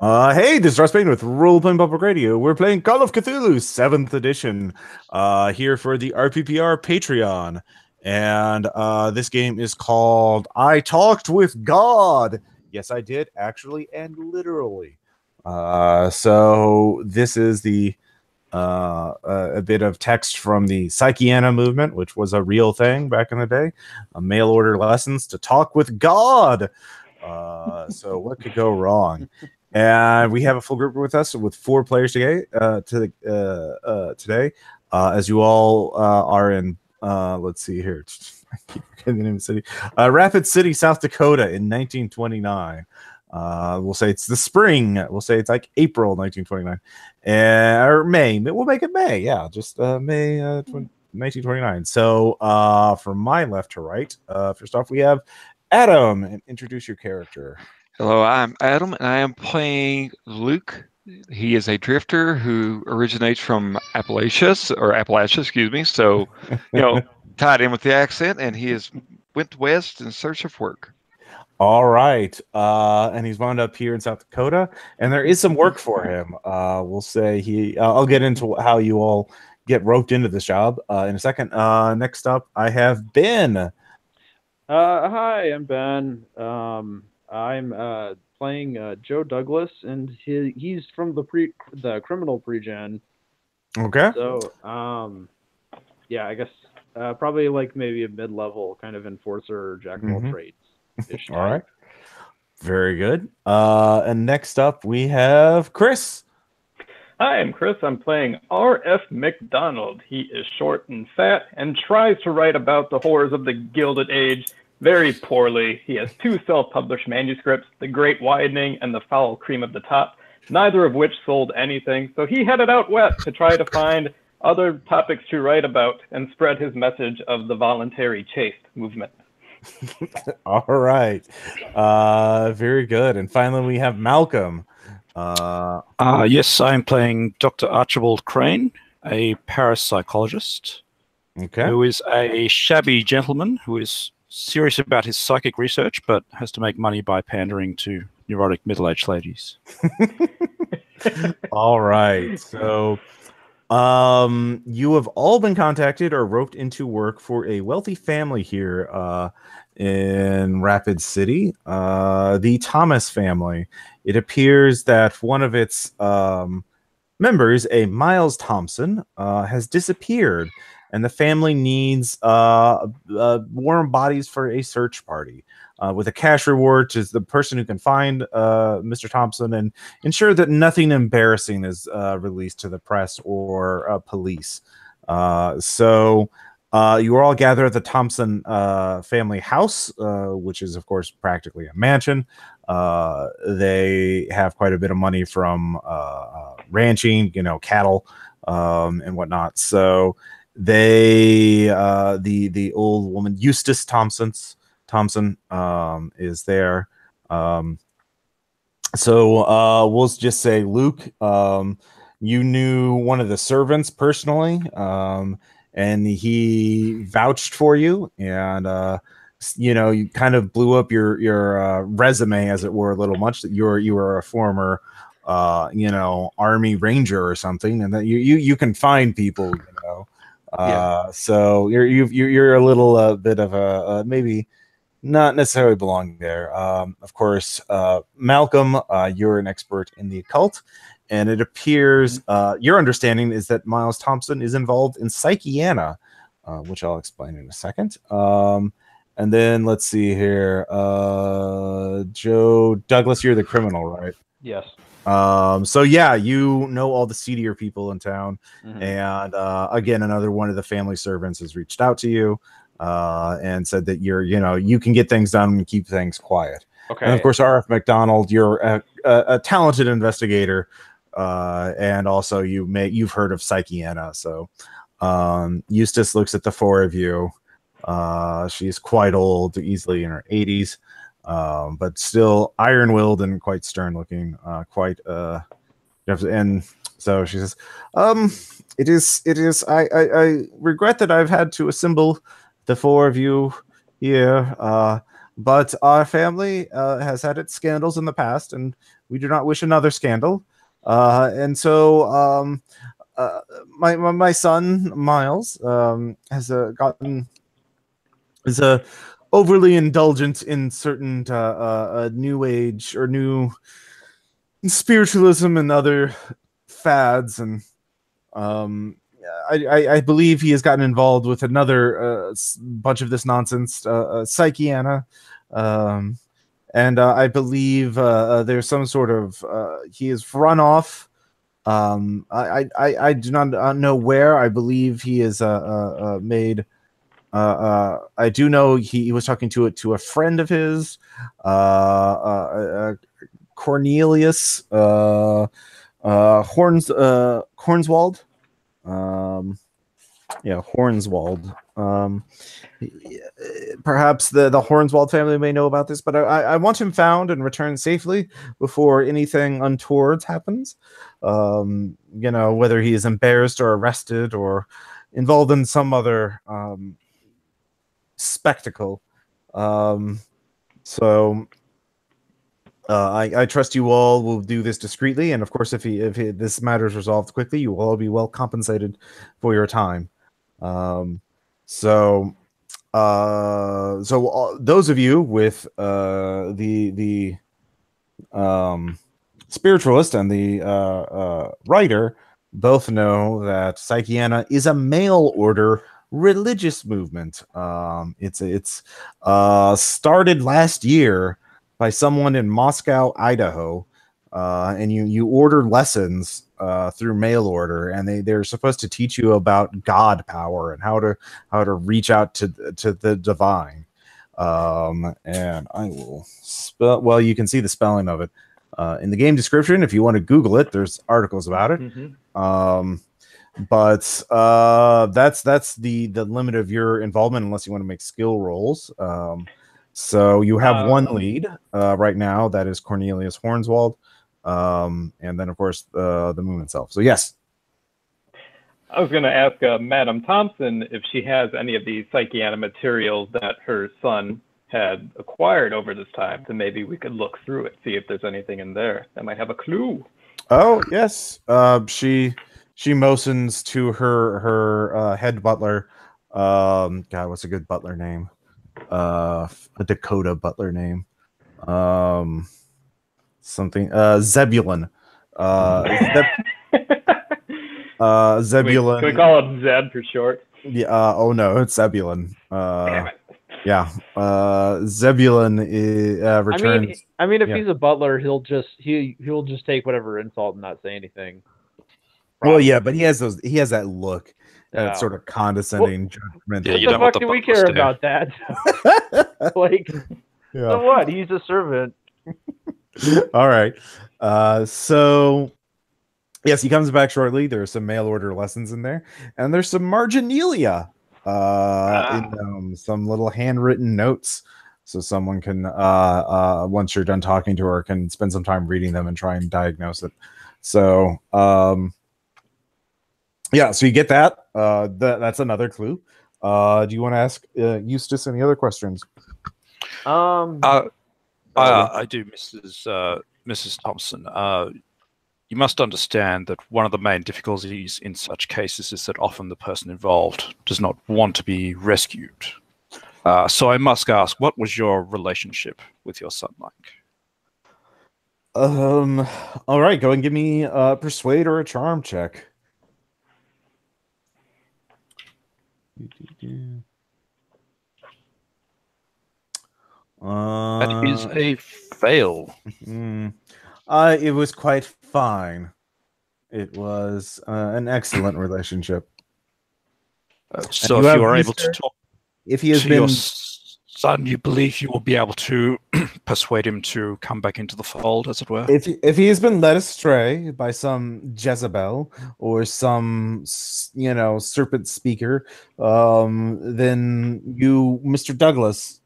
Hey, this is Ross Payne with Role Playing Public Radio. We're playing Call of Cthulhu 7th edition here for the RPPR Patreon. And this game is called I Talked with God. Yes, I did, actually and literally. So this is a bit of text from the Psychiana movement, which was a real thing back in the day. Mail order lessons to talk with God. So what could go wrong? And we have a full group with us with 4 players today. Today, as you all are in. Let's see here. I keep forgetting the name of the city. Rapid City, South Dakota, in 1929. We'll say it's the spring. We'll say it's like April 1929, or May. We'll make it May. Yeah, just May 1929. So from my left to right, first off, we have Adam, and introduce your character. Hello, I'm Adam, and I am playing Luke. He is a drifter who originates from Appalachia, excuse me. So, tied in with the accent, and he went west in search of work. All right. And he's wound up here in South Dakota, and there is some work for him. We'll say I'll get into how you all get roped into this job in a second. Next up, I have Ben. Hi, I'm Ben. I'm playing Joe Douglas, and he's from the criminal pregen. Okay. So, yeah, I guess probably like maybe a mid-level kind of enforcer jack of all trades. All right. Very good. And next up we have Chris. Hi, I'm Chris. I'm playing R.F. McDonald. He is short and fat and tries to write about the horrors of the Gilded Age very poorly. He has 2 self-published manuscripts, The Great Widening and The Foul Cream of the Top, neither of which sold anything. So he headed out west to try to find other topics to write about and spread his message of the voluntary chaste movement. All right. Very good. And finally, we have Malcolm. Yes, I'm playing Dr. Archibald Crane, a parapsychologist, who is a shabby gentleman who is serious about his psychic research, but has to make money by pandering to neurotic middle-aged ladies. All right. So you have all been contacted or roped into work for a wealthy family here in Rapid City, the Thomas family. It appears that one of its members, a Miles Thompson, has disappeared, and the family needs warm bodies for a search party with a cash reward to the person who can find Mr. Thompson and ensure that nothing embarrassing is released to the press or police. So you are all gathered at the Thompson family house, which is, of course, practically a mansion. They have quite a bit of money from ranching, cattle and whatnot. So they, the old woman Eustace Thompson is there. So we'll just say, Luke, you knew one of the servants personally, and he vouched for you, and you kind of blew up your resume, as it were, a little much, that you were a former Army Ranger or something, and that you can find people, so you're a little bit of a maybe not necessarily belong there. Of course, Malcolm, you're an expert in the occult, and it appears your understanding is that Miles Thompson is involved in Psychiana, which I'll explain in a second. And then let's see here, Joe Douglas, you're the criminal, right? Yes. So yeah, you know all the seedier people in town, and again, another one of the family servants has reached out to you and said that you can get things done and keep things quiet. Okay. And of course, R.F. McDonald, you're a talented investigator, and also you've heard of Psychiana. So Eustace looks at the 4 of you. She's quite old, easily in her 80s. But still iron-willed and quite stern-looking, and so she says, "It is. I regret that I've had to assemble the 4 of you here, but our family has had its scandals in the past, and we do not wish another scandal. And so my son Miles has gotten is overly indulgent in certain new age or new spiritualism and other fads, and I believe he has gotten involved with another bunch of this nonsense, Psychiana, and I believe there's some sort of he has run off. I do not know where. I believe he is made. I do know he was talking to a friend of his, Cornelius Hornswald. Hornswald. Perhaps the Hornswald family may know about this, but I want him found and returned safely before anything untoward happens. Whether he is embarrassed or arrested or involved in some other spectacle. I trust you all will do this discreetly, and of course, if this matter is resolved quickly, you will all be well compensated for your time. So those of you with the spiritualist and the writer both know that Psychiana is a mail order religious movement. It's started last year by someone in Moscow, Idaho, and you order lessons through mail order, and they're supposed to teach you about God power and how to reach out to the divine. And I will spell. Well, you can see the spelling of it in the game description. If you want to Google it, there's articles about it. Mm-hmm. But that's the limit of your involvement, unless you want to make skill rolls. So you have one lead right now, that is Cornelius Hornswald, and then of course the moon itself. So yes. I was going to ask Madam Thompson if she has any of the Psychiana materials that her son had acquired over this time, so maybe we could look through it, see if there's anything in there that might have a clue. Oh yes, she motions to her head butler. God, what's a good butler name? A Dakota butler name. Something. Zebulon. Zebulon. Can we call him Zeb for short? Yeah. Oh no, it's Zebulon. Damn it. Yeah. Zebulon returns. I mean, if he's a butler, he'll just take whatever insult and not say anything. Well, yeah, but he has that look, that sort of condescending judgment. Yeah, what the fuck do we care about that? Like, so what? He's a servant. All right. So yes, he comes back shortly. There's some mail order lessons in there, and there's some marginalia in some little handwritten notes, so someone can once you're done talking to her, can spend some time reading them and try and diagnose it. So yeah, so you get that. That's another clue. Do you want to ask Eustace any other questions? I do, Mrs. Thompson. You must understand that one of the main difficulties in such cases is that often the person involved does not want to be rescued. So I must ask, what was your relationship with your son like? All right, go and give me a persuade or a charm check. That is a fail. It was quite fine. It was an excellent relationship. So if you are able to talk if he has to been your son, you believe you will be able to persuade him to come back into the fold, as it were? If he has been led astray by some Jezebel or some serpent speaker, then you, Mr. Douglas,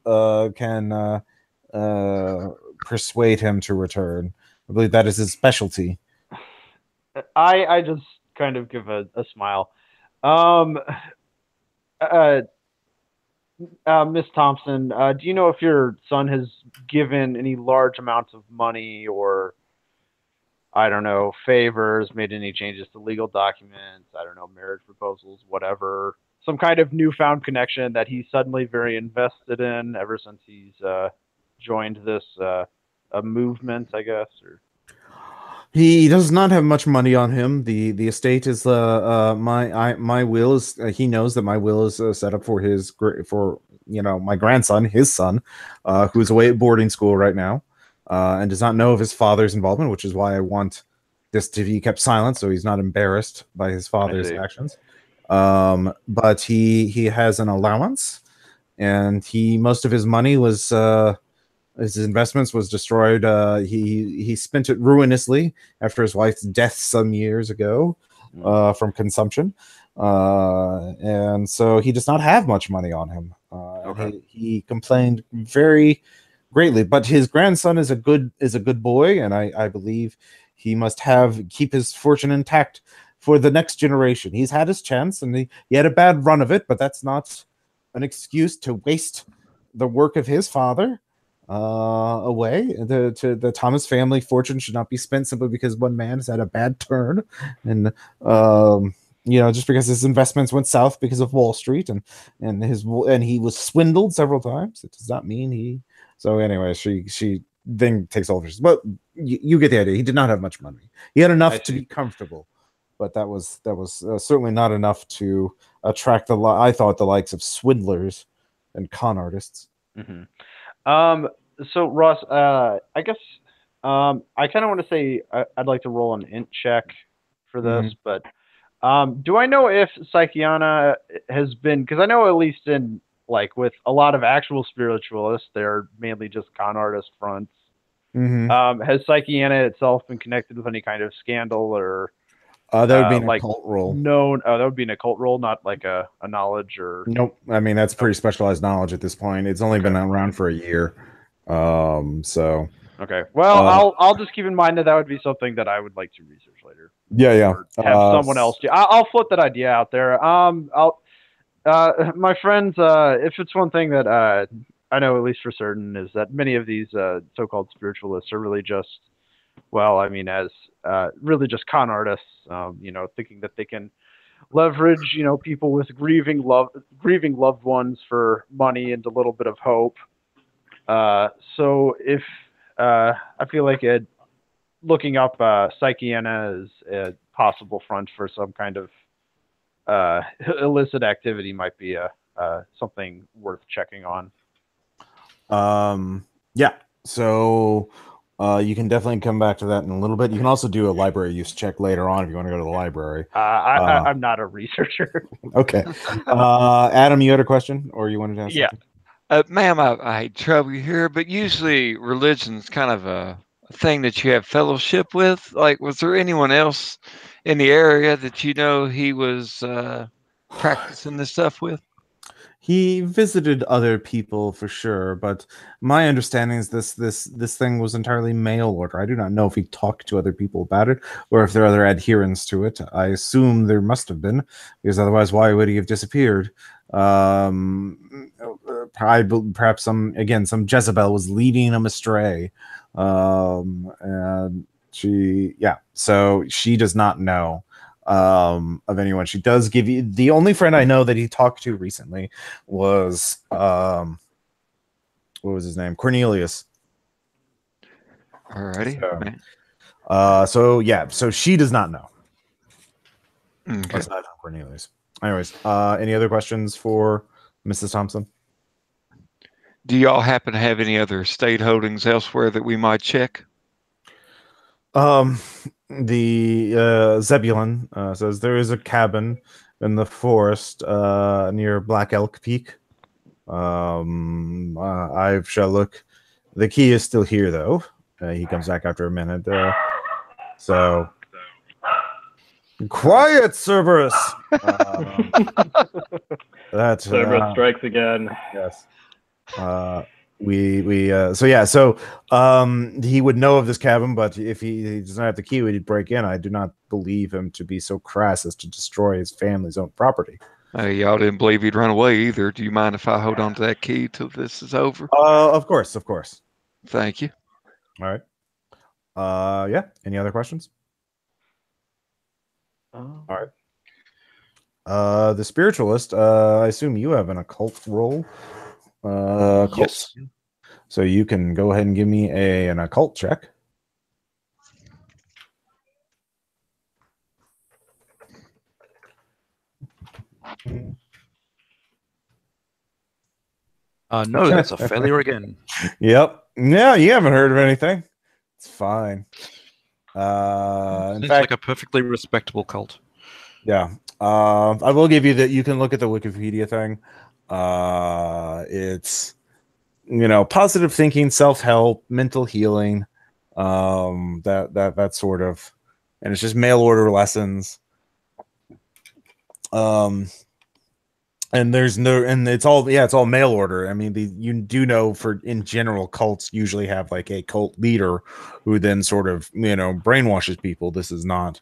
can persuade him to return. I believe that is his specialty. I just kind of give a smile. Miss Thompson, do you know if your son has given any large amounts of money or, I don't know, favors, made any changes to legal documents, I don't know, marriage proposals, whatever, some kind of newfound connection that he's suddenly very invested in ever since he's joined this a movement, I guess? Or... He does not have much money on him. The estate is my will is he knows that my will is set up for my grandson, his son, who's away at boarding school right now, and does not know of his father's involvement, which is why I want this to be kept silent so he's not embarrassed by his father's actions. But he has an allowance, and most of his money was. His investments was destroyed. He spent it ruinously after his wife's death some years ago from consumption. And so he does not have much money on him. He complained very greatly, but his grandson is a good boy, and I believe he must keep his fortune intact for the next generation. He's had his chance, and he had a bad run of it, but that's not an excuse to waste the work of his father away. The Thomas family fortune should not be spent simply because one man has had a bad turn, and just because his investments went south because of Wall Street and he was swindled several times. It does not mean he. So anyway, she then takes all of his. But you get the idea. He did not have much money. He had enough to be comfortable, but that was certainly not enough to attract the likes of swindlers and con artists. Mm-hmm. So Ross, I guess I kind of want to say I'd like to roll an int check for this, but do I know if Psychiana has been, because I know at least in with a lot of actual spiritualists, they're mainly just con artist fronts. Mm-hmm. Has Psychiana itself been connected with any kind of scandal or? That would be an occult role. No, that would be an occult role, not like a knowledge or. Nope. I mean, that's pretty specialized knowledge at this point. It's only been around for a year. So. Okay. Well, I'll just keep in mind that would be something that I would like to research later. Yeah. Or have someone else do. I'll float that idea out there. My friends, if it's one thing that I know at least for certain is that many of these so-called spiritualists are really just. Well, I mean, as really just con artists, thinking that they can leverage, people with grieving loved ones for money and a little bit of hope. So if I feel like looking up Psychiana as a possible front for some kind of illicit activity might be something worth checking on. Yeah. So. You can definitely come back to that in a little bit. You can also do a library use check later on if you want to go to the library. I'm not a researcher. Okay. Adam, you had a question, or you wanted to ask something? Ma'am, I hate trouble here, but usually religion's kind of a thing that you have fellowship with. Was there anyone else in the area that he was practicing this stuff with? He visited other people for sure, but my understanding is this thing was entirely mail order. I do not know if he talked to other people about it or if there are other adherents to it. I assume there must have been, because otherwise, why would he have disappeared? Perhaps some Jezebel was leading him astray, and so she does not know of anyone. She does give you the only friend I know that he talked to recently was what was his name? Cornelius. Alrighty. So she does not know. Okay. Aside from Cornelius. Anyways, any other questions for Mrs. Thompson? Do y'all happen to have any other estate holdings elsewhere that we might check? The Zebulon says there is a cabin in the forest near Black Elk Peak. I shall look. The key is still here, though. He comes back after a minute. So quiet, Cerberus. Cerberus strikes again. Yes. He would know of this cabin, but if he does not have the key, he'd break in. I do not believe him to be so crass as to destroy his family's own property. Y'all didn't believe he'd run away either. Do you mind if I hold on to that key till this is over? Of course. Thank you. All right. Yeah. Any other questions? All right. The spiritualist. I assume you have an occult roll. Yes. So you can go ahead and give me an occult check. No, that's a failure again. Yep. Yeah, you haven't heard of anything. It's fine. In Seems fact, like a perfectly respectable cult. yeah. I will give you that. You can look at the Wikipedia thing. It's positive thinking, self-help, mental healing, that sort of, and it's just mail order lessons. And it's all mail order. I mean, you do know in general, cults usually have like a cult leader who then sort of brainwashes people. This is not.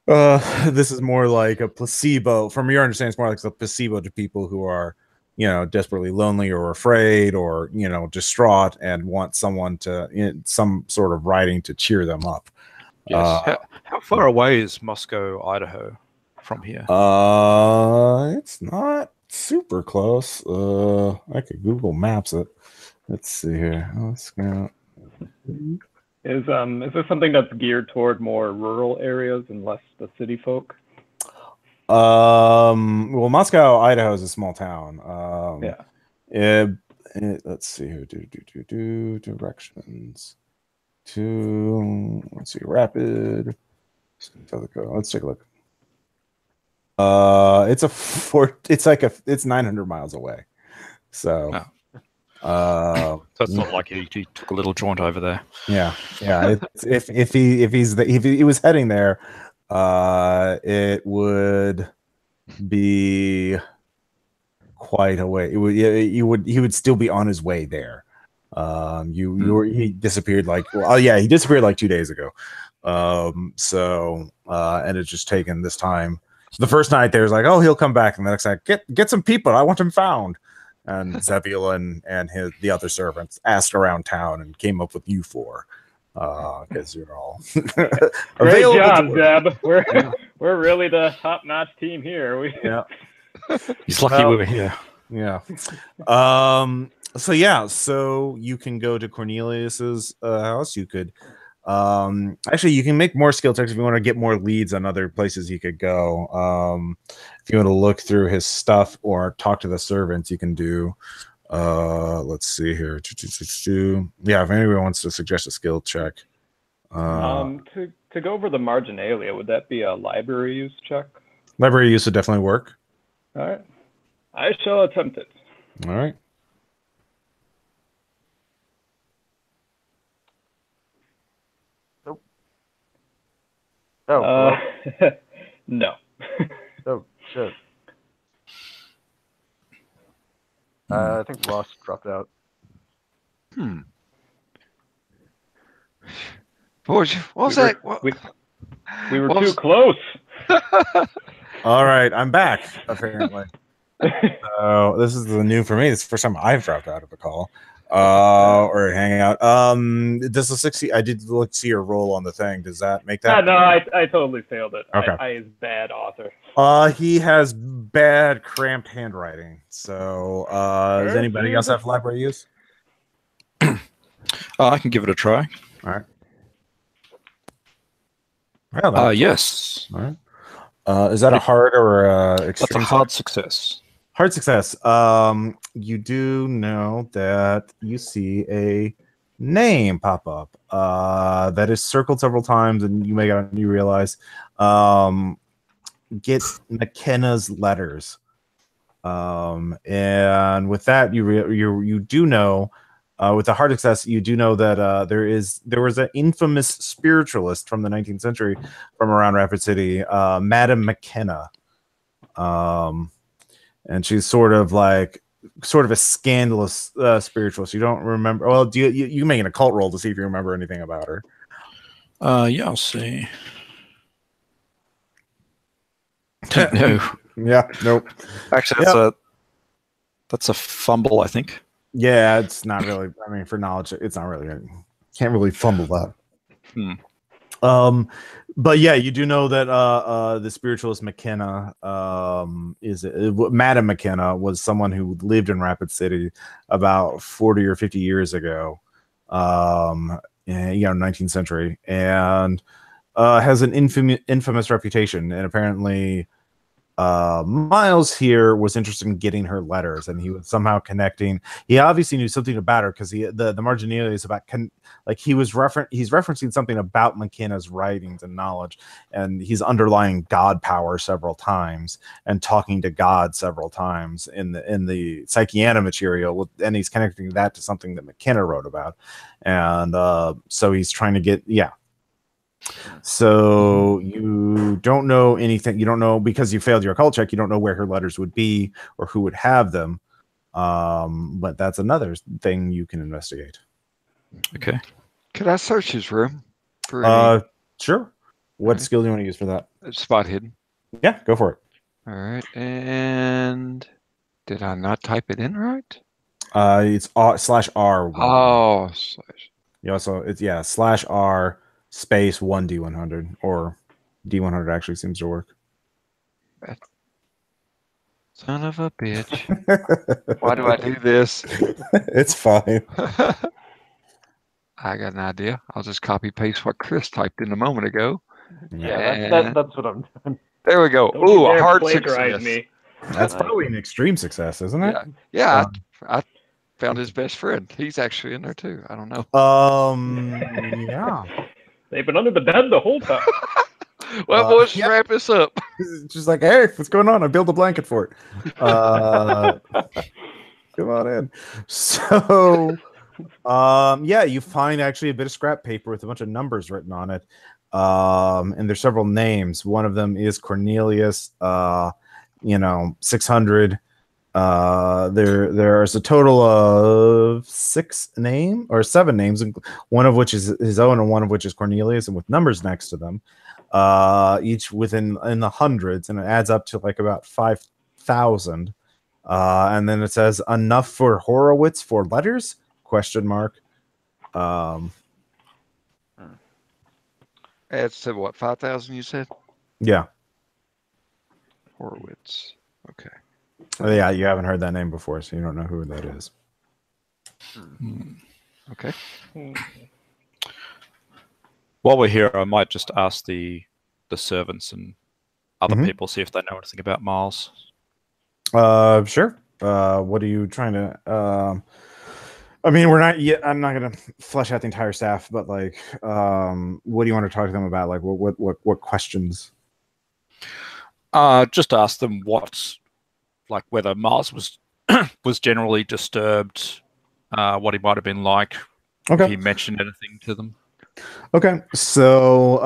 This is more like a placebo. From your understanding, it's more like a placebo to people who are, desperately lonely or afraid or distraught and want someone some sort of writing to cheer them up. Yes. How far away is Moscow, Idaho, from here? It's not super close. I could Google Maps it. Let's see here. Let's go. Is this something that's geared toward more rural areas and less the city folk? Well, Moscow, Idaho is a small town. Let's see here. Directions to let's see, rapid. Let's take a look. It's 900 miles away. So so it's not like he took a little jaunt over there. Yeah. If he was heading there, it would be quite a way. He would still be on his way there. He disappeared he disappeared like 2 days ago. And it's just taken this time. So the first night there's like, oh, he'll come back, and the next night, get some people, I want him found. And Zebulon and the other servants asked around town and came up with you four, because you're all great job, Zeb. We're really the top-notch team here. He's lucky we were here. Yeah. So you can go to Cornelius's house. You could actually you can make more skill checks if you want to get more leads on other places you could go. If you want to look through his stuff or talk to the servants, you can do let's see here. Yeah, if anyone wants to suggest a skill check. To go over the marginalia, would that be a library use check? Library use would definitely work. All right. I shall attempt it. All right. Oh, no. Oh, shit. I think Ross dropped out. What was that? We were too close. All right, I'm back, apparently. So this is the new for me. It's the first time I've dropped out of a call or hanging out. Does the 60? I did look see your roll on the thing. Does that make that? No, I totally failed it. Okay. I is bad author. He has bad cramped handwriting. So does anybody else have library use? I can give it a try. All right. Well, yes. All right. Is that a hard or extreme? That's a hard success. Hard success. You do know that you see a name pop up that is circled several times, and you realize get McKenna's letters. And with that, you do know. With a hard success, you do know that there was an infamous spiritualist from the 19th century from around Rapid City, Madame McKenna, and she's sort of a scandalous spiritualist. You don't remember? Well, you make an occult roll to see if you remember anything about her. Yeah, I'll see. No. Yeah, nope. Actually, that's a fumble, I think. Yeah, it's not really. I mean, for knowledge, it's not really. Can't really fumble that. But yeah, you do know that the spiritualist McKenna Madam McKenna was someone who lived in Rapid City about 40 or 50 years ago, 19th century, and has an infamous reputation. And apparently, Miles here was interested in getting her letters, and he was somehow connecting. He obviously knew something about her because the marginalia is about he's referencing something about McKenna's writings and knowledge, and he's underlying God power several times and talking to God several times in the Psychiana material, and he's connecting that to something that McKenna wrote about, and so he's trying to get So you don't know anything. You don't know because you failed your occult check. You don't know where her letters would be or who would have them. But that's another thing you can investigate. Okay. Could I search his room? For sure. What skill do you want to use for that? Spot hidden. Yeah, go for it. All right. And did I not type it in right? It's /R. Oh, You also it's /R space 1D100 or D100 actually seems to work. Son of a bitch. Why do I do this? It's fine. I got an idea. I'll just copy paste what Chris typed in a moment ago. Yeah, that's what I'm doing. There we go. Don't Ooh, a dare hard plagiarize success. me. That's probably an extreme success, isn't it? Yeah. I found his best friend. He's actually in there too. I don't know. Yeah. They've been under the bed the whole time. Well, boys, wrap this up. Just like, hey, what's going on? I built a blanket for it. Come on in. So, you find actually a bit of scrap paper with a bunch of numbers written on it. And there's several names. One of them is Cornelius, 600. There's a total of 7 names, one of which is his own and one of which is Cornelius, and with numbers next to them, each in the hundreds, and it adds up to like about 5,000. And then it says enough for Horowitz for letters ? Adds to what, 5,000 you said? Yeah. Horowitz. Okay. Yeah, you haven't heard that name before, so you don't know who that is. Okay. While we're here, I might just ask the servants and other people, see if they know anything about Miles. Sure. What are you trying to? I mean, we're not yet. I'm not going to flesh out the entire staff, but like, what do you want to talk to them about? Like, what questions? Just ask them whether Miles was generally disturbed, what he might have been like. Okay. If he mentioned anything to them. Okay, so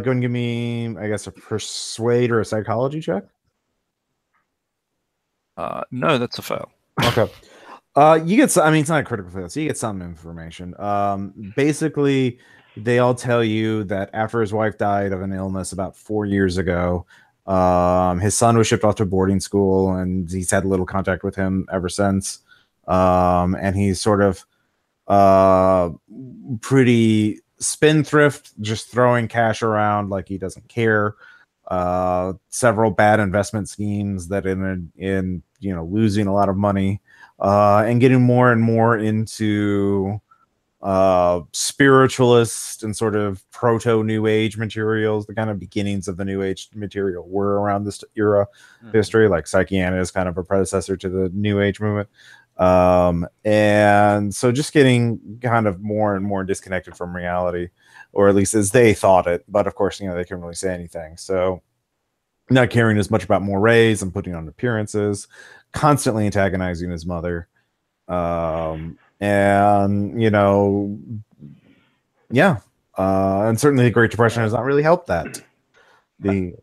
go and give me, I guess, a persuade or a psychology check. No, that's a fail. Okay. You get some, I mean, it's not a critical fail, so you get some information. Basically, they all tell you that after his wife died of an illness about 4 years ago, his son was shipped off to boarding school, and he's had little contact with him ever since. And he's sort of pretty spendthrift, just throwing cash around like he doesn't care. Several bad investment schemes that in losing a lot of money, and getting more and more into spiritualist and sort of proto New Age materials. The kind of beginnings of the New Age material were around this era of history. Like Psychiana is kind of a predecessor to the New Age movement. And so just getting kind of more and more disconnected from reality, or at least as they thought it. But of course, they couldn't really say anything. So not caring as much about mores and putting on appearances, constantly antagonizing his mother. And certainly the Great Depression has not really helped that.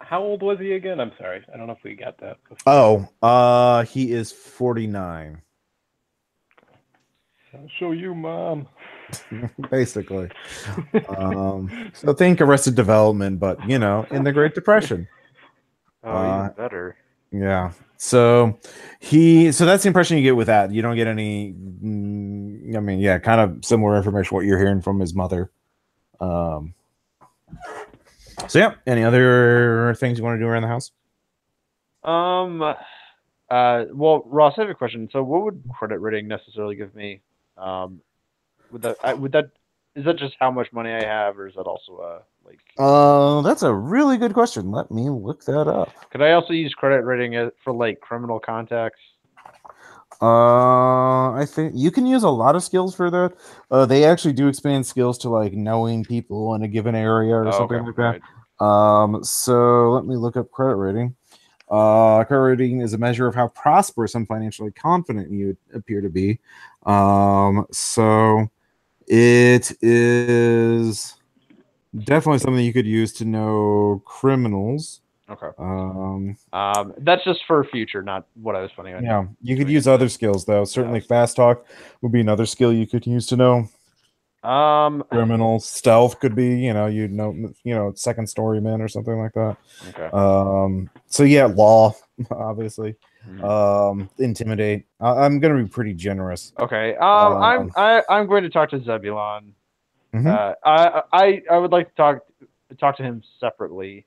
How old was he again? I'm sorry, I don't know if we got that before. He is 49. I'll show you, Mom. Basically. So think Arrested Development, but in the Great Depression. Even better. Yeah. So that's the impression you get with that. You don't get any. I mean, yeah, kind of similar information what you're hearing from his mother. So yeah. Any other things you want to do around the house? Well, Ross, I have a question. So, what would credit rating necessarily give me? Would that is that just how much money I have, or is that also like? That's a really good question. Let me look that up. Could I also use credit rating for like criminal contacts? I think you can use a lot of skills for that. They actually do expand skills to like knowing people in a given area or something like that. Right. So let me look up credit rating. Credit rating is a measure of how prosperous and financially confident you appear to be. So it is definitely something you could use to know criminals. Okay. That's just for future, not what I was planning on. Yeah, you could use other skills though. Certainly, fast talk would be another skill you could use to know. Criminal stealth could be, second story men or something like that. Okay. So yeah, law, obviously. Intimidate. I'm gonna be pretty generous. Okay. I'm going to talk to Zebulon. I would like to talk to him separately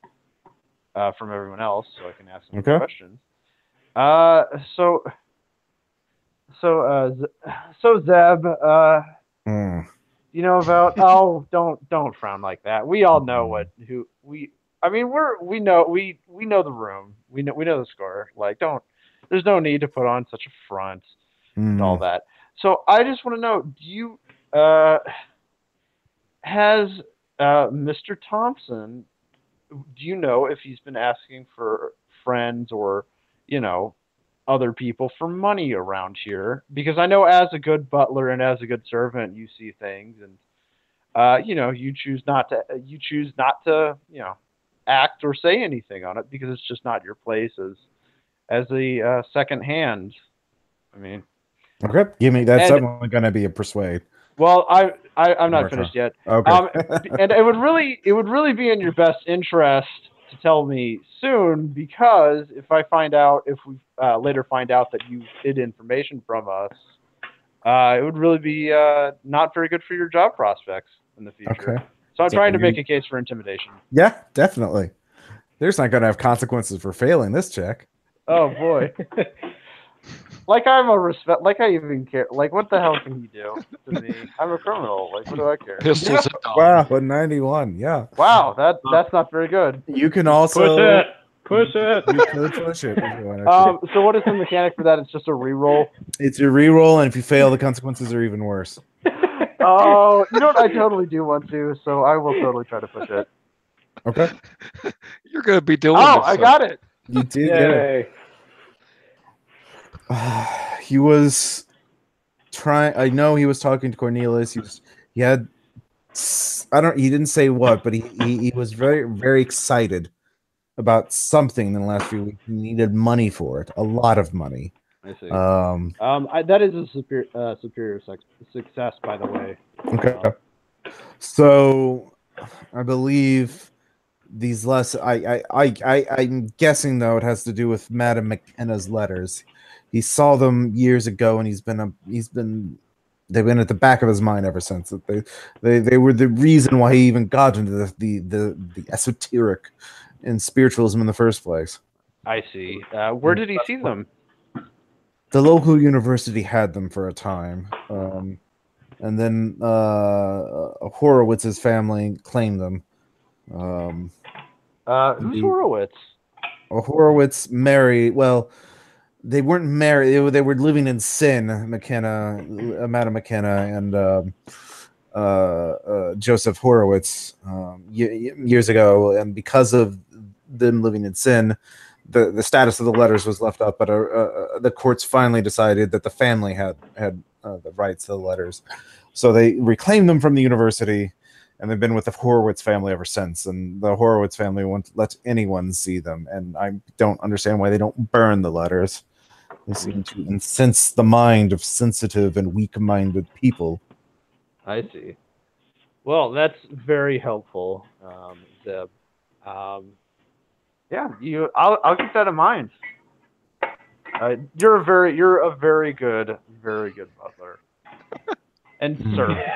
from everyone else, so I can ask him questions. So Zeb, you know about don't frown like that. We all know we know the room. We know the score. Like there's no need to put on such a front and all that. So I just want to know, do you has Mr. Thompson, do you know if he's been asking for friends or, other people for money around here? Because I know as a good butler and as a good servant, you see things and, you choose not to, act or say anything on it because it's just not your place as a second hand. I mean. Okay, give me that's definitely going to be a persuade. Well, I'm not finished yet. Okay. And it would really be in your best interest to tell me soon, because if we later find out that you hid information from us, it would really be not very good for your job prospects in the future. Okay. So I'm trying to make a case for intimidation. Yeah, definitely. There's not going to have consequences for failing this check. Oh boy. Like I even care. Like, what the hell can he do to me? I'm a criminal. Like, what do I care? Pistols. Wow, a 91. Yeah. Wow, that's not very good. You can also push it. You could push it. So what is the mechanic for that? It's just a reroll. It's a reroll, and if you fail, the consequences are even worse. Oh, you know what? I totally do want to, so I will totally try to push it. Okay. You're gonna be doing. Oh, I got it. You did get it. He was trying. I know he was talking to Cornelius. He had. He didn't say what, but he was very, very excited about something in the last few weeks. He needed money for it, a lot of money. I see. That is a superior success, by the way. Okay. So, I believe these I'm guessing though it has to do with Madame McKenna's letters. He saw them years ago, and they've been at the back of his mind ever since. They were the reason why he even got into the esoteric and spiritualism in the first place. I see. Where did he see them? The local university had them for a time, and then Horowitz's family claimed them. Who's Horowitz? Horowitz married. Well, they weren't married. They were living in sin. Madame McKenna, and Joseph Horowitz years ago, and because of them living in sin, the status of the letters was left up. But the courts finally decided that the family had the rights to the letters, so they reclaimed them from the university. And they've been with the Horowitz family ever since. And the Horowitz family won't let anyone see them. And I don't understand why they don't burn the letters. They seem to incense the mind of sensitive and weak-minded people. I see. Well, that's very helpful, Zeb. Yeah, I'll keep that in mind. You're a very good butler and servant.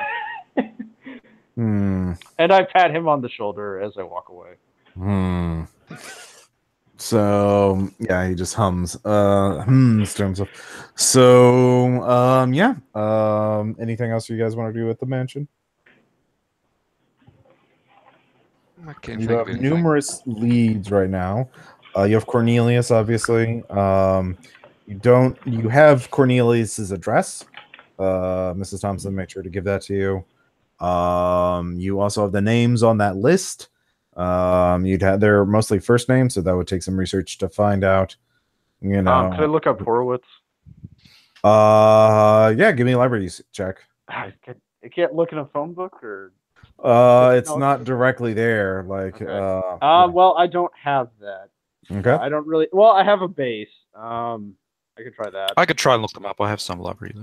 And I pat him on the shoulder as I walk away. So yeah, he just hums to himself. So yeah. Anything else you guys want to do at the mansion? I can't You think have of anything. numerous leads right now. You have Cornelius, obviously. You have Cornelius's address. Mrs. Thompson made sure to give that to you. You also have the names on that list. They're mostly first names, so that would take some research to find out. You know, could I look up Horowitz? Yeah, give me a library check. I can't look in a phone book, or it's not directly there. Like, okay. Well, I don't have that. Okay. I don't really. Well, I have a base. I could try that. I could try and look them up. I have some library.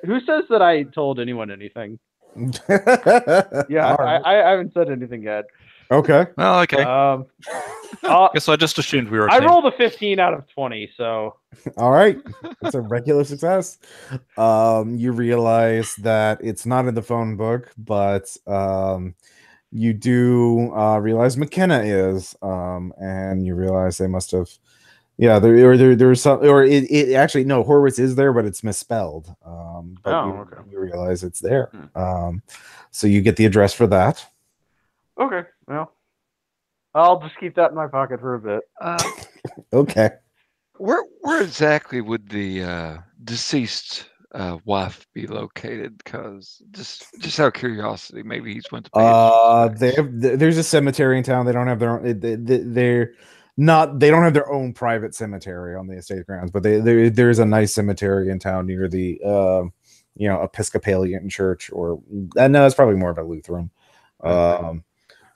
Who says that I told anyone anything? Yeah, right. I haven't said anything yet. Okay. Well, okay. Guess I just assumed we were. I rolled a 15 out of 20, so. All right, it's a regular success. You realize that it's not in the phone book, but you do realize McKenna is, and you realize they must have. Yeah, there's some, or it actually no, Horowitz is there, but it's misspelled. But you realize it's there. So you get the address for that. Okay, well, I'll just keep that in my pocket for a bit. Okay. Where exactly would the deceased wife be located? Because just out of curiosity, maybe he's went to. There's a cemetery in town. They don't have their own. They don't have their own private cemetery on the estate grounds, but there's a nice cemetery in town near the Episcopalian church, or no, it's probably more of a Lutheran.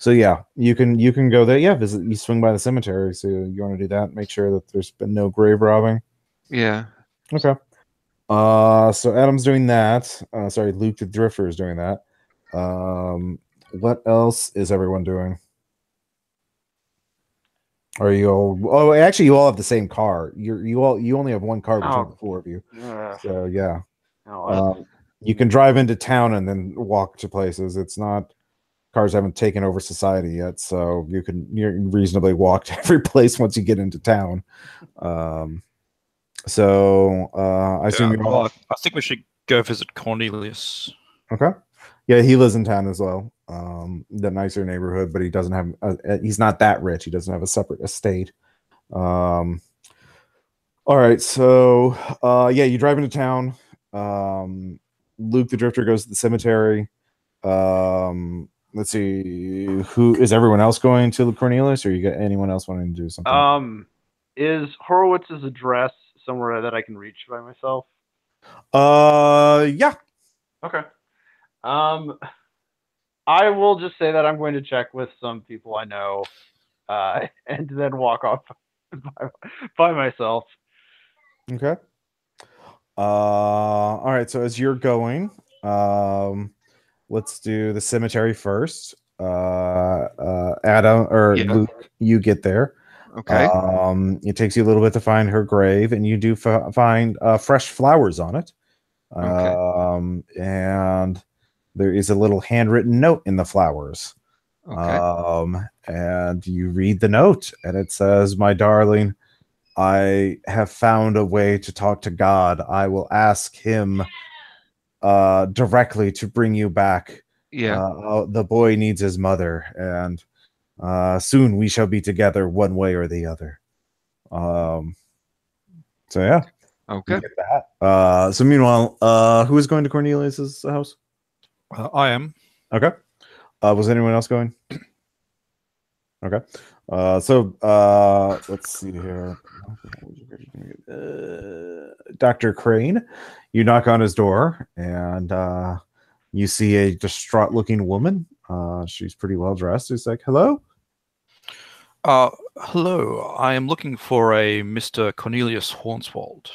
So yeah, you can go there. Yeah, visit. You swing by the cemetery, so you want to do that. Make sure that there's been no grave robbing. Yeah. Okay. So Adam's doing that. Luke the Drifter is doing that. What else is everyone doing? Are you all? Oh, actually, you all have the same car. You only have one car between the four of you. So yeah. You can drive into town and then walk to places. It's not. Cars haven't taken over society yet, so you reasonably walk to every place once you get into town. I assume you're all. I think we should go visit Cornelius. Okay. Yeah, he lives in town as well. The nicer neighborhood, but he doesn't have. He's not that rich. He doesn't have a separate estate. All right, so yeah, you drive into town. Luke the Drifter goes to the cemetery. Let's see, who is everyone else going to Cornelius, or you got anyone else wanting to do something? Is Horowitz's address somewhere that I can reach by myself? Yeah. Okay. I will just say that I'm going to check with some people I know, and then walk off by myself. Okay. All right. So as you're going, let's do the cemetery first. Adam or Luke, you get there. Okay. It takes you a little bit to find her grave, and you do find fresh flowers on it. Okay. And there is a little handwritten note in the flowers. Okay. And you read the note, and it says, "My darling, I have found a way to talk to God. I will ask him directly to bring you back. Yeah. The boy needs his mother, and soon we shall be together one way or the other." So yeah. Okay. Get that. So meanwhile, who is going to Cornelius's house? I am. Okay. Was anyone else going? Okay. Let's see here. Dr. Crane, you knock on his door, and you see a distraught-looking woman. She's pretty well dressed. He's like, "Hello." Hello. I am looking for a Mr. Cornelius Hornswald.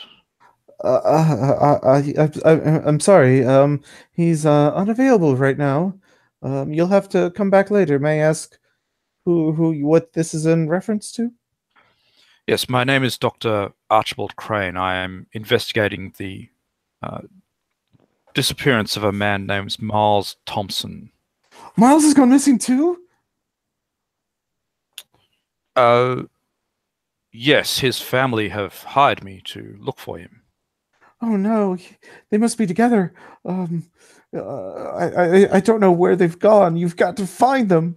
I'm sorry. He's unavailable right now. You'll have to come back later. May I ask what this is in reference to? Yes, my name is Dr. Archibald Crane. I am investigating the disappearance of a man named Miles Thompson. Miles has gone missing too? Yes, his family have hired me to look for him. Oh no, they must be together. I don't know where they've gone. You've got to find them.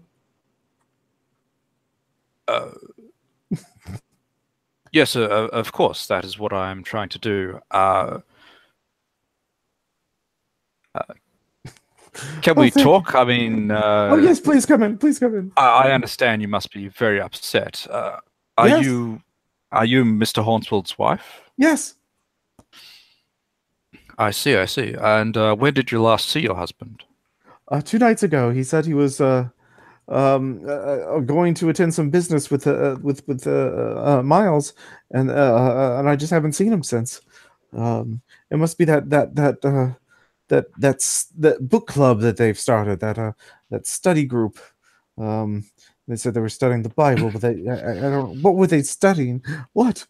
Yes, of course. That is what I am trying to do. Can we talk? I mean... oh, yes, please come in. Please come in. I understand you must be very upset. Are you Mr. Hornswell's wife? Yes. I see. And when did you last see your husband? 2 nights ago. He said he was going to attend some business with Miles, and I just haven't seen him since. It must be that book club that they've started, that study group. They said they were studying the Bible, but I don't. What were they studying? What?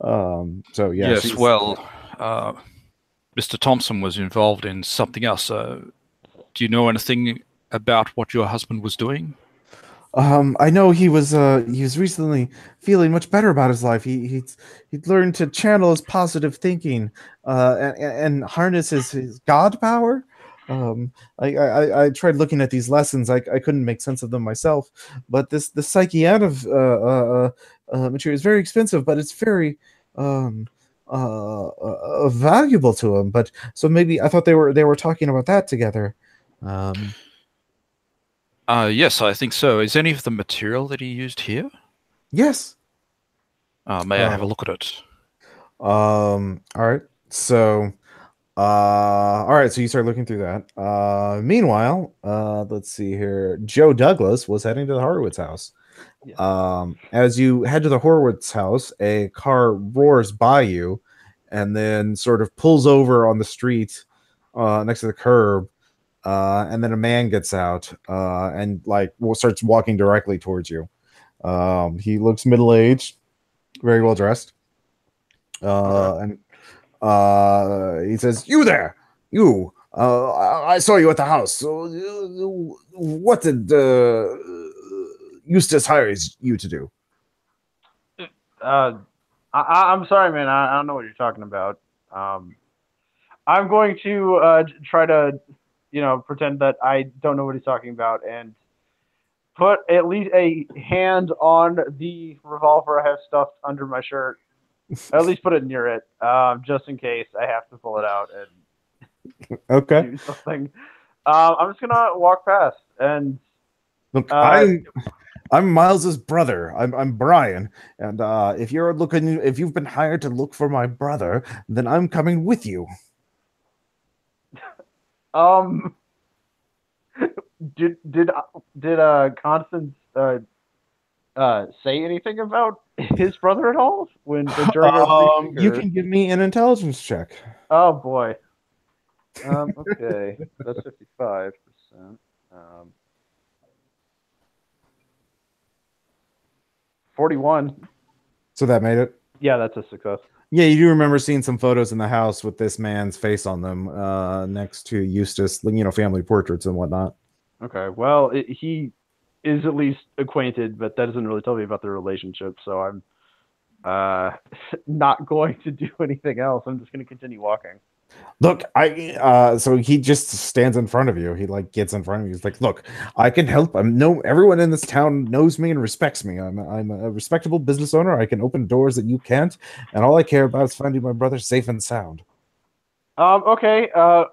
So yeah. Yes. Well, Mr. Thompson was involved in something else. Do you know anything about what your husband was doing? I know he was recently feeling much better about his life. He'd learned to channel his positive thinking and harness his God power. I tried looking at these lessons. I couldn't make sense of them myself. But the Psychiana material is very expensive, but it's very valuable to him. But so maybe I thought they were talking about that together. Yes, I think so. Is any of the material that he used here? Yes. May I have a look at it? All right. So, so you start looking through that. Meanwhile, let's see here. Joe Douglas was heading to the Horowitz house. Yeah. As you head to the Horowitz house, a car roars by you and then sort of pulls over on the street next to the curb. And then a man gets out and starts walking directly towards you. He looks middle-aged, very well dressed. And he says, "You there, you! I saw you at the house. What did Eustace hire you to do?" I'm sorry, man. I don't know what you're talking about. I'm going to try to, pretend that I don't know what he's talking about and put at least a hand on the revolver I have stuffed under my shirt. At least put it near it, just in case I have to pull it out and do something. I'm just gonna walk past and look. I'm Miles's brother. I'm Brian, and if you've been hired to look for my brother, then I'm coming with you. Did Constance say anything about his brother at all during you can give me an intelligence check. Oh boy. Okay, that's 55%. 41. So that made it? Yeah, that's a success. Yeah, you do remember seeing some photos in the house with this man's face on them next to Eustace, family portraits and whatnot. Okay, well, he is at least acquainted, but that doesn't really tell me about their relationship, so I'm not going to do anything else. I'm just going to continue walking. Look, so he just stands in front of you. He gets in front of you. He's like, "Look, I can help. Everyone in this town knows me and respects me. I'm a respectable business owner. I can open doors that you can't, and all I care about is finding my brother safe and sound." Okay. And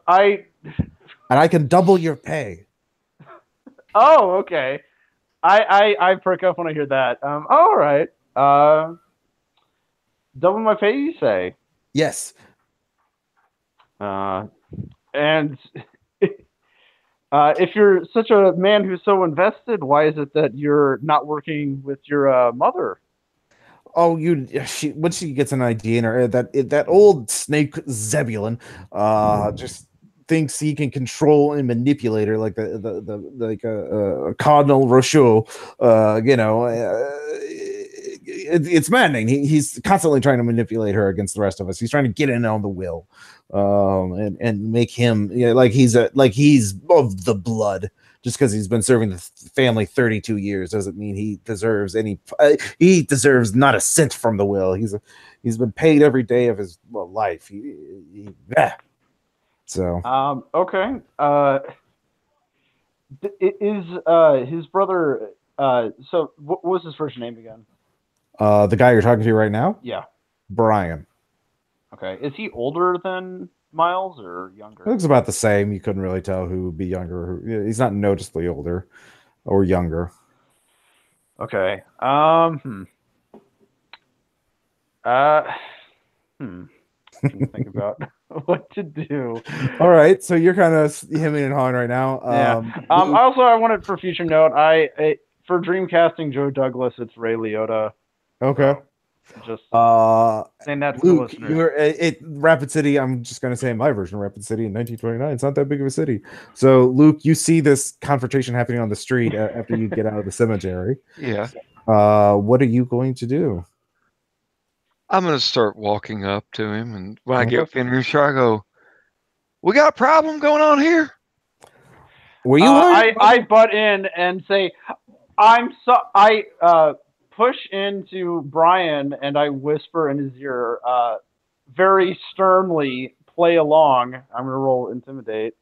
I can double your pay. Oh, okay. I perk up when I hear that. All right. Double my pay, you say? Yes. And if you're such a man who's so invested, why is it that you're not working with your mother? Oh, once she gets an idea in her, that old snake Zebulon just thinks he can control and manipulate her like it's maddening. He's constantly trying to manipulate her against the rest of us. He's trying to get in on the will, and make him like he's of the blood. Just because he's been serving the family 32 years doesn't mean he deserves any. He deserves not a cent from the will. He's been paid every day of his life. So okay. Is his brother? So what was his first name again? The guy you're talking to right now? Yeah, Brian. Okay. Is he older than Miles or younger? It looks about the same. You couldn't really tell who would be younger. He's not noticeably older or younger. Okay. Think about what to do. All right, so you're kind of hemming and hawing right now. Also, I wanted for future note. For Dreamcasting Joe Douglas, it's Ray Liotta. Okay. Just saying that to Luke, the listeners. you're at Rapid City. I'm just going to say my version of Rapid City in 1929. It's not that big of a city. So, Luke, you see this confrontation happening on the street after you get out of the cemetery. Yeah. What are you going to do? I'm going to start walking up to him, and when I get finished, I go, "We got a problem going on here." Were you? I butt in and say, "I'm so." I push into Brian and I whisper in his ear, very sternly, "Play along." I'm gonna roll intimidate.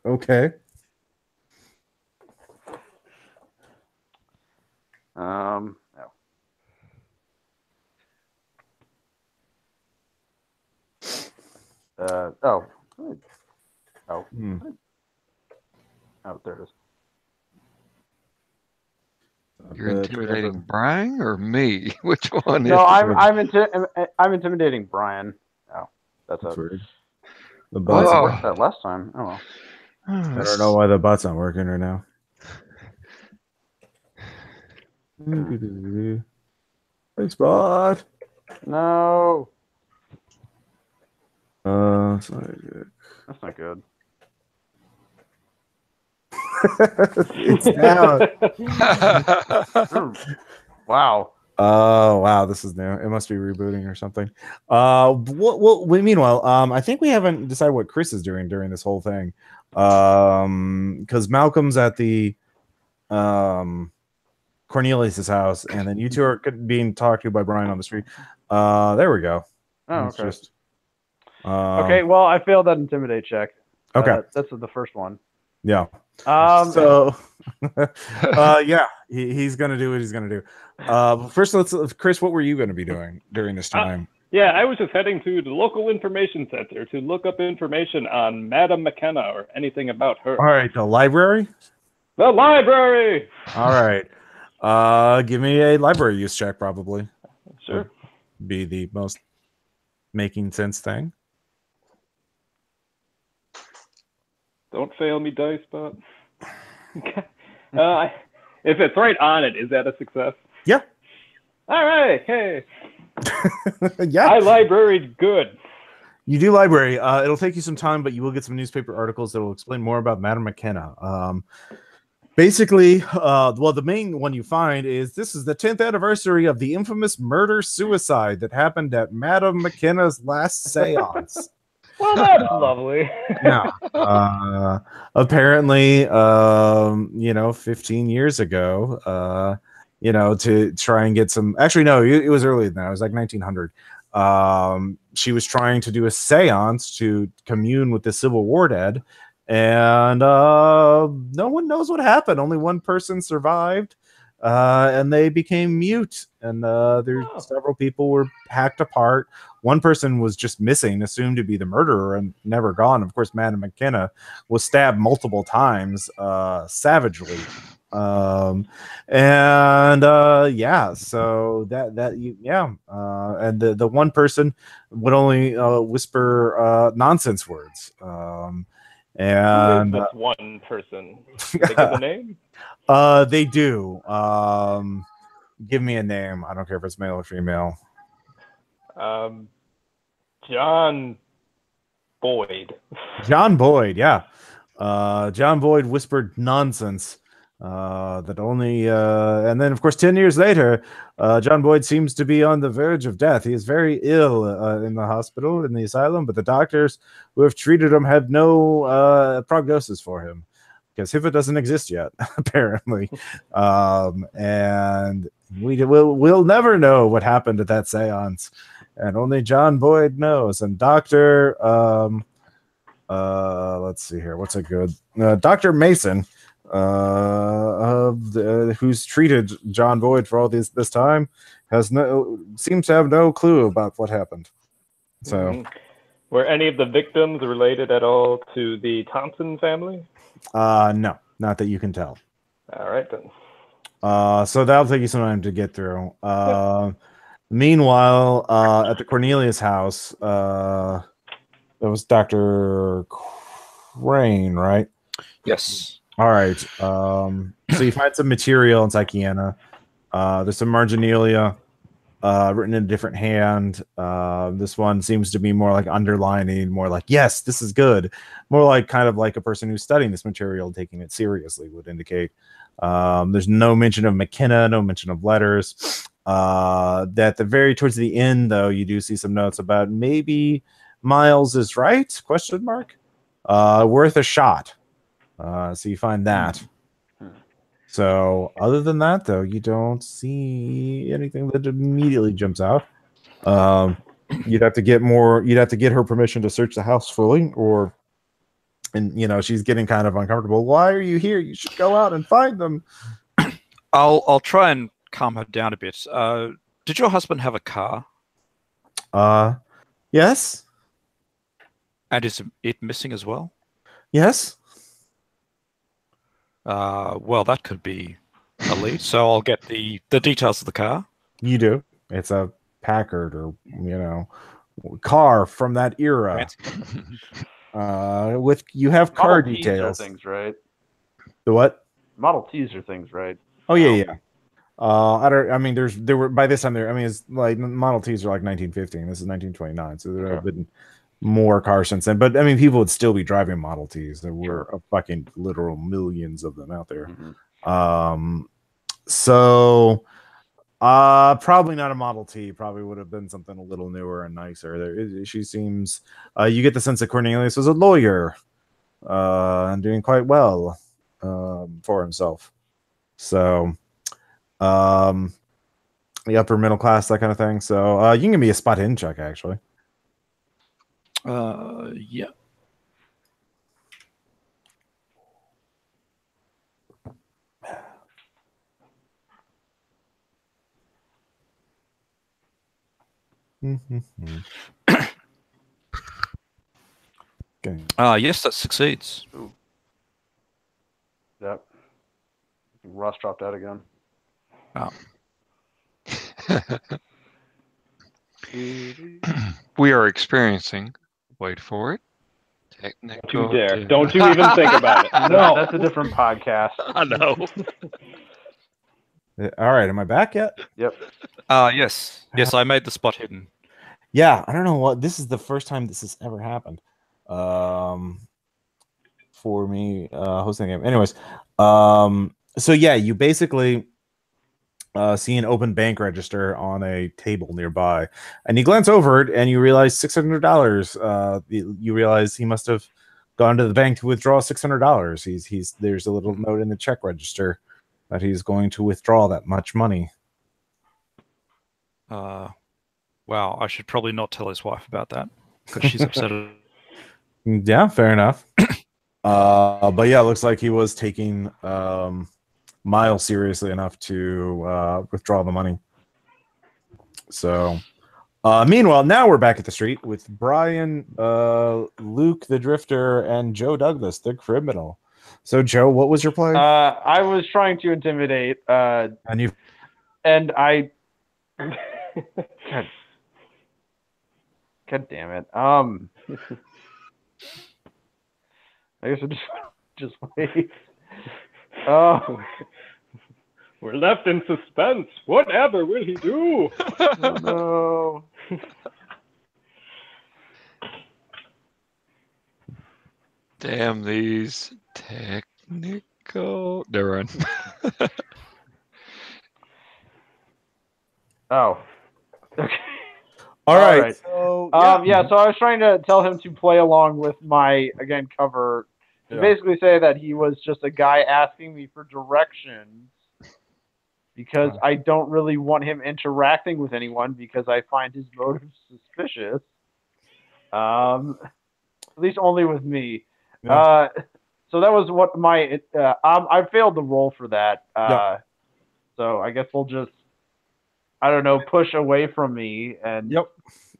Okay. No. Oh, there it is. You're intimidating Brian or me? Which one? No, I'm intimidating Brian. Oh, that's weird. The I but's worked that last time. Oh, well. I don't know why the but's not working right now. Thanks, bot. No. That's not good. That's not good. It's down. Wow. Oh wow, this is new. It must be rebooting or something. Meanwhile, I think we haven't decided what Chris is doing during this whole thing. Because Malcolm's at the Cornelius's house, and then you two are being talked to by Brian on the street. There we go. Oh, It's okay. just, Okay, well, I failed that intimidate check. Okay. That's the first one. Yeah. So, yeah, he's gonna do what he's gonna do. First, Chris, what were you gonna be doing during this time? Yeah, I was just heading to the local information center to look up information on Madame McKenna or anything about her. All right, the library. The library. All right. Give me a library use check, probably. Sure. Would be the most making sense thing. Don't fail me, dice, but if it's right on it, is that a success? Yeah. All right. Hey. Yeah. I libraried good. You do library. It'll take you some time, but you will get some newspaper articles that will explain more about Madame McKenna. Basically, the main one you find is this is the 10th anniversary of the infamous murder-suicide that happened at Madame McKenna's last seance. Well, that's lovely. Yeah. Apparently, 15 years ago, to try and get some. Actually, no, it was earlier than that. It was like 1900. She was trying to do a seance to commune with the Civil War dead, and no one knows what happened. Only one person survived, and they became mute. And there's several people were hacked apart. One person was just missing, assumed to be the murderer, and never gone. Of course, Madame McKenna was stabbed multiple times, savagely. So and the one person would only whisper nonsense words. That's one person. Did they give the name? They do. Give me a name. I don't care if it's male or female. John Boyd. John Boyd, yeah. John Boyd whispered nonsense That only, and then of course 10 years later, John Boyd seems to be on the verge of death. He is very ill in the hospital, in the asylum, but the doctors who have treated him have no prognosis for him because HIPAA doesn't exist yet, apparently. And we'll never know what happened at that seance, and only John Boyd knows. And let's see here, what's a good Dr. Mason, who's treated John Boyd for all this time, seems to have no clue about what happened. So, were any of the victims related at all to the Thompson family? No, not that you can tell. All right then. So that'll take you some time to get through. Meanwhile, at the Cornelius house, that was Dr. Crane, right? Yes. All right. So you find some material in Psychiana. There's some marginalia written in a different hand. This one seems to be more like underlining, more like, yes, this is good. More like kind of like a person who's studying this material, taking it seriously would indicate. There's no mention of McKenna, no mention of letters. That towards the end, though, you do see some notes about maybe Miles is right? Question mark. Worth a shot. So you find that. So other than that, though, you don't see anything that immediately jumps out. You'd have to get her permission to search the house fully, and she's getting kind of uncomfortable. Why are you here? You should go out and find them. I'll try and calm her down a bit. Did your husband have a car? Yes. And is it missing as well? Yes. Well, that could be a lead. So I'll get the details of the car. You do. It's a Packard or car from that era. You have car Model Ts details. are things, right? The what? Model Ts are things, right? Oh yeah. By this time it's like Model Ts are like 1915. This is 1929, so there have been more cars since then. But I mean, people would still be driving Model Ts. There were a fucking literal millions of them out there. Mm-hmm. So probably not a Model T. Probably would have been something a little newer and nicer. She seems. You get the sense that Cornelius was a lawyer, and doing quite well for himself. So, the upper middle class, that kind of thing. So, you can give me a spot in check, actually. Yeah. Okay. Yes, that succeeds. Ooh. Yep. Ross dropped out again. Oh. We are experiencing, wait for it, technical. Don't you dare. Don't you even think about it. No, that's a different podcast. I know. All right, am I back yet? Yep. Yes. Yes, I made the spot hidden. Yeah, I don't know what. This is the first time this has ever happened for me hosting the game. Anyways, so yeah, you basically see an open bank register on a table nearby, and you glance over it, and you realize $600. You realize he must have gone to the bank to withdraw $600. There's a little note in the check register that he's going to withdraw that much money. Wow, I should probably not tell his wife about that because she's upset. Yeah, fair enough. But yeah, it looks like he was taking Miles seriously enough to withdraw the money. So, meanwhile, now we're back at the street with Brian, Luke the Drifter, and Joe Douglas, the criminal. So, Joe, what was your play? I was trying to intimidate. And I. God damn it. I guess I just wait. Oh. We're left in suspense. Whatever will he do? Oh, no. Damn these technical Go. Never mind. Oh. Okay. All right. So, yeah, so I was trying to tell him to play along with my, again, cover. To basically say that he was just a guy asking me for directions because I don't really want him interacting with anyone because I find his motives suspicious. At least only with me. Yeah. So that was what my I failed the roll for that. So I guess we'll just, I don't know, push away from me and. Yep.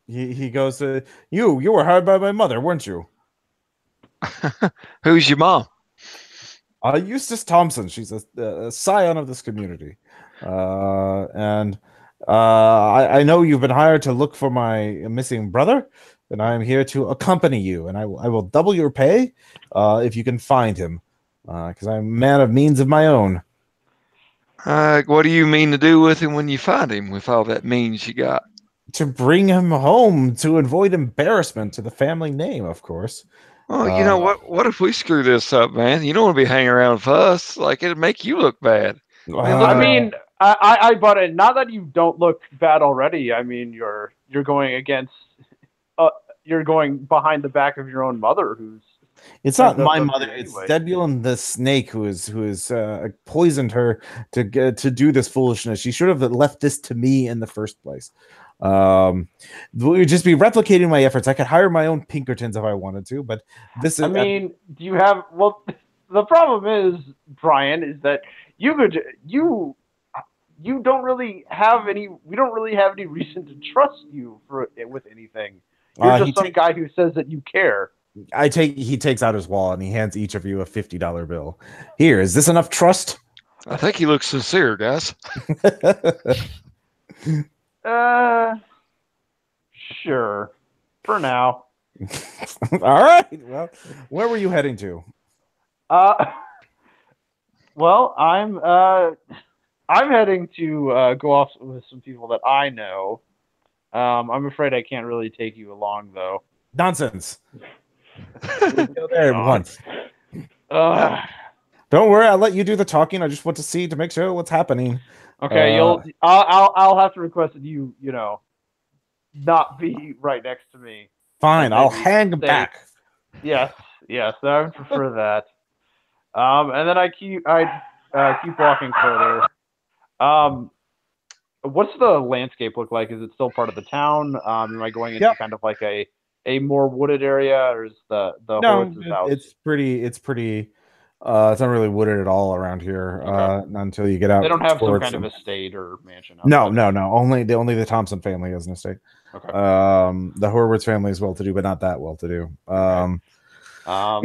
He goes, you were hired by my mother, weren't you? Who's your mom? Eustace Thompson. She's a scion of this community. And I know you've been hired to look for my missing brother, and I am here to accompany you, and I will double your pay if you can find him, because I'm a man of means of my own. What do you mean to do with him when you find him with all that means you got? To bring him home to avoid embarrassment to the family name, of course. Oh, you know what? What if we screw this up, man? You don't want to be hanging around with us. Like, it'd make you look bad. I mean, I but not that you don't look bad already. I mean, you're going against, you're going behind the back of your own mother, who's. It's not my mother. It's Debulin the snake who is poisoned her to do this foolishness. She should have left this to me in the first place. We would just be replicating my efforts. I could hire my own Pinkertons if I wanted to, but this is. I mean, do you have? Well, the problem is, Brian, is that you don't really have any. We don't really have any reason to trust you with anything. You're just some guy who says that you care. He takes out his wallet and he hands each of you a $50 bill. Here, is this enough trust? I think he looks sincere, guys. Sure. For now. All right. Well, where were you heading to? Well, I'm heading to go off with some people that I know. I'm afraid I can't really take you along, though. Nonsense. Go there once. Don't worry, I'll let you do the talking. I just want to see to make sure what's happening. Okay, I'll have to request that you not be right next to me. Fine, I'll hang back. Yes, I would prefer that. And then I keep walking further. What's the landscape look like? Is it still part of the town? Am I going into kind of like a more wooded area, or is the house? It's pretty. It's not really wooded at all around here. Until you get out. They don't have some kind of estate or mansion. No. Only the Thompson family has an estate. Okay. The Horwitz family is well to do, but not that well to do.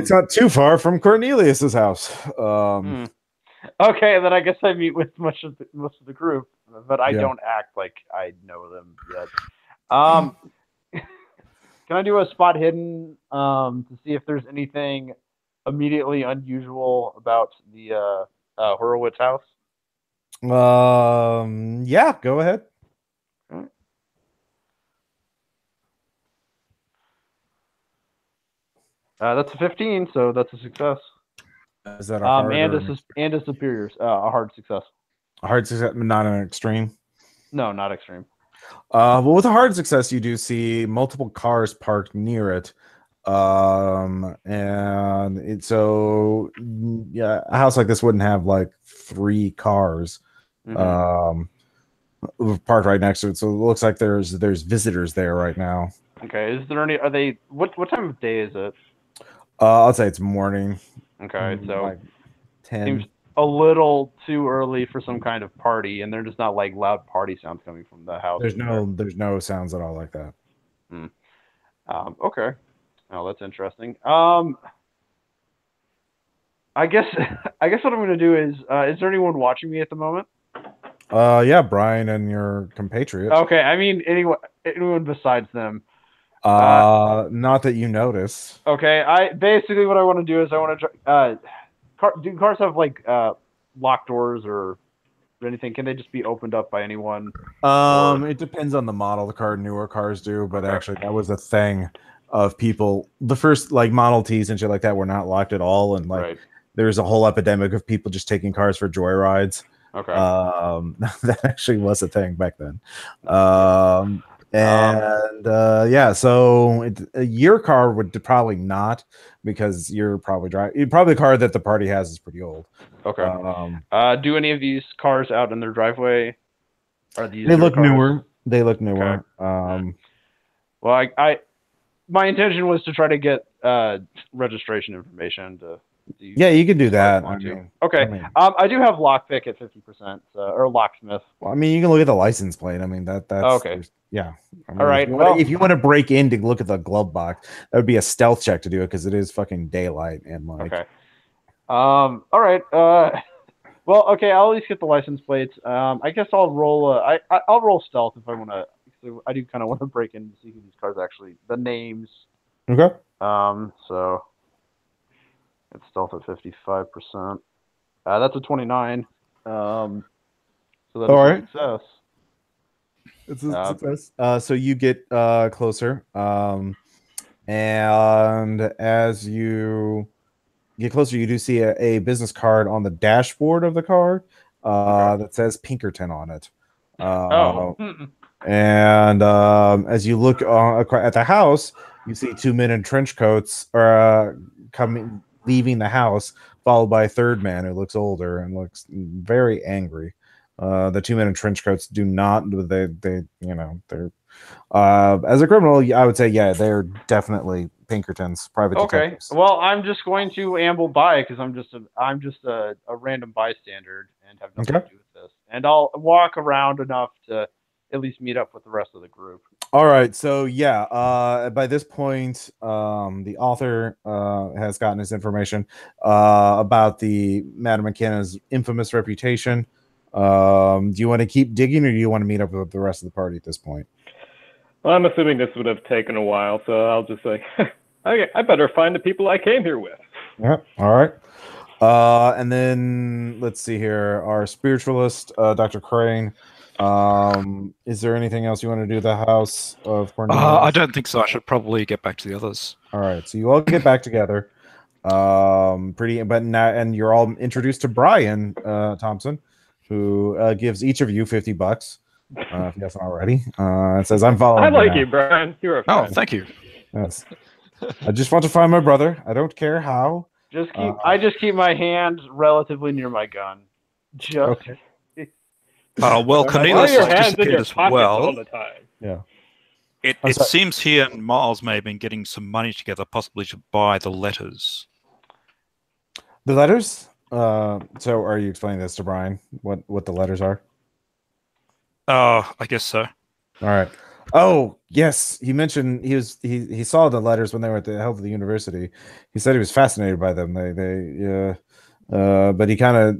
It's not too far from Cornelius's house. Okay, then I guess I meet with most of the group, but I don't act like I know them yet. Can I do a spot hidden to see if there's anything immediately unusual about the Horowitz house? Yeah, go ahead. Right. That's a 15, so that's a success. Is that a hard and a superior, a hard success. A hard success, not an extreme. No, not extreme. Well, with a hard success, you do see multiple cars parked near it. A house like this wouldn't have like 3 cars parked right next to it. So it looks like there's visitors there right now. Okay. Is there any? Are they? What time of day is it? I'll say it's morning. Okay, so like 10. Seems a little too early for some kind of party, and they're just not like loud party sounds coming from the house. There's no sounds at all like that. Okay. Oh, that's interesting. I guess what I'm going to do is there anyone watching me at the moment? Yeah, Brian and your compatriot. Okay, I mean anyone besides them. Not that you notice. Okay, basically what I want to do is I want to do cars have like locked doors or anything? Can they just be opened up by anyone? It depends on the model. The car, newer cars do, but actually that was a thing of people. The first like Model Ts and shit like that were not locked at all, and like there's a whole epidemic of people just taking cars for joyrides. Okay. That actually was a thing back then. So your car would probably not, because you're probably driving. Probably the car that the party has is pretty old. Okay. Do any of these cars out in their driveway? Are these? They look cars? newer. They look newer. Okay. Well, my intention was to try to get registration information to. Yeah, you can do that. Okay. I do have lockpick at 50%, or locksmith. Well, I mean, you can look at the license plate. I mean, that's okay. Yeah. I mean, all right. If you want to break in to look at the glove box, that would be a stealth check to do it, because it is fucking daylight and like. Okay. All right. Well, okay. I'll at least get the license plates. I guess I'll roll. I'll roll stealth if I want to. I do kind of want to break in to see who these cars actually. The names. Okay. So. It's stealth at 55%. That's a 29. So that's a success. It's a success. So you get closer. And as you get closer, you do see a business card on the dashboard of the car that says Pinkerton on it. And as you look at the house, you see two men in trench coats leaving the house, followed by a third man who looks older and looks very angry. The two men in trench coats do not. They're as a criminal, I would say, yeah, they're definitely Pinkerton's private detectives. Well, I'm just going to amble by, because I'm just a random bystander and have nothing to do with this. And I'll walk around enough to at least meet up with the rest of the group. All right, so yeah, by this point, the author has gotten his information about the Madam McKenna's infamous reputation. Do you want to keep digging, or do you want to meet up with the rest of the party at this point? Well, I'm assuming this would have taken a while, so I'll just say, okay, I better find the people I came here with. Yeah, all right. And then let's see here, our spiritualist, Dr. Crane. Is there anything else you want to do at the house of Cornelius? I don't think so. I should probably get back to the others. All right, so you all get back together. And you're all introduced to Brian Thompson, who gives each of you $50. If he hasn't already. It says, "I'm following." I like you, Brian. You're a friend. Oh, thank you. Yes. I just want to find my brother. I don't care how. I just keep my hand relatively near my gun. Okay. Well, Cornelius has disappeared as well. All the time. Yeah. It seems he and Miles may have been getting some money together, possibly to buy the letters. The letters? So are you explaining this to Brian? What the letters are? I guess so. All right. Oh, yes. He mentioned he saw the letters when they were at the health of the university. He said he was fascinated by them. But he kind of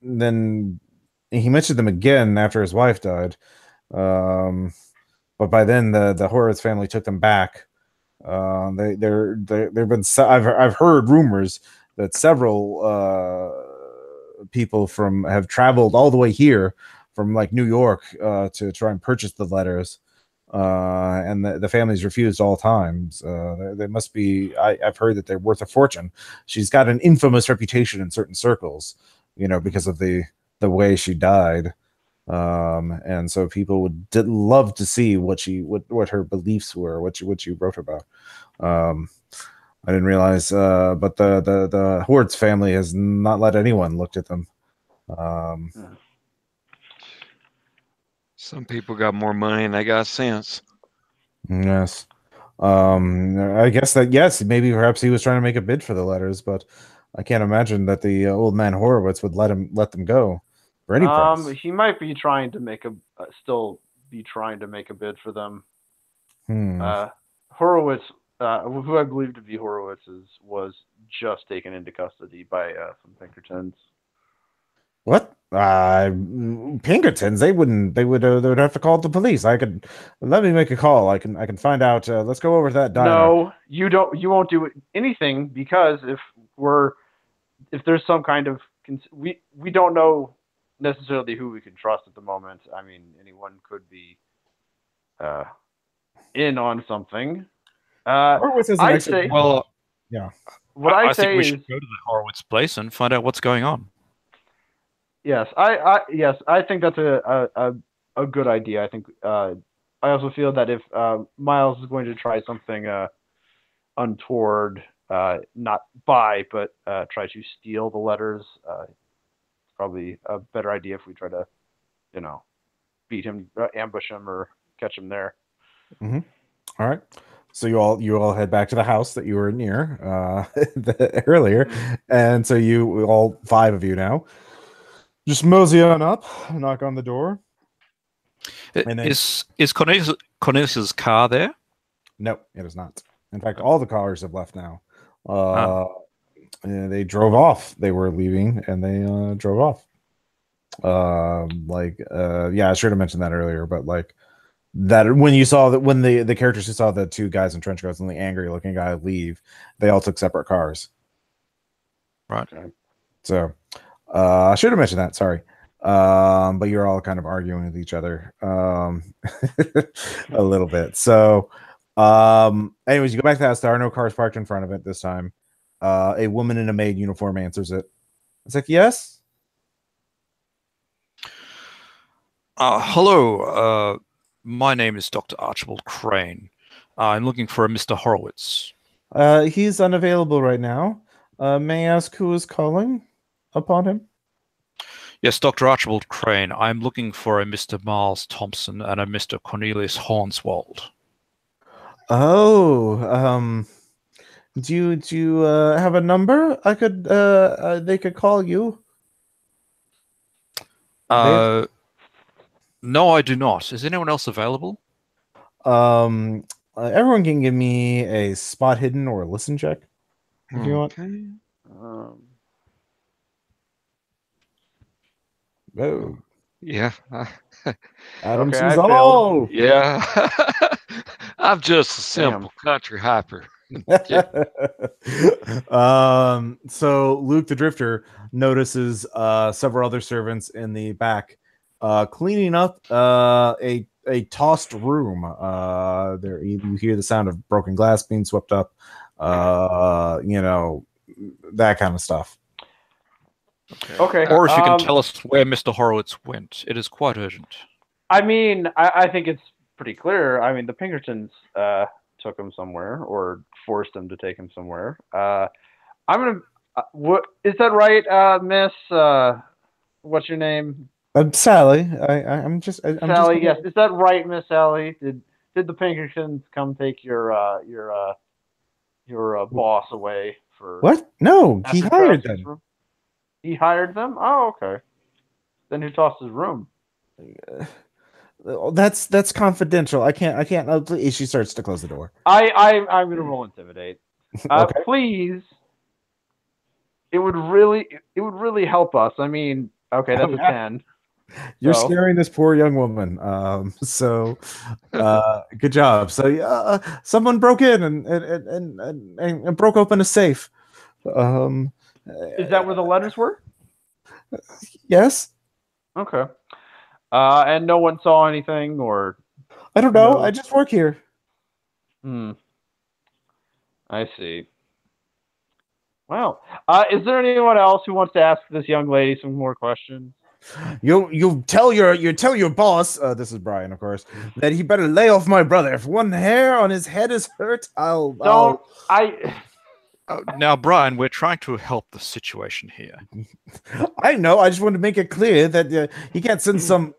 then he mentioned them again after his wife died. But by then the Horowitz family took them back. They've been. I've heard rumors that several people have traveled all the way here from like New York to try and purchase the letters, and the family's refused all times. They must be. I've heard that they're worth a fortune. She's got an infamous reputation in certain circles, because of the way she died. And so people would love to see what her beliefs were, what she wrote about. I didn't realize, but the Horowitz family has not let anyone look at them. Some people got more money and they got sense. Yes. I guess that, yes, maybe perhaps he was trying to make a bid for the letters, but I can't imagine that the old man Horowitz would let them go for any price. He might be trying to make still be trying to make a bid for them. Horowitz, who I believe to be Horowitz, was just taken into custody by some Pinkertons. What? Pinkertons? They would have to call the police. Let me make a call. I can find out. Let's go over to that diner. No, you don't. You won't do anything, because if there's some kind of we don't know necessarily who we can trust at the moment. I mean, anyone could be in on something. I'd say, well, yeah. what I think say we is, should go to the Horowitz place and find out what's going on. yes, I think that's a good idea. I think I also feel that if Miles is going to try something untoward, not buy, but try to steal the letters, it's probably a better idea if we try to, beat him, ambush him, or catch him there. Mm-hmm. All right. So you all head back to the house that you were near earlier, and so you all 5 of you now just mosey on up, knock on the door. And then, is Cornelius's car there? No, it is not. In fact, all the cars have left now. And they drove off. They were leaving, and they drove off. Yeah, I should have mentioned that earlier, but like that when the characters who saw the 2 guys in trench coats and the angry looking guy leave, they all took separate cars. Right. So I should have mentioned that. Sorry. But you're all kind of arguing with each other a little bit. So anyways, you go back to the house. There are no cars parked in front of it this time. A woman in a maid uniform answers it. It's like, yes. Hello. My name is Dr. Archibald Crane. I'm looking for a Mr. Horowitz. He's unavailable right now. May I ask who is calling upon him? Yes, Dr. Archibald Crane. I'm looking for a Mr. Miles Thompson and a Mr. Cornelius Hornswald. Oh, do you have a number? I could they could call you. No, I do not. Is anyone else available? Everyone can give me a spot hidden or a listen check if you want. Oh, Yeah. Adam Okay, I sees failed. all. Yeah. I'm just a simple country hyper. So Luke the Drifter notices several other servants in the back cleaning up a tossed room. There you hear the sound of broken glass being swept up, that kind of stuff. Okay. Or if you can tell us where Mr. Horowitz went. It is quite urgent. I mean, I think it's pretty clear. I mean, the Pinkertons took him somewhere or forced him to take him somewhere. I'm gonna. What is that right, Miss? What's your name? Sally. I'm just Sally. Yes, is that right, Miss Sally? Did the Pinkertons come take your boss away for what? No, he hired them. Room? He hired them? Oh, okay. Then who tossed his room? That's confidential. I can't. She starts to close the door. I'm gonna roll intimidate. Okay. Please. It would really help us. I mean, okay, that's a 10. You're scaring this poor young woman. Good job. So someone broke in and broke open a safe. Is that where the letters were? Yes. Okay. And no one saw anything, or I don't know. No. I just work here. I see. Well, is there anyone else who wants to ask this young lady some more questions? You tell your boss. This is Brian, of course, that he better lay off my brother. If one hair on his head is hurt, Now, Brian, we're trying to help the situation here. I know. I just want to make it clear that he can't send some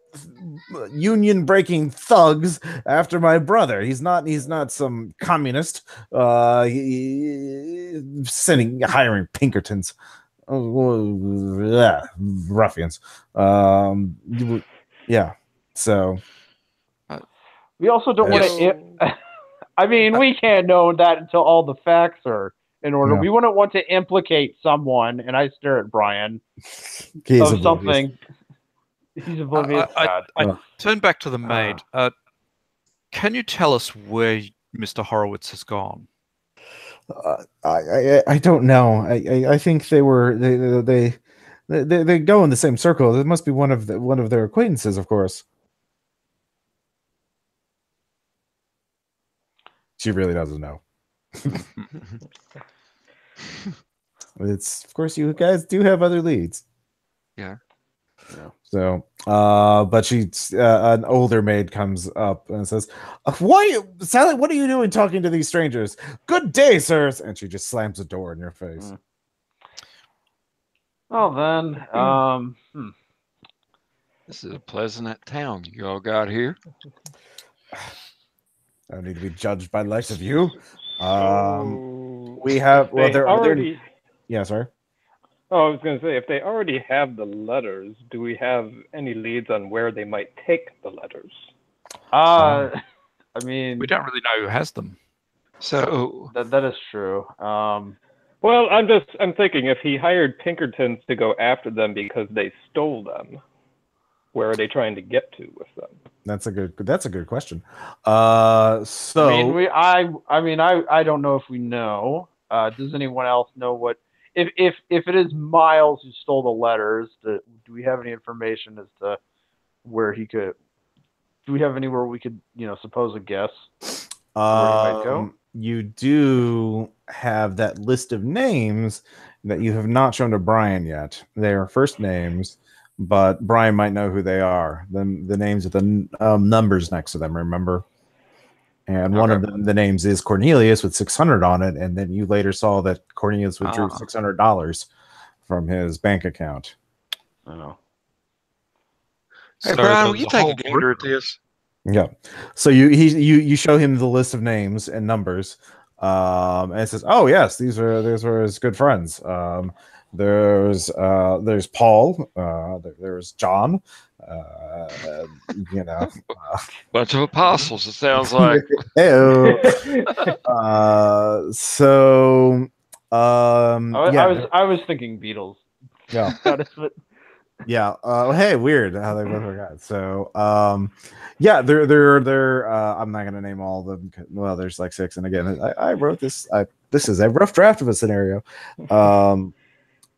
union-breaking thugs after my brother. He's not some communist. Hiring Pinkertons. Ruffians. Yeah. So we also don't want to. I mean, we can't know that until all the facts are in order. Yeah. We wouldn't want to implicate someone, and I stare at Brian of something. He's oblivious. I turn back to the maid. Can you tell us where Mr. Horowitz has gone? I don't know. I think they go in the same circle. It must be one of their acquaintances, of course. She really doesn't know. It's of course you guys do have other leads. Yeah. So, but she's an older maid comes up and says, "Why, Sally? What are you doing talking to these strangers? Good day, sirs!" And she just slams the door in your face. Well then, This is a pleasant town you all got here. I don't need to be judged by the likes of you. So We have if they already. Yeah, sorry. Oh, I was going to say, if they already have the letters, do we have any leads on where they might take the letters? I mean, We don't really know who has them. So that is true. Well, I'm thinking if he hired Pinkertons to go after them because they stole them, where are they trying to get to with them? That's a good question. So I don't know if we know. Does anyone else know what if it is Miles who stole the letters? Do we have any information as to where he could? Do we have anywhere we could suppose a guess where he might go? You do have that list of names that you have not shown to Brian yet. They are first names, but Brian might know who they are. The names with the numbers next to them, remember? And one of them, the names is Cornelius with 600 on it, and then you later saw that Cornelius withdrew $600 from his bank account. I know. Hey, Brian, will you take a gander at this? Yeah. So you show him the list of names and numbers, and it says, "Oh yes, these were his good friends. There's Paul. There's John. Bunch of apostles. It sounds like. I was thinking Beatles. Yeah. Yeah. Hey, weird how they both forgot. So, yeah, they're. I'm not gonna name all of them. Well, there's like 6, and again, I wrote this. This is a rough draft of a scenario.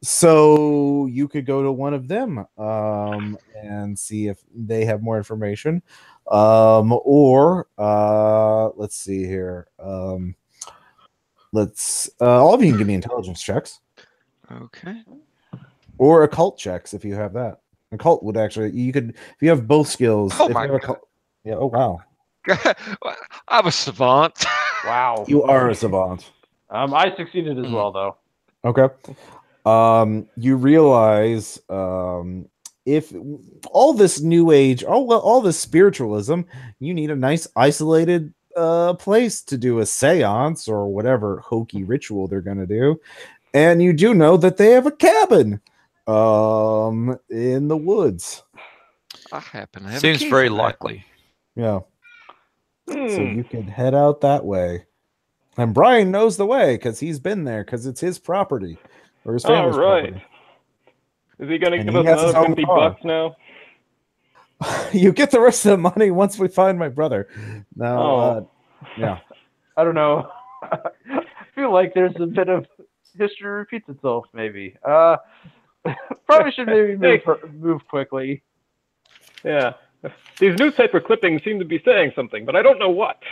So you could go to one of them and see if they have more information, or let's see here. Let's all of you can give me intelligence checks. Okay. Or occult checks if you have that. Occult would actually you could if you have both skills. Oh my God. Yeah. Oh wow. I'm a savant. Wow. You are a savant. I succeeded as well though. Okay. You realize if all this new age, all this spiritualism, you need a nice isolated place to do a seance or whatever hokey ritual they're going to do. And you do know that they have a cabin in the woods. I happen to have Seems very likely. Yeah. So you could head out that way. And Brian knows the way because he's been there because it's his property or his family's property. Is he going to give us another $50 now? You get the rest of the money once we find my brother. Now, yeah. I don't know. I feel like there's a bit of history repeats itself. Maybe. Probably should move quickly. Yeah. These newspaper clippings seem to be saying something, but I don't know what.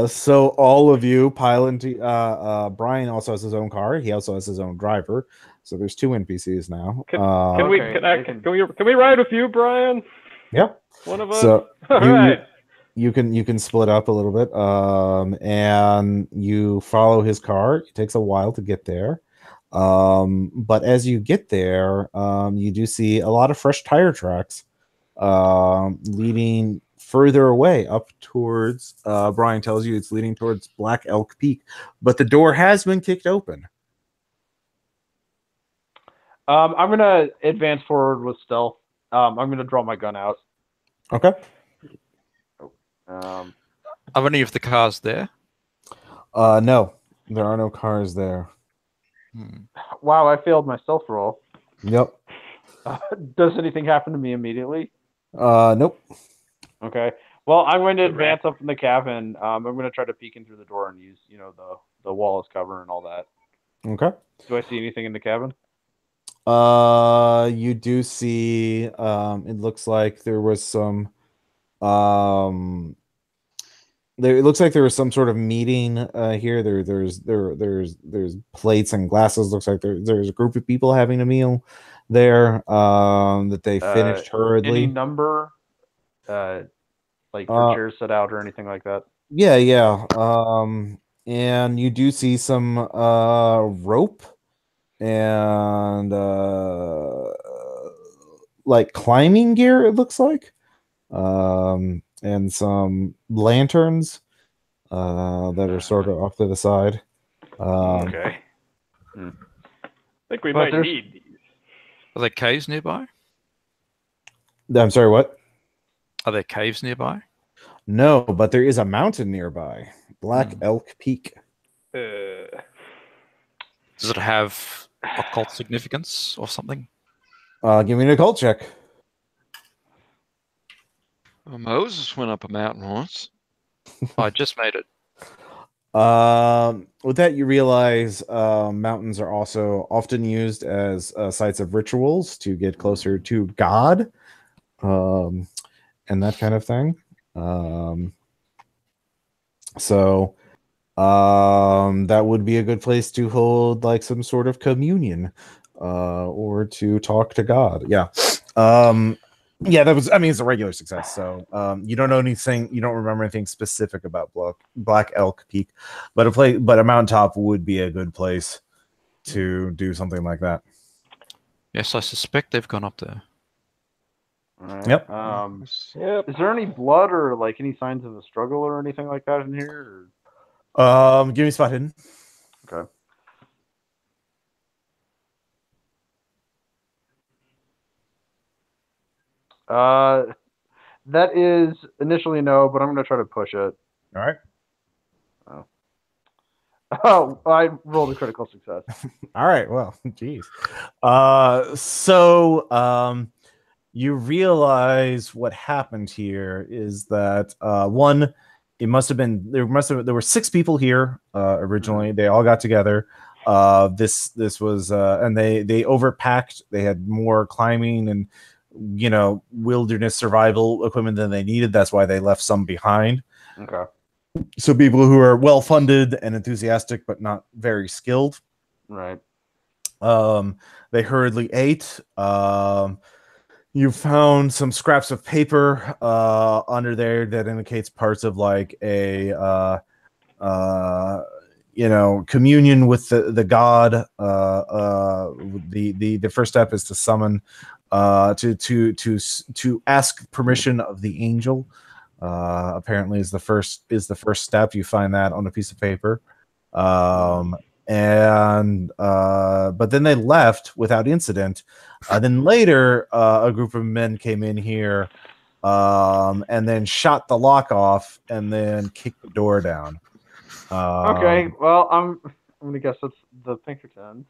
So all of you pile into. Brian also has his own car. He also has his own driver. So there's 2 NPCs now. Can we ride with you, Brian? Yeah. One of us. So all right. You can split up a little bit, and you follow his car. It takes a while to get there. But as you get there, you do see a lot of fresh tire tracks leading further away up towards Brian tells you it's leading towards Black Elk Peak, but the door has been kicked open. I'm gonna advance forward with stealth. I'm gonna draw my gun out. Okay. Are any of the cars there? No, there are no cars there. Wow, I failed my stealth roll. Yep. Does anything happen to me immediately? Nope. Okay. Well, I'm going to advance up in the cabin. I'm going to try to peek in through the door and use, the wall as cover and all that. Okay. Do I see anything in the cabin? You do see. It looks like there was some. It looks like there was some sort of meeting here. There's plates and glasses. Looks like there's a group of people having a meal there that they finished hurriedly. Any number, like for chairs set out or anything like that? Yeah. And you do see some rope and like climbing gear. It looks like, and some lanterns that are sort of off to the side. Okay. I think we might need these. Are there caves nearby? I'm sorry, what? Are there caves nearby? No, but there is a mountain nearby. Black Elk Peak. Does it have occult significance or something? Give me an occult check. Well, Moses went up a mountain once. I just made it. With that, you realize mountains are also often used as sites of rituals to get closer to God, and that kind of thing. So that would be a good place to hold like some sort of communion or to talk to God. Yeah. Yeah, that was, I mean, it's a regular success. So you don't know anything, you don't remember anything specific about Black Elk Peak, but a mountaintop would be a good place to do something like that. Yes, I suspect they've gone up there. Right. Yep. Yep. Is there any blood or like any signs of a struggle or anything like that in here? Give me spot hidden. Okay. That is initially no, but I'm going to try to push it. All right. Oh, I rolled a critical success. All right. Well, geez. So you realize what happened here is that one, it must have been there were 6 people here originally. They all got together. This was and they overpacked. They had more climbing and wilderness survival equipment than they needed. That's why they left some behind. Okay. So people who are well funded and enthusiastic but not very skilled. Right. They hurriedly ate. You found some scraps of paper under there that indicates parts of like a communion with the god. The first step is to summon to ask permission of the angel. Apparently is the first step. You find that on a piece of paper. But then they left without incident. Then later, a group of men came in here and then shot the lock off and then kicked the door down. Okay, well, I'm gonna guess that's the Pinkertons.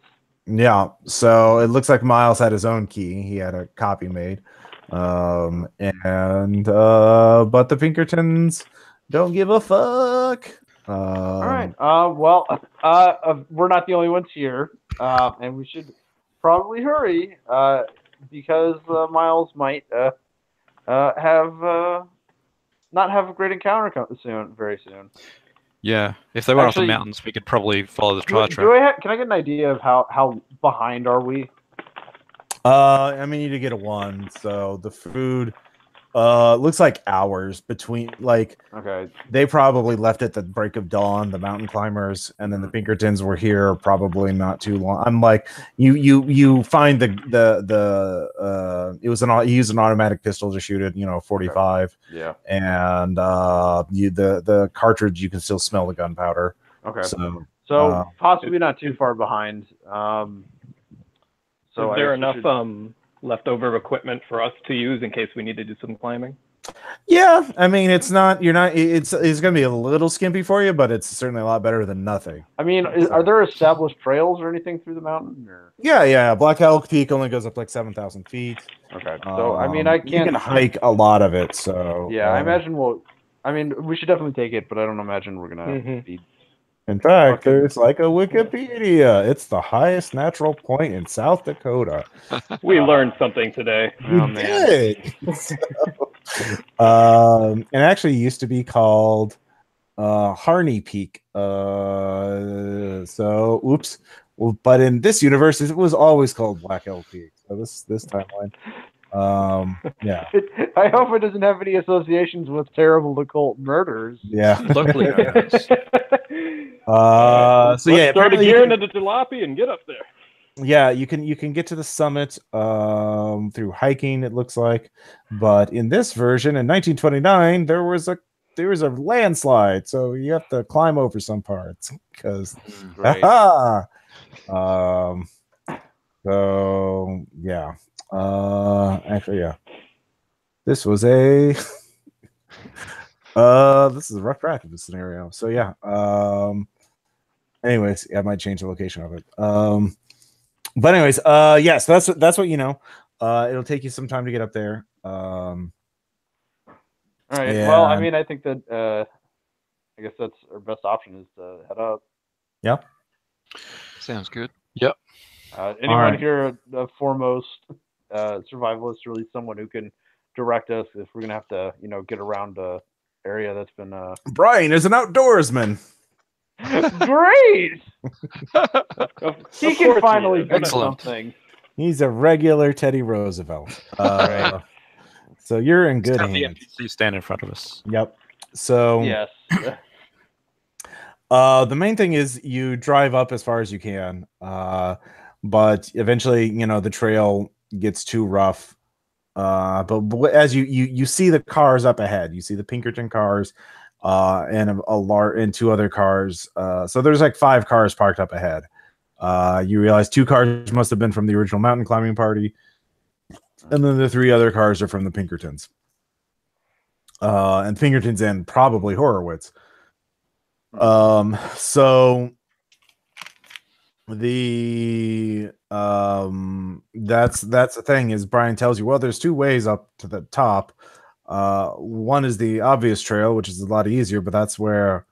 Yeah, so it looks like Miles had his own key. He had a copy made. But the Pinkertons don't give a fuck. All right. We're not the only ones here, and we should probably hurry because Miles might not have a great encounter very soon. Yeah, if they went off the mountains, we could probably follow the track. Can I get an idea of how behind are we? I mean, you need to get a 1. So the food looks like hours between. Like, okay, they probably left at the break of dawn. The mountain climbers, and then the Pinkertons were here probably not too long. I'm like, you find he used an automatic pistol to shoot it. 45. Okay. Yeah, and the cartridge, you can still smell the gunpowder. Okay, so possibly not too far behind. So is there enough leftover equipment for us to use in case we need to do some climbing? Yeah, I mean, it's going to be a little skimpy for you, but it's certainly a lot better than nothing. I mean, are there established trails or anything through the mountain? Or? Yeah. Black Elk Peak only goes up like 7,000 feet. Okay, so I mean, you can hike a lot of it. So yeah, I imagine we should definitely take it, but I don't imagine we're gonna be. In fact, there's like a Wikipedia. It's the highest natural point in South Dakota. We learned something today. We did. It actually used to be called Harney Peak. So oops. Well, but in this universe, it was always called Black Elk Peak. So this timeline. Yeah. I hope it doesn't have any associations with terrible occult murders. Yeah. Locally known as. So yeah, throw the gear into the jalopy and get up there. Yeah, you can get to the summit through hiking, it looks like. But in this version, in 1929, there was a landslide, so you have to climb over some parts because. So yeah. Actually, yeah. This was a. This is a rough draft of the scenario. So yeah. Anyways, I might change the location of it. But anyways, yes, that's what you know. It'll take you some time to get up there. All right. Well, I mean, I think that I guess that's our best option is to head up. Yeah. Sounds good. Yep. Anyone here a foremost survivalist, or at least someone who can direct us if we're gonna have to, get around a area that's been. Brian is an outdoorsman. Great. He can finally do Excellent. something. He's a regular Teddy Roosevelt. So you're in good Have the hands. NPC stand in front of us. Yep. So Yes. The main thing is you drive up as far as you can, but eventually, the trail gets too rough. But as you see the cars up ahead, you see the Pinkerton cars, and two other cars. So there's like 5 cars parked up ahead. You realize 2 cars must have been from the original mountain climbing party, and then the 3 other cars are from the Pinkertons. And Pinkertons and probably Horowitz. So the that's the thing is Brian tells you, well, there's 2 ways up to the top. One is the obvious trail, which is a lot easier, but that's where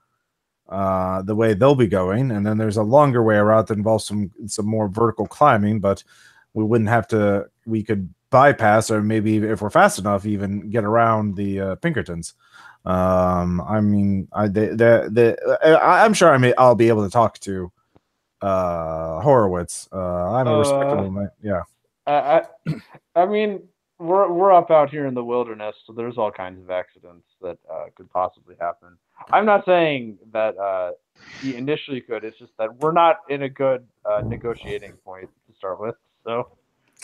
the way they'll be going, and then there's a longer way around that involves some more vertical climbing, but we could bypass, or maybe if we're fast enough, even get around the Pinkertons. I mean, I'm sure I'll be able to talk to Horowitz. I'm a respectable man. Yeah. I mean, we're up out here in the wilderness, so there's all kinds of accidents that could possibly happen. I'm not saying that he initially could. It's just that we're not in a good negotiating point to start with. So.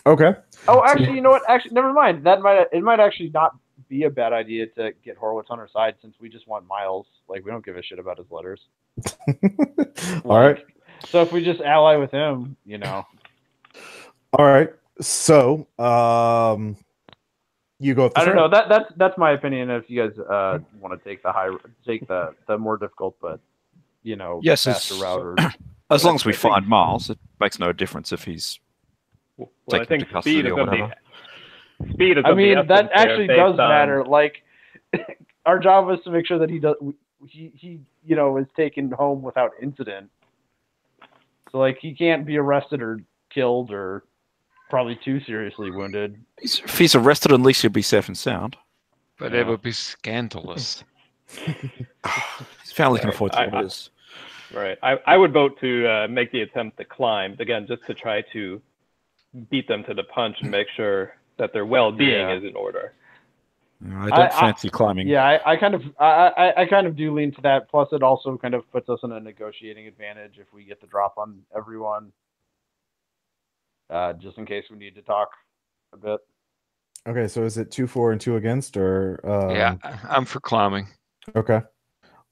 Okay. Oh, actually, you know what? Actually, never mind. It might actually not be a bad idea to get Horowitz on our side, since we just want Miles. Like, we don't give a shit about his letters. All right. So if we just ally with him, All right. So, you go. I don't know. That's my opinion. If you guys want to take the more difficult, but yes, faster route. Or, as long as we find Miles, it makes no difference if he's. Well, I think speed is of the. Speed is. I mean, that actually does matter. Like, our job is to make sure that he is taken home without incident. So, like, he can't be arrested or killed or probably too seriously wounded. If he's arrested, at least he'll be safe and sound. But it would be scandalous. His family can afford to this. Right. I would vote to make the attempt to climb again, just to try to beat them to the punch and make sure that their well-being is in order. I don't fancy climbing. Yeah, I kind of do lean to that. Plus, it also kind of puts us in a negotiating advantage if we get the drop on everyone, just in case we need to talk a bit. Okay, so is it 2 for and 2 against, or? Yeah, I'm for climbing. Okay.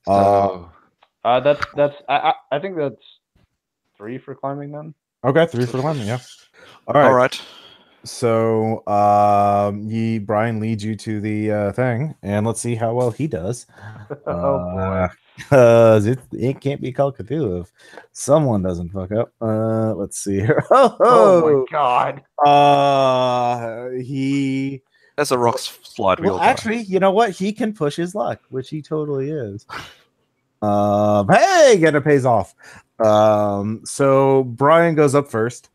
So, that's I think that's 3 for climbing then. Okay, 3 for climbing. Yeah. All right. So, Brian leads you to the thing, and let's see how well he does. Oh boy. Because it can't be called Cthulhu if someone doesn't fuck up. Let's see here. Oh my god. He. That's a rock slide. Well, actually, you know what? He can push his luck, which he totally is. Hey, it pays off. So Brian goes up first.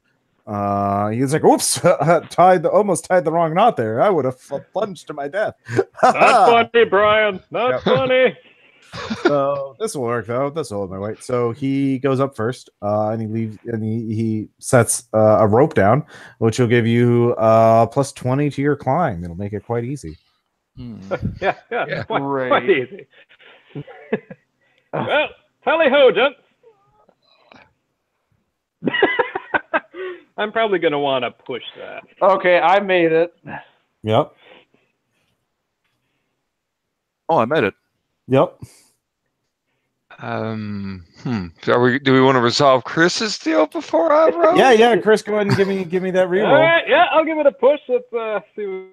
He's like, "Oops, almost tied the wrong knot there. I would have plunged to my death." Not funny, Brian. Not funny. So this will work though. This will hold my weight. So he goes up first, and he leaves, and he sets a rope down, which will give you plus 20 to your climb. It'll make it quite easy. Yeah, quite Great. easy. Well, tally ho, gents. I'm probably going to want to push that. Okay, I made it. Yep. Oh, I made it. Yep. Do we want to resolve Chris's deal before I roll? Yeah. Chris, go ahead and give me that reroll. All right, yeah, I'll give it a push. Let's see. What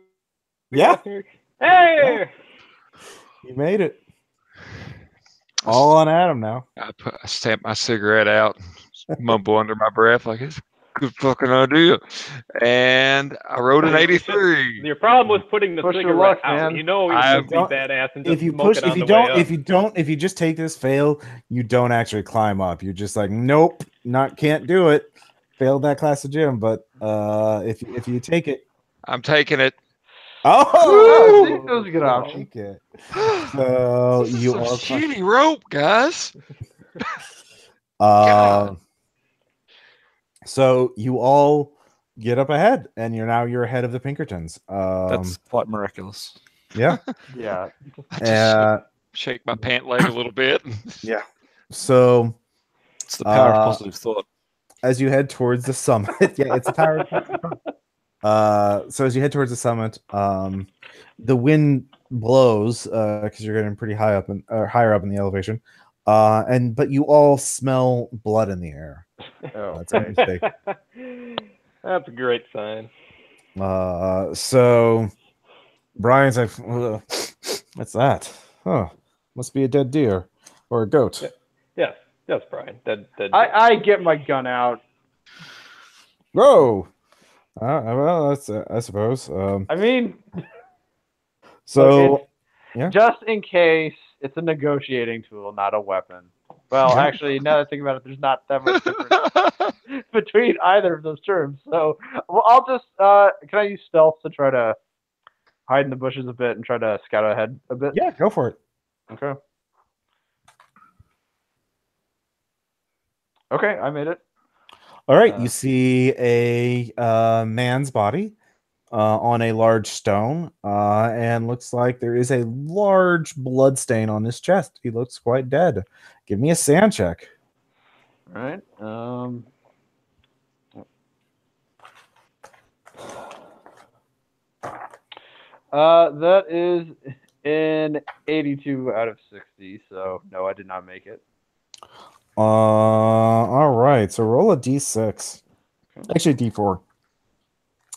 we Yeah. got here. Hey! You made it. All on Adam now. I stamp my cigarette out, mumble under my breath like it's a good fucking idea. And I wrote an 83. Your problem was putting the Push your cigarette luck, out. man. You know I you'd be badass and just If you smoke push, it if on you the way don't, up. if you just take this fail, you don't actually climb up. You're just like, nope, can't do it. Failed that class of gym. But if you take it, I'm taking it. oh, I think that was a good option. Okay. So This is you some all shitty rope, guys. so you all get up ahead, and you're ahead of the Pinkertons. That's quite miraculous. Yeah. Yeah. I just shake my pant leg a little bit. Yeah. So It's the power of positive thought. as you head towards the summit, yeah, it's the power of so as you head towards the summit, the wind blows because you're getting pretty high up higher up in the elevation. But you all smell blood in the air. Oh, That's a mistake. That's a great sign. So Brian's like, what's that? Oh, must be a dead deer or a goat. Yes, Brian. Dead. I get my gun out. Whoa. Well, that's I suppose. I mean, So look, yeah. just in case, it's a negotiating tool, not a weapon. Well, Yeah. actually, now that I think about it, there's not that much difference between either of those terms. So, well, I'll just can I use stealth to try to hide in the bushes a bit and try to scout ahead a bit? Yeah, go for it. Okay. Okay, I made it. All right, you see a man's body on a large stone, and looks like there is a large blood stain on his chest. He looks quite dead. Give me a sand check. All right. That is an 82 out of 60. So no, I did not make it. All right, so roll a d6. Actually, d4.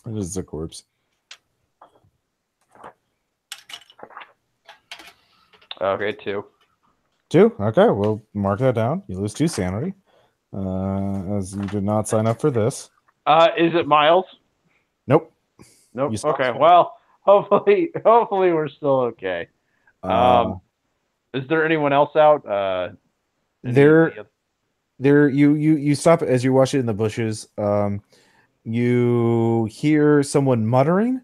It is a corpse. Okay, 2. 2? Okay, we'll mark that down. You lose 2 sanity, as you did not sign up for this. Is it Miles? Nope. Nope. You stopped. Okay. Well, hopefully we're still okay. Is there anyone else out? You stop as you watch it in the bushes. You hear someone muttering,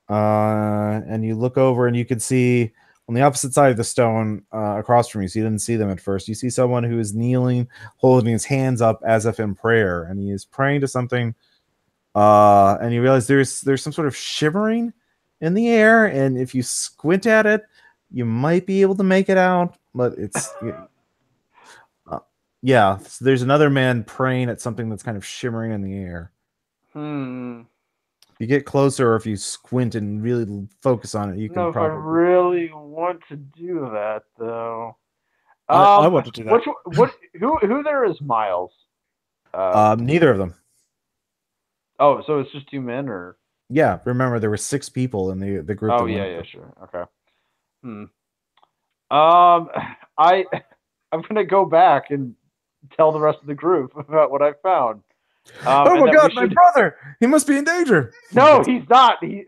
and you look over and you can see on the opposite side of the stone across from you. So you didn't see them at first. You see someone who is kneeling, holding his hands up as if in prayer, and he is praying to something. And you realize there's some sort of shimmering in the air, and if you squint at it, you might be able to make it out, but it's yeah. So there's another man praying at something that's kind of shimmering in the air. If you get closer, or if you squint and really focus on it, you can. If I really want to do that, though. I want to do that. Who there is Miles? Neither of them. Oh, so it's just 2 men, or? Yeah, remember there were 6 people in the group. Oh yeah, sure. Okay. I'm gonna go back and tell the rest of the group about what I found. Oh my God, my brother! He must be in danger. No, he's not. He's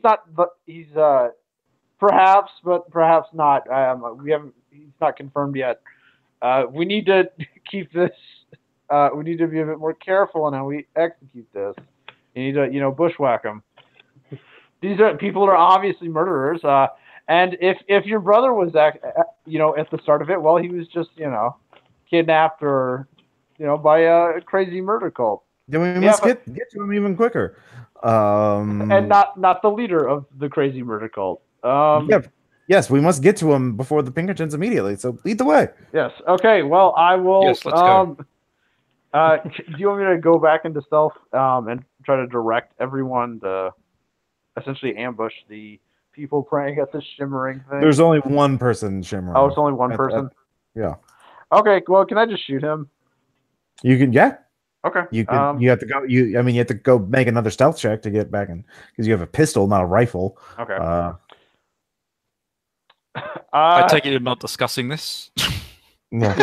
not. He's perhaps, but perhaps not. We haven't. He's not confirmed yet. We need to keep this. We need to be a bit more careful on how we execute this. You need to, bushwhack them. These are people are obviously murderers. And if your brother was at the start of it, well, he was just kidnapped or by a crazy murder cult. Then we must get to him even quicker. And not the leader of the crazy murder cult. Yes, we must get to him before the Pinkertons immediately. So lead the way. Yes. Okay. Well, I will. Yes, let's go. Do you want me to go back into stealth and try to direct everyone to essentially ambush the people praying at this shimmering thing? There's only one person shimmering. Oh, it's only one person? Yeah. Okay. Well, can I just shoot him? You can, yeah. Okay. You can. You have to go. You have to go make another stealth check to get back in because you have a pistol, not a rifle. Okay. I take it you're not discussing this. Yeah.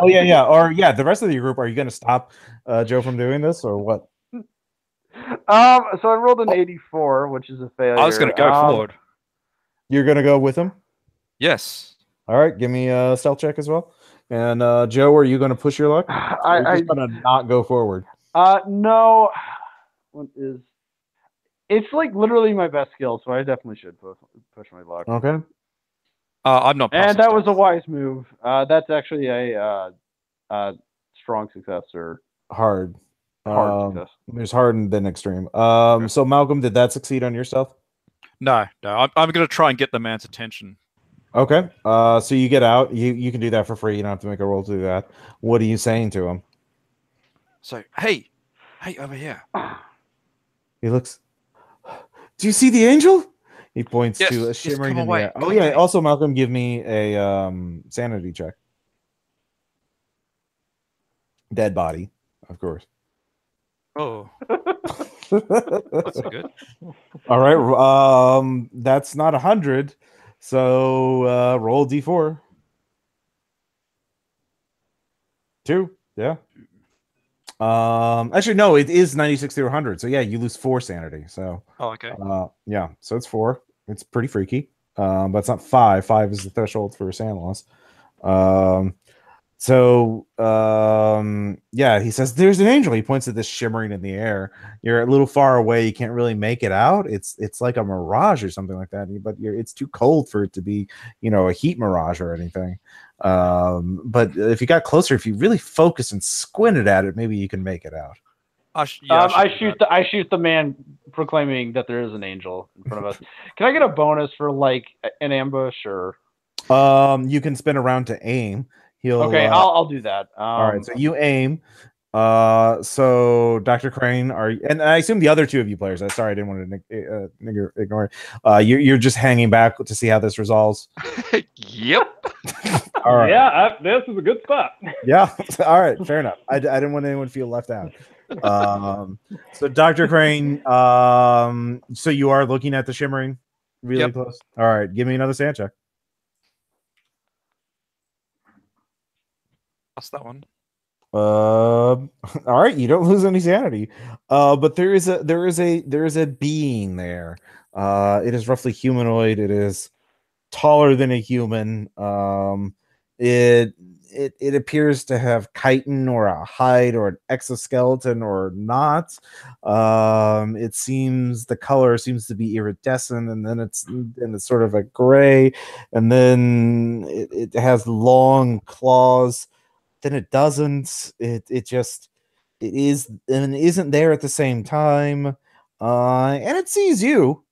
Yeah. Or the rest of your group. Are you going to stop Joe from doing this, or what? So I rolled an 84, which is a failure. I was going to go forward. You're going to go with him? Yes. All right. Give me a stealth check as well. And Joe, are you going to push your luck? I'm just going to not go forward. No. What is? It's like literally my best skill, so I definitely should push my luck. Okay. I'm not. And that was a wise move. That's actually a strong success or hard success. There's hard and then extreme. So Malcolm, did that succeed on your stealth? No. I'm going to try and get the man's attention. Okay. So you get out. You can do that for free. You don't have to make a roll to do that. What are you saying to him? So hey, over here. He looks. Do you see the angel? He points yes, to a shimmering yes, in the air. Oh yeah. Also, Malcolm, give me a sanity check. Dead body, of course. Oh. That's good. All right. That's not 100. So roll d4. 2. Yeah. Actually, no, it is 96 to 100. So yeah, you lose 4 sanity. So okay. Yeah, so it's 4. It's pretty freaky. But it's not 5. 5 is the threshold for sand loss. Yeah, he says there's an angel. He points at this shimmering in the air. You're a little far away. You can't really make it out. It's like a mirage or something like that. But it's too cold for it to be, a heat mirage or anything. But if you got closer, if you really focus and squinted at it, maybe you can make it out. I shoot the man proclaiming that there is an angel in front of us. Can I get a bonus for like an ambush or? You can spin around to aim. I'll do that. All right, so you aim. So Dr. Crane, and I assume the other 2 of you players. Sorry, I didn't want to ignore it. You're just hanging back to see how this resolves. Yep. All right. Yeah, this is a good spot. Yeah. All right. Fair enough. I didn't want anyone to feel left out. So Dr. Crane, so you are looking at the shimmering really close. All right. Give me another sand check. That's that one. All right, you don't lose any sanity. But there is a being there. It is roughly humanoid. It is taller than a human. It appears to have chitin or a hide or an exoskeleton or not. It seems the color seems to be iridescent, and then it's sort of a gray, and then it has long claws. Then it doesn't. It is and isn't there at the same time. And it sees you.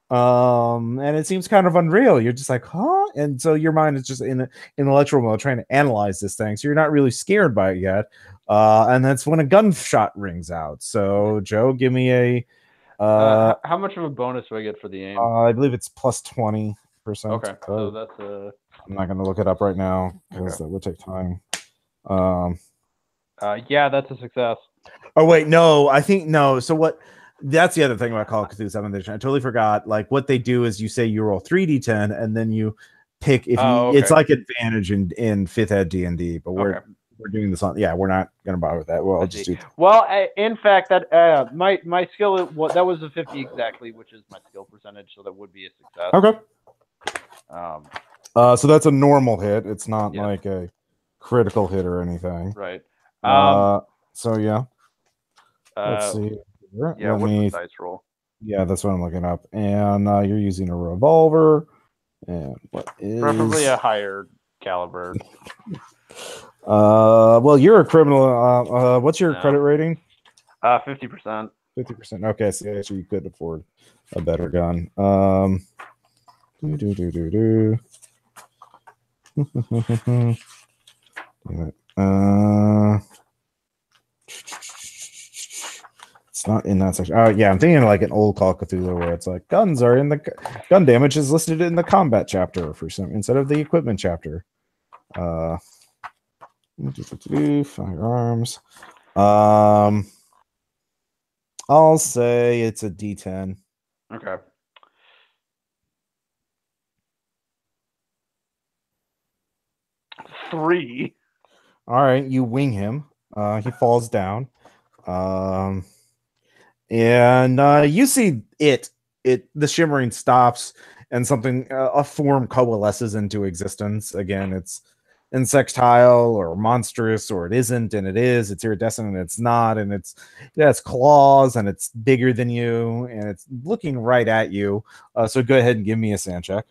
And it seems kind of unreal. You're just like, huh? And so your mind is just in intellectual mode trying to analyze this thing. So you're not really scared by it yet. And that's when a gunshot rings out. So Joe, give me a how much of a bonus do I get for the aim? I believe it's plus 20%. Okay. So that's I'm not gonna look it up right now because that would take time. Yeah, that's a success. Oh wait, no, I think no. So what? That's the other thing about Call of Cthulhu 7th edition. I totally forgot. Like what they do is you say you roll 3d10 and then you pick if you. It's like advantage in 5th ed D&D, but we're doing this on. Yeah, we're not gonna bother with that. Well, I'll just do. Well, in fact, that my skill that was a 50 exactly, which is my skill percentage, so that would be a success. Okay. So that's a normal hit. It's not like a critical hit or anything. Right. So yeah. Let's see. Yeah, what's the dice roll? Yeah, that's what I'm looking up. And you're using a revolver. And what is Preferably a higher caliber. Well, you're a criminal. What's your credit rating? 50%. 50%. Okay, so actually you could afford a better gun. It's not in that section. Oh yeah, I'm thinking of like an old Call of Cthulhu where it's like guns are in the gun damage is listed in the combat chapter for some instead of the equipment chapter. Firearms. I'll say it's a D10. Okay. Three. All right, you wing him. He falls down. And you see the shimmering stops and something a form coalesces into existence. Again, it's insectile or monstrous, or it isn't and it is. It's iridescent and it's not, and it has claws and it's bigger than you and it's looking right at you. So go ahead and give me a sand check.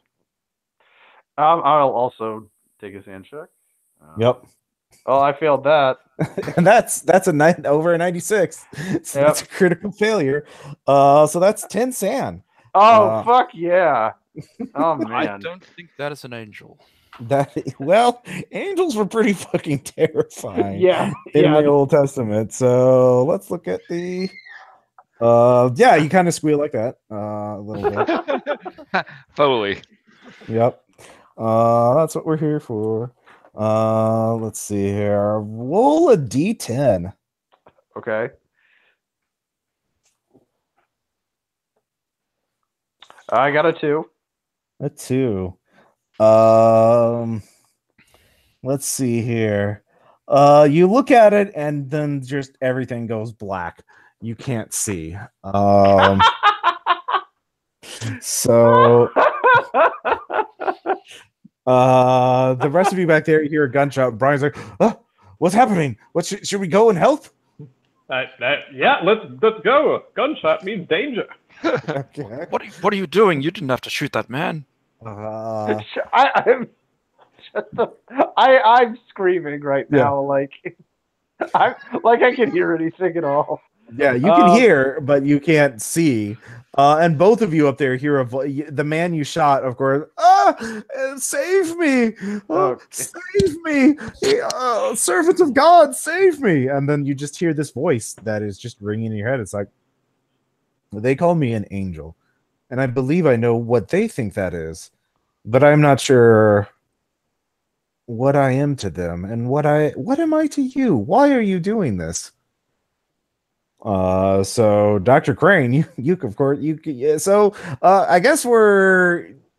I'll also take a sand check. Yep. Oh, I failed that. And that's over a 96. So that's a critical failure. So that's 10 sand. Oh, fuck yeah. Oh, man. I don't think that is an angel. Well, angels were pretty fucking terrifying. Yeah. In the Old Testament. So let's look at the yeah, you kind of squeal like that a little bit. Totally. Yep. That's what we're here for. Let's see here. Roll a D10. Okay. I got a 2. A 2. Let's see here. You look at it and then just everything goes black. You can't see. So the rest of you back there, you hear a gunshot. Brian's like, oh, what's happening? What should we go and help? Yeah, let's go. Gunshot means danger. Okay. What are you doing? You didn't have to shoot that man. I'm screaming right now, like I can hear anything at all. Yeah, you can hear, but you can't see. And both of you up there hear the man you shot, of course. Save me! Save me! Servants of God, save me! And then you just hear this voice that is just ringing in your head. It's like, they call me an angel, and I believe I know what they think that is, but I'm not sure what I am to them, and what am I to you? Why are you doing this? So Dr. Crane, you of course I guess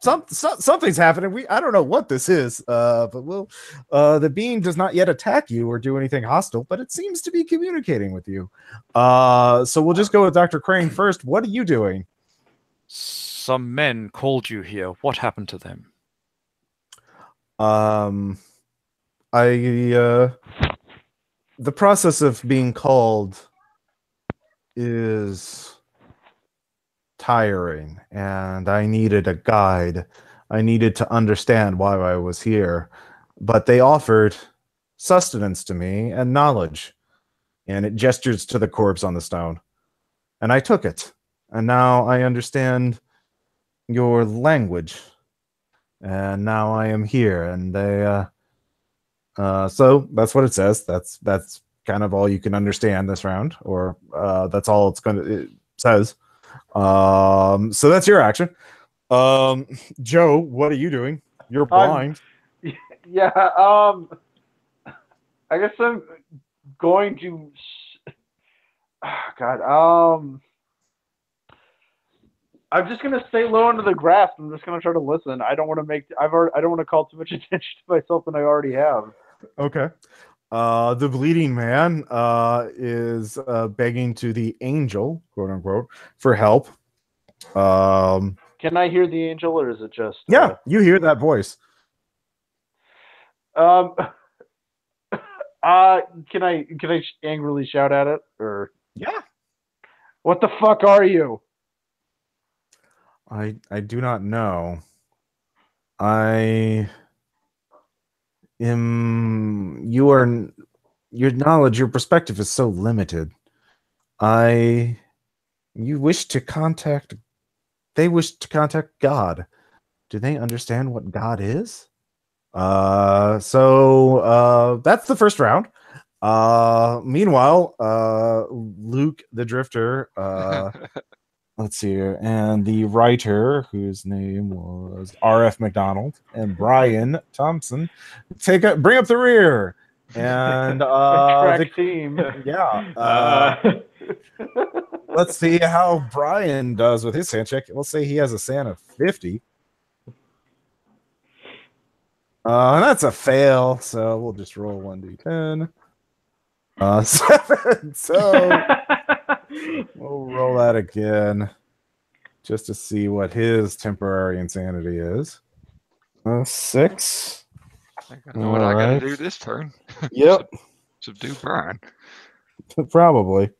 something's happening. I don't know what this is, but the being does not yet attack you or do anything hostile, but it seems to be communicating with you. So we'll just go with Dr. Crane first. What are you doing? Some men called you here. What happened to them? The process of being called is tiring, and I needed a guide. I needed to understand why I was here, but they offered sustenance to me and knowledge, and it gestures to the corpse on the stone, and I took it, and now I understand your language, and now I am here, and they so that's what it says. That's kind of all you can understand this round, or that's all it says. So that's your action. Joe, what are you doing? You're blind. Yeah. I guess I'm going to. God. I'm just gonna stay low under the grass. I'm just gonna try to listen. I don't want to I don't want to call too much attention to myself than I already have. Okay. The bleeding man is begging to the angel, quote unquote, for help. Can I hear the angel, or is it just? Yeah, you hear that voice. Can I angrily shout at it, or? Yeah. What the fuck are you? I do not know. I am. Your knowledge, your perspective is so limited. You wish to contact. They wish to contact God. Do they understand what God is? That's the first round. Meanwhile, Luke the Drifter, let's see here, and the writer, whose name was R.F. McDonald, and Brian Thompson, bring up the rear. And crack team. Yeah. Let's see how Brian does with his sand check. Let's say he has a sand of 50. That's a fail, so we'll just roll 1d10. 7. So we'll roll that again just to see what his temporary insanity is. 6. I know what I gotta do this turn. Yep. Subdue Brian. Probably.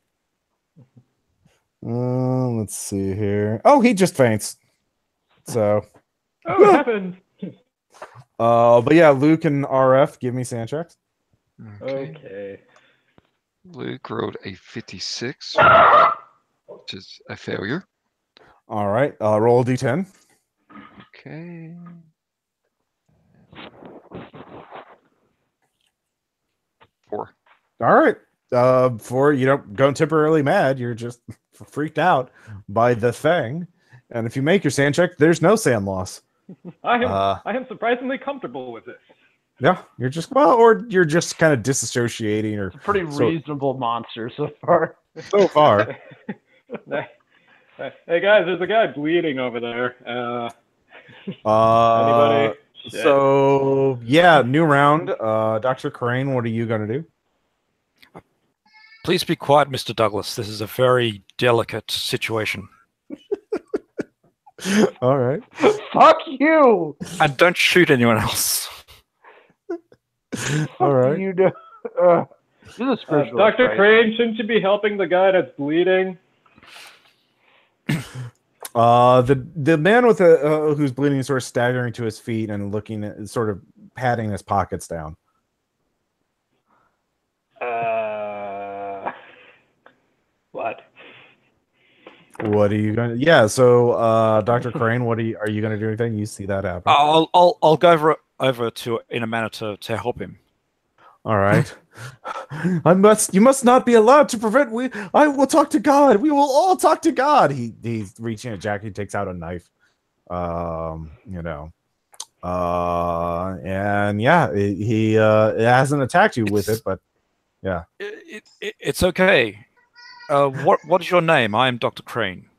Let's see here. Oh, he just faints. So. Oh, it happened. But yeah, Luke and RF, give me sand checks. Okay. Luke rolled a 56, which is a failure. All right. Roll a d10. Okay. 4. All right. For you don't go temporarily mad, you're just freaked out by the thing. And if you make your sand check, there's no sand loss. I am surprisingly comfortable with this. Yeah, you're just or you're just kind of disassociating, or It's a pretty reasonable monster so far. So far. Hey guys, there's a guy bleeding over there. Anybody? Shit. So yeah, new round. Dr. Crane, what are you gonna do? Please be quiet, Mr. Douglas. This is a very delicate situation. All right. Fuck you! And don't shoot anyone else. All right. You do. This is spiritual, Dr. right? Crane, shouldn't you be helping the guy that's bleeding? The man with who's bleeding is sort of staggering to his feet and looking at, sort of patting his pockets down. What? What are you gonna? Yeah. So, Dr. Crane, are you gonna do anything? You see that happen? I'll go over to in a manner to help him. All right. You must not be allowed to prevent. I will talk to God. We will all talk to God. He's reaching at Jack. He takes out a knife. And yeah, he hasn't attacked you with it, but yeah. It's okay. What is your name? I am Dr. Crane.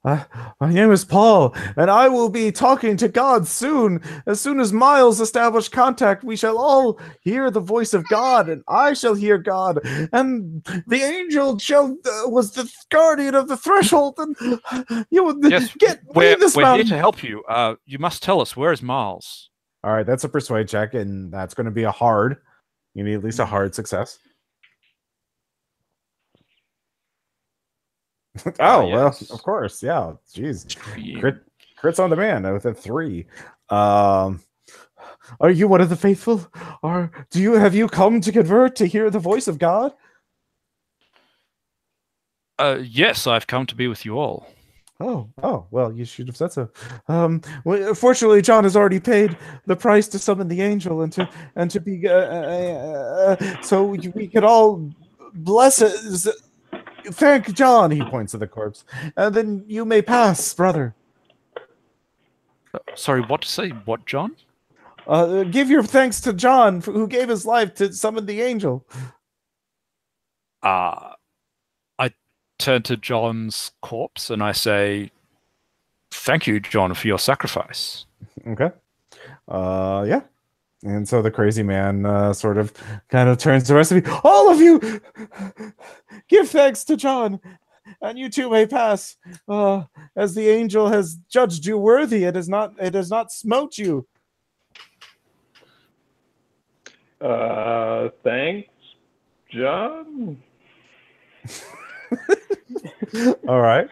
My name is Paul, and I will be talking to God soon. As soon as Miles establish contact, we shall all hear the voice of God, and I shall hear God. And the angel was the guardian of the threshold, and you will we're this here mountain. to help you. You must tell us, where is Miles? All right, that's a persuade check, and that's going to be a hard. You need at least a hard success. Oh, yes. Well, of course, yeah. Jeez, crits on demand with a 3. Are you one of the faithful? Have you come to convert to hear the voice of God? Yes, I've come to be with you all. Oh, well, you should have said so. Well, fortunately, John has already paid the price to summon the angel and to be so we could all bless it. Thank John, he points to the corpse. And then you may pass, brother. Sorry, what to say? What, John? Give your thanks to John, who gave his life to summon the angel. I turn to John's corpse and I say, thank you, John, for your sacrifice. Okay. Yeah. And so the crazy man sort of kind of turns to the rest of you. All of you, give thanks to John, and you too may pass. As the angel has judged you worthy, it has not smote you. Thanks, John. All right.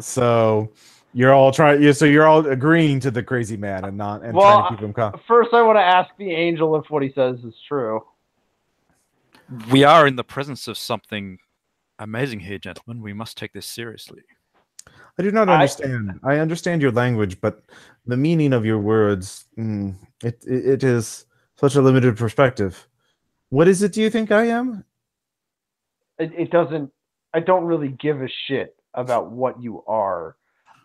So You're all trying. So you're all agreeing to the crazy man and trying to keep him calm. First, I want to ask the angel if what he says is true. We are in the presence of something amazing here, gentlemen. We must take this seriously. I do not understand. I understand your language, but the meaning of your words, it is such a limited perspective. What is it? Do you think I am? It doesn't. I don't really give a shit about what you are.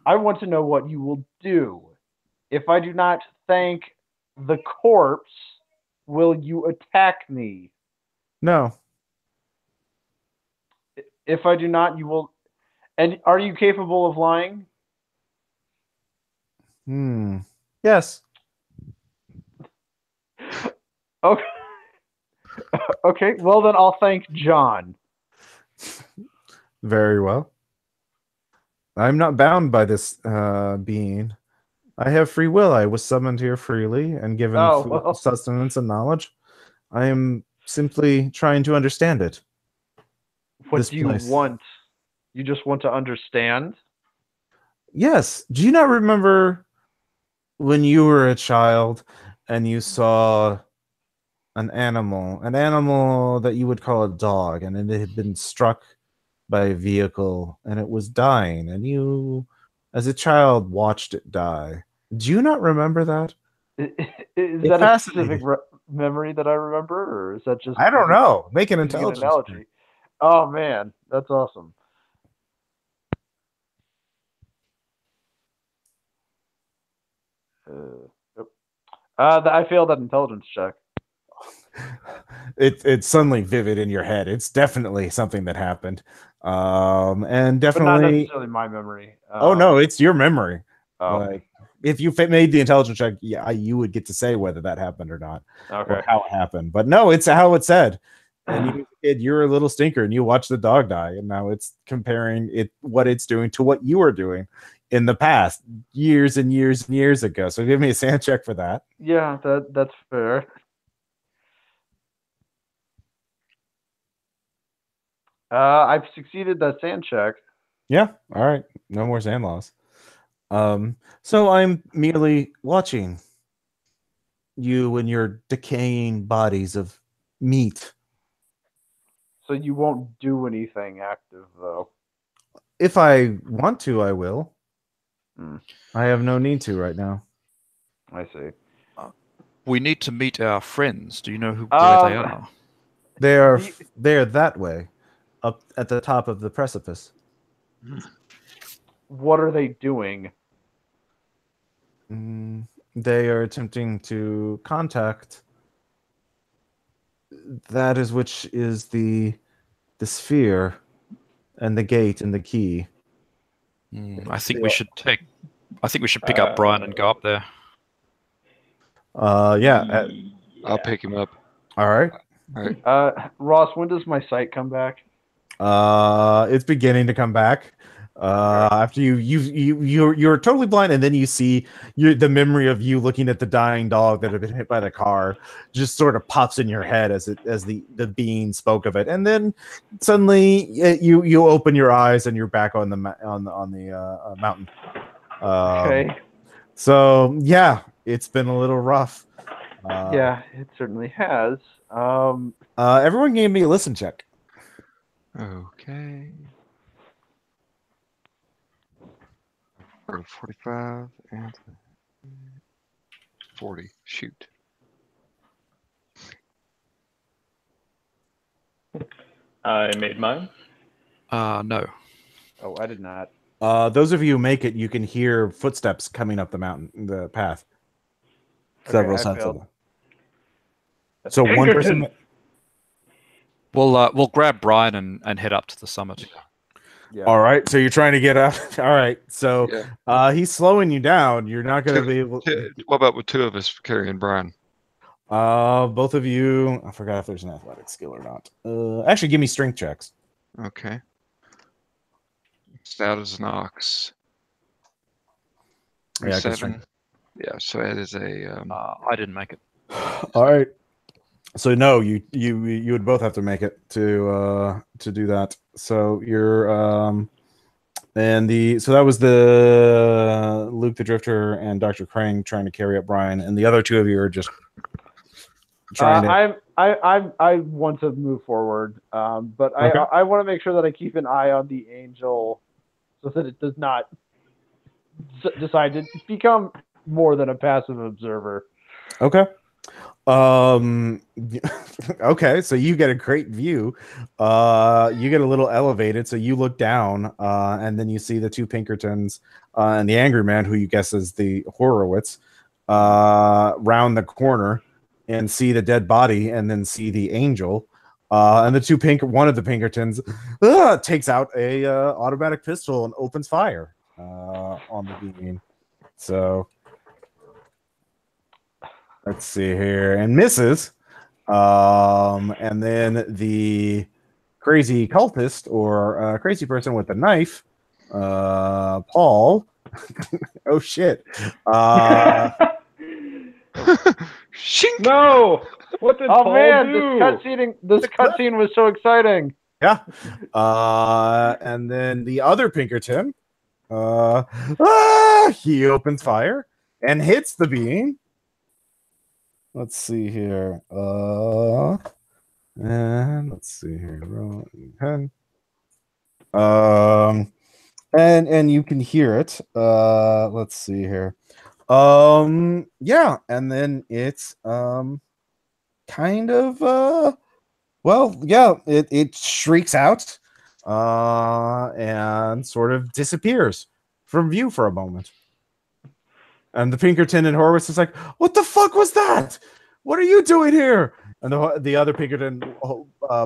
I want to know what you will do. If I do not thank the corpse, will you attack me? No. If I do not, you will. And are you capable of lying? Yes. Okay. Okay. Well, then I'll thank John. Very well. I'm not bound by this being. I have free will. I was summoned here freely and given sustenance and knowledge. I am simply trying to understand it. What do you want? You just want to understand? Yes. Do you not remember when you were a child and you saw an animal that you would call a dog, and it had been struck by a vehicle and it was dying, and you, as a child, watched it die? Do you not remember that? Is that a specific memory that I remember, or is that just... I don't know. Make an intelligence analogy. Oh, man. That's awesome. I failed that intelligence check. It's suddenly vivid in your head. It's definitely something that happened. And definitely... But not necessarily my memory. Oh, no, it's your memory. Oh. Like, if you made the intelligence check, yeah, you would get to say whether that happened or not. Okay. Or how it happened. But no, it's how it said. And you're a little stinker, and you watch the dog die, and now it's comparing what it's doing to what you were doing in the past, years and years and years ago. So give me a sand check for that. Yeah, that's fair. I've succeeded that sand check. Yeah. All right. No more sand loss. So I'm merely watching you and your decaying bodies of meat. So you won't do anything active, though? If I want to, I will. I have no need to right now. I see. We need to meet our friends. Do you know where they are? They're that way, up at the top of the precipice. What are they doing? They are attempting to contact that is which is the sphere and the gate and the key. I think we should pick up Brian and go up there. Yeah. I'll pick him up. All right. Ross, when does my sight come back? It's beginning to come back. After you're totally blind, and then you see the memory of you looking at the dying dog that had been hit by the car just sort of pops in your head as the being spoke of it, and then suddenly you open your eyes and you're back on the mountain. Okay. So yeah, it's been a little rough. Yeah, it certainly has. Everyone gave me a listen check. Okay. 45 and 40. Shoot. I made mine. No. Oh, I did not. Those of you who make it, you can hear footsteps coming up the path. Several sets of them. So one person. We'll grab Brian and head up to the summit. Yeah. All right, so you're trying to get up. All right, so he's slowing you down. You're not going to be able. What about with two of us carrying Brian? Both of you. I forgot if there's an athletic skill or not. Actually, give me strength checks. Okay. Stout as an ox. Yeah, 7. Yeah, so that is a. I didn't make it. All right. So no, you would both have to make it to do that. So you're So that was the Luke the Drifter and Dr. Crane trying to carry up Brian, and the other two of you are just trying to. I want to move forward, but Okay. I want to make sure that I keep an eye on the angel, so that it does not decide to become more than a passive observer. Okay. Okay, so you get a great view. You get a little elevated, so you look down, and then you see the two Pinkertons and the angry man, who you guess is the Horowitz, round the corner and see the dead body, and then see the angel. And one of the Pinkertons takes out a automatic pistol and opens fire on the being. So let's see here, and misses. And then the crazy cultist or crazy person with the knife, Paul. Oh shit! Shink! No! What did Paul do? This cutscene was so exciting. Yeah. And then the other Pinkerton, he opens fire and hits the being. Let's see here. And let's see here. Rolling 10. And you can hear it. Let's see here. Yeah, and then it's kind of well, yeah, it shrieks out and sort of disappears from view for a moment. And the Pinkerton and Horowitz is like, "What the fuck was that? What are you doing here?" And the other Pinkerton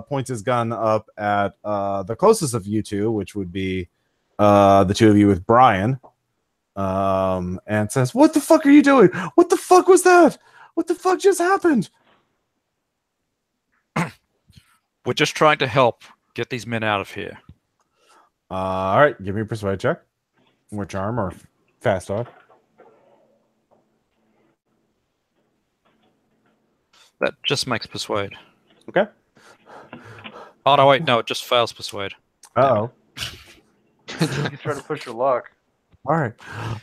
points his gun up at the closest of you two, which would be the two of you with Brian, and says, "What the fuck are you doing? What the fuck was that? What the fuck just happened?" We're just trying to help get these men out of here. All right, give me a persuade check, or charm, or fast talk. That just makes persuade. Okay. Oh no, wait, no, it just fails persuade. Uh-oh. You try to push your luck. All right,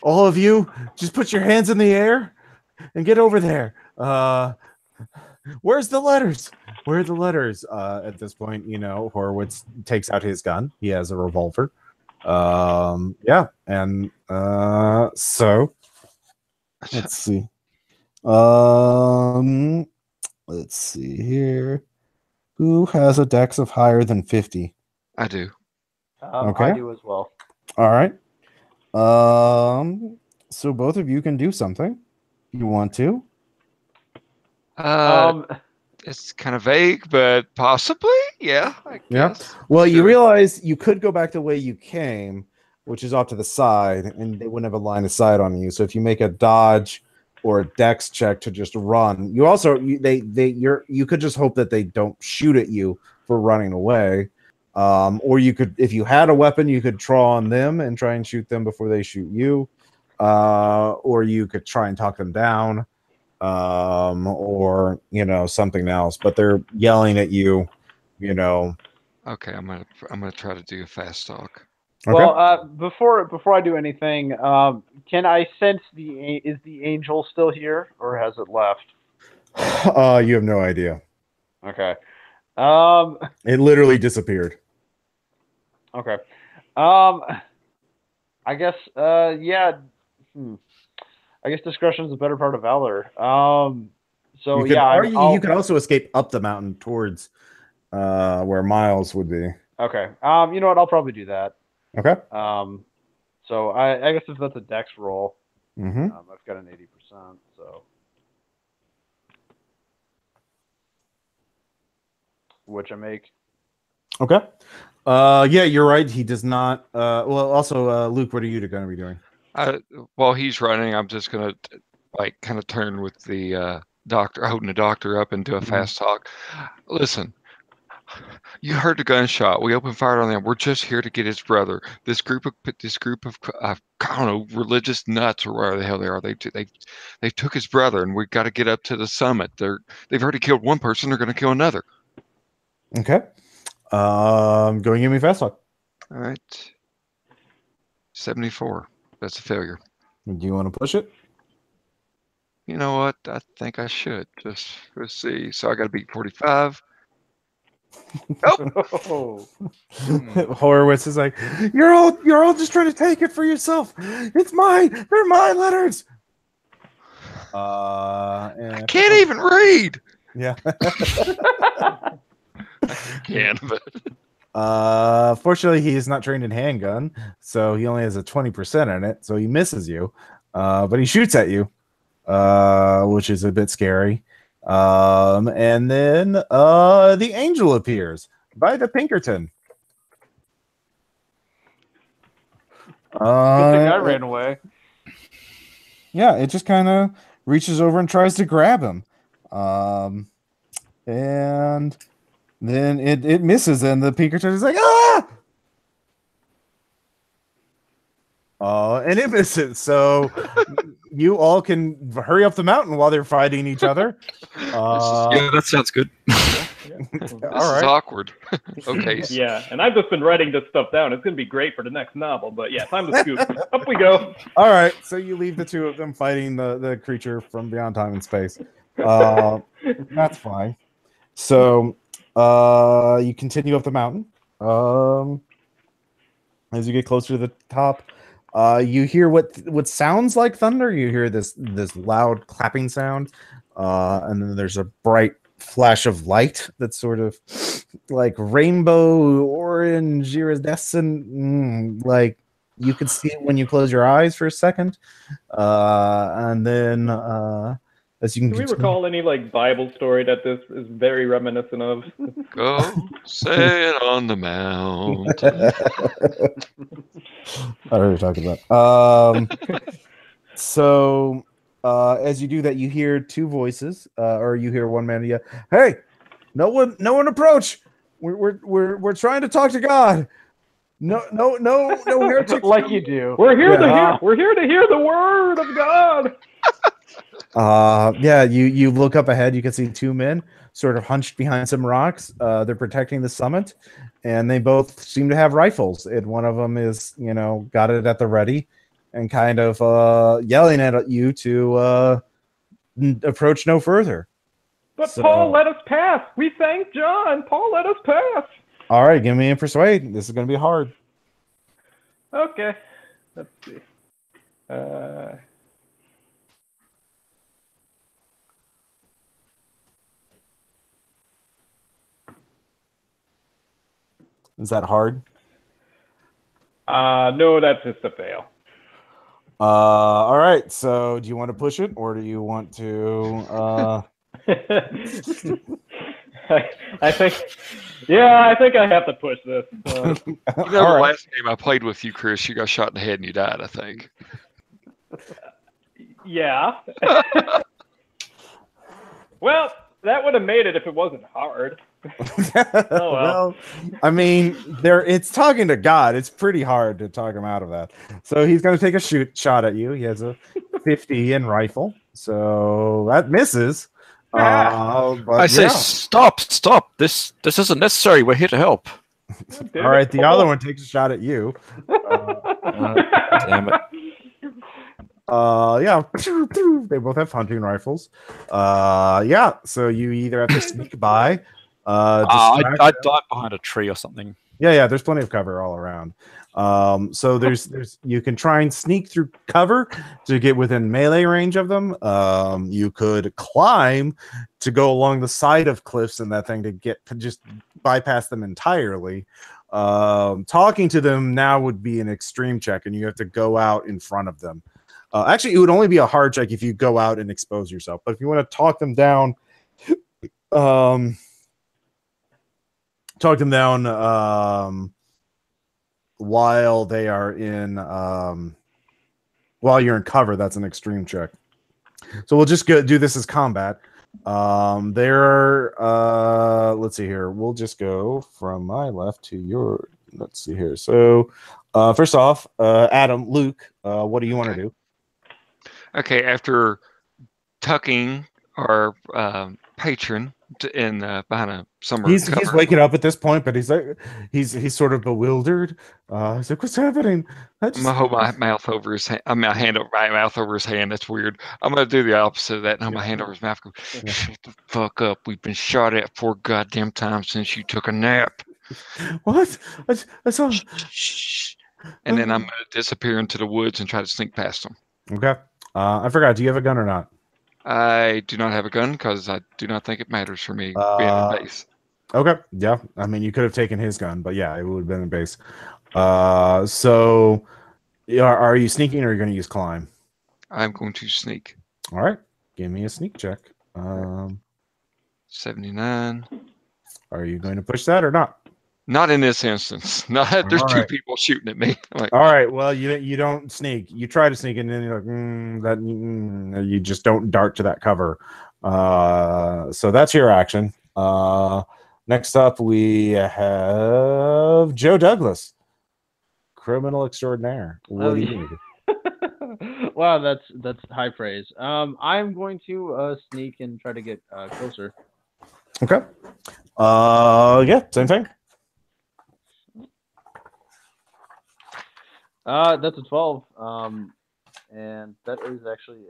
all of you, just put your hands in the air and get over there. Where's the letters? Where are the letters? At this point, Horowitz takes out his gun. He has a revolver. Yeah, and so let's see. Let's see here. Who has a dex of higher than 50? I do. Okay. I do as well. All right. So both of you can do something. You want to? It's kind of vague, but possibly, yeah. I guess. Well, sure. You realize you could go back the way you came, which is off to the side, and they wouldn't have a line of sight on you. So if you make a dodge or a dex check to just run, you could just hope that they don't shoot at you for running away. Or you could, if you had a weapon, you could draw on them and try and shoot them before they shoot you. Or you could try and talk them down. Or something else, but they're yelling at you. Okay, I'm gonna try to do a fast talk. Okay. Well, before I do anything, can I sense is the angel still here, or has it left? You have no idea. Okay. It literally disappeared. Okay. I guess. Yeah. I guess discretion is a better part of valor. So you could also escape up the mountain towards where Miles would be. Okay. You know what? I'll probably do that. Okay. So I guess if that's a dex roll, I've got an 80%. So which I make. Okay. Yeah, you're right. He does not. Well, also, Luke, what are you going to be doing? While he's running, I'm just gonna kind of turn with the doctor, holding the doctor up, and do a fast talk. Listen, you heard the gunshot. We opened fire on them. We're just here to get his brother. This group of I don't know, religious nuts or whatever the hell they are. They took his brother, and we got to get up to the summit. They've already killed one person. They're going to kill another. Okay. Go and give me fast talk. All right. 74. That's a failure. Do you want to push it? You know what? I think I should. Just let's see. So I got to beat 45. Oh. Horowitz is like, you're all just trying to take it for yourself. It's mine. They're my letters. I can't even read. Yeah. I can, but fortunately, he is not trained in handgun, so he only has a 20% in it. So he misses you, but he shoots at you, which is a bit scary. And then the angel appears by the Pinkerton. Good thing I ran away. Yeah, it just kind of reaches over and tries to grab him. And then it misses, and the Pinkerton is like, ah! And it misses. So you all can hurry up the mountain while they're fighting each other. Yeah, that sounds good. This is awkward. Okay. Yeah, and I've just been writing this stuff down. It's going to be great for the next novel, but yeah, time to scoop. Up we go. All right, so you leave the two of them fighting the creature from beyond time and space. That's fine. So you continue up the mountain. As you get closer to the top, you hear what sounds like thunder. You hear this loud clapping sound, and then there's a bright flash of light that's sort of like rainbow orange iridescent, like you could see it when you close your eyes for a second, and then as you can Do we recall any like Bible story that this is very reminiscent of? Go sail on the mount. I heard you talking about. So as you do that, you hear two voices, or you hear one man yell, "Hey, no one approach! We're trying to talk to God. No heretics." Like you do. We're here to hear the word of God. Yeah, you look up ahead, you can see two men sort of hunched behind some rocks. They're protecting the summit, and they both seem to have rifles. And one of them is, got it at the ready and kind of yelling at you to approach no further. But Paul let us pass. We thank John. Paul let us pass. All right, give me a persuade. This is going to be hard. Okay. Let's see. Is that hard? No, that's just a fail. All right. So, do you want to push it, or do you want to? I think I have to push this. The last game I played with you, Chris, you got shot in the head and you died, I think. Yeah. Well, that would have made it if it wasn't hard. Oh, well. I mean, it's talking to God. It's pretty hard to talk him out of that. So he's going to take a shot at you. He has a 50 in rifle, so that misses. But I say, stop! This isn't necessary. We're here to help. All right, the other one takes a shot at you. Damn it. Yeah, they both have hunting rifles. Yeah, so you either have to sneak by. I'd dive behind a tree or something. Yeah, there's plenty of cover all around. So there's you can try and sneak through cover to get within melee range of them. You could climb to go along the side of cliffs and that thing to just bypass them entirely. Talking to them now would be an extreme check, and you have to go out in front of them. Actually, it would only be a hard check if you go out and expose yourself. But if you want to talk them down, while they are in while you're in cover, that's an extreme check. So we'll just do this as combat. Let's see here. We'll just go from my left to your. Let's see here. So first off, Luke, what do you want to do? Okay, after tucking our patron behind some. He's waking up at this point, but he's like he's sort of bewildered. He's like, "What's happening?" I'm gonna hold my mouth over his hand. My hand over my mouth over his hand. That's weird. I'm gonna do the opposite of that and hold my hand over his mouth. Go, shut the fuck up. We've been shot at 4 goddamn times since you took a nap. What? I saw. Shh. And then I'm gonna disappear into the woods and try to sneak past them. Okay. I forgot. Do you have a gun or not? I do not have a gun because I do not think it matters for me being in base. Okay. Yeah. I mean, you could have taken his gun, but yeah, it would have been in base. So, are you sneaking or are you going to use climb? I'm going to sneak. All right. Give me a sneak check. 79. Are you going to push that or not? Not in this instance. There's two people shooting at me. Like, all right. Well, you don't sneak. You try to sneak, and then you're like, you just don't dart to that cover. So that's your action. Next up, we have Joe Douglas, criminal extraordinaire. What do you need? Wow, that's high praise. I'm going to sneak and try to get closer. Okay. Yeah, same thing. That's a 12. And that is actually